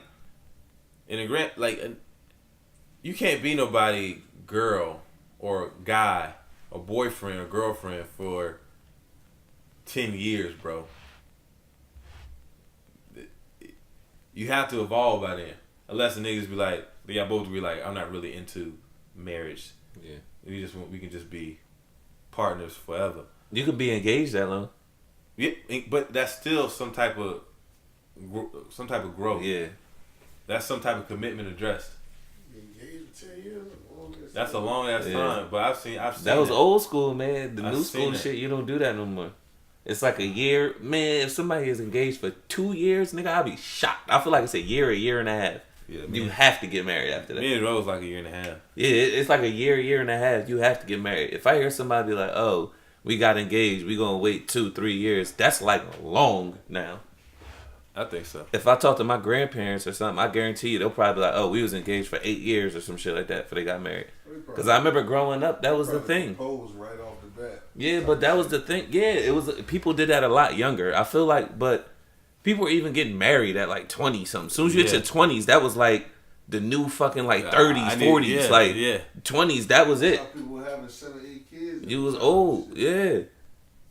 in a grant, like, you can't be nobody girl or guy or boyfriend or girlfriend for 10 years, bro. You have to evolve by then. Unless the niggas be like, y'all both be like, I'm not really into marriage. Yeah. We can just be partners forever. You could be engaged that long. Yeah, but that's still some type of growth. Yeah. That's some type of commitment addressed. Engaged for 10 years. That's a long ass time. But I've seen that was old school, man. The I've new school shit, you don't do that no more. It's like a year, man. If somebody is engaged for 2 years, nigga, I'll be shocked. I feel like it's a year and a half. Yeah, you have to get married after that. Me and Rose like a year and a half. Yeah, it's like a year and a half. You have to get married. If I hear somebody be like, "Oh, we got engaged, we gonna wait 2-3 years," that's like long now. I think so. If I talk to my grandparents or something, I guarantee you they'll probably be like, "Oh, we was engaged for 8 years or some shit like that before they got married." Because I remember growing up, that was the thing. Proposed right off the bat. Yeah, but that was the thing. Yeah, it was. People did that a lot younger. I feel like, but people were even getting married at like 20 something. As soon as you hit your 20s, that was like the new fucking like 30s, 40s, like 20s. That was it. People having 7, 8 kids. You was old. Yeah,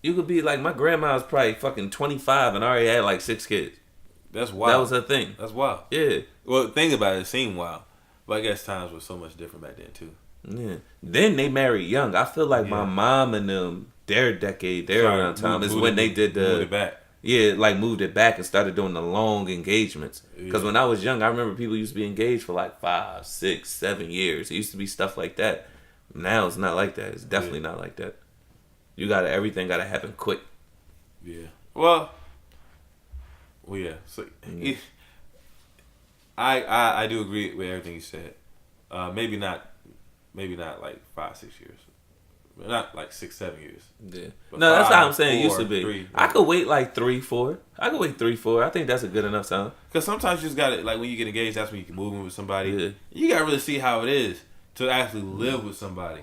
you could be like, my grandma was probably fucking 25 and already had like 6 kids. That's wild. That was her thing. That's wild. Yeah. Well, think about it. It seemed wild, but I guess times were so much different back then too. Yeah. Then they married young. I feel like my mom and them, their decade, their around time is when they did moved it back. Yeah, like moved it back and started doing the long engagements. Because when I was young, I remember people used to be engaged for like 5, 6, 7 years. It used to be stuff like that. Now it's not like that. It's definitely not like that. Everything gotta happen quick. Yeah. Well, yeah. So I do agree with everything you said. Maybe not like 5, 6 years. Not like 6, 7 years. Yeah. But No, that's 5, how I'm saying 4, it used to be. 3, I could wait like 3, 4. I could wait 3, 4. I think that's a good enough time. Because sometimes you just got to, like, when you get engaged, that's when you can move in with somebody. Yeah. You got to really see how it is to actually live with somebody.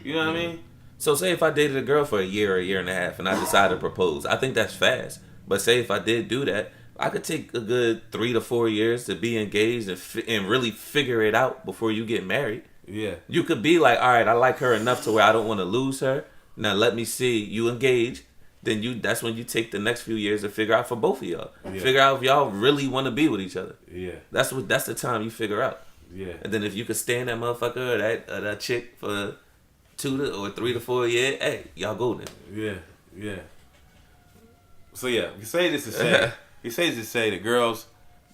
You know what I mean? So say if I dated a girl for a year and a half, and I decided to propose, I think that's fast. But say if I did do that, I could take a good 3 to 4 years to be engaged and really figure it out before you get married. Yeah. You could be like, all right, I like her enough to where I don't want to lose her. Now let me see you engage. Then that's when you take the next few years to figure out for both of y'all. Yeah. Figure out if y'all really want to be with each other. Yeah. That's the time you figure out. Yeah. And then if you could stand that motherfucker or that chick for 3 to 4 years, hey, y'all golden. Yeah. Yeah. So yeah, you say this to say that girls,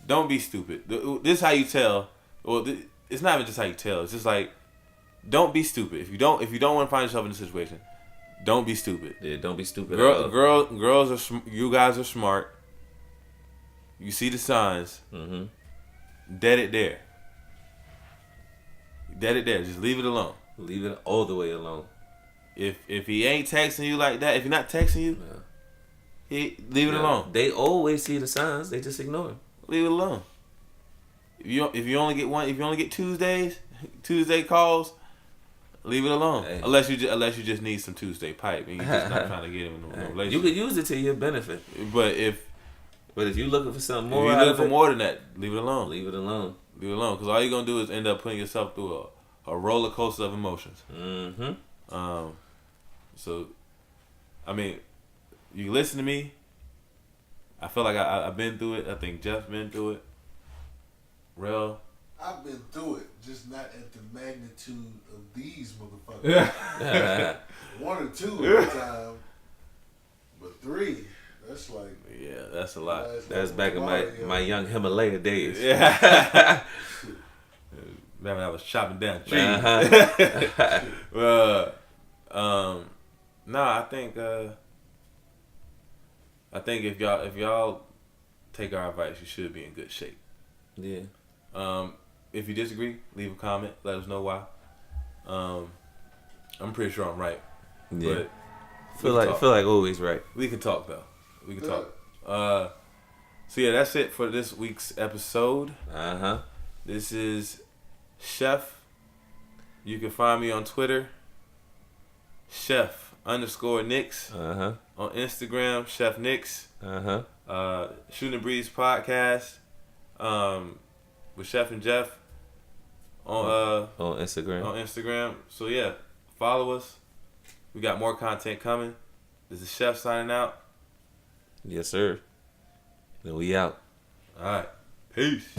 don't be stupid. This is how you tell. Well, it's not even just how you tell. It's just like, don't be stupid. If you don't want to find yourself in a situation, don't be stupid. Yeah, don't be stupid. Girls are you guys are smart. You see the signs. Mm-hmm. Dead it there. Dead it there. Just leave it alone. Leave it all the way alone. If he ain't texting you like that, if he not texting you, leave it alone. They always see the signs. They just ignore them. Leave it alone. If you only get Tuesday calls, leave it alone. Hey. Unless you just need some Tuesday pipe and you're just not trying to get him in a relationship. You could use it to your benefit. But if you're looking for something more, if you're looking for more than that, leave it alone. Leave it alone. Leave it alone, because all you're gonna do is end up putting yourself through a roller coaster of emotions. Mm-hmm. So, I mean, you listen to me. I feel like I've been through it. I think Jeff's been through it. Rel. I've been through it, just not at the magnitude of these motherfuckers. 1 or 2 at a time, but 3. That's like, yeah, that's a lot. That's back in my young Himalaya days. Yeah. Remember I was chopping down trees. No, I think if y'all take our advice, you should be in good shape. Yeah. If you disagree, leave a comment. Let us know why. I'm pretty sure I'm right. Yeah. But feel like always right. we can talk though. We can talk. So yeah, that's it for this week's episode. This is Chef. You can find me on Twitter, Chef_Nix. On Instagram, Chef Nix. Shooting the Breeze podcast. With Chef and Jeff on Instagram. So yeah, follow us. We got more content coming. This is Chef signing out. Yes, sir. Then we out. All right. Peace.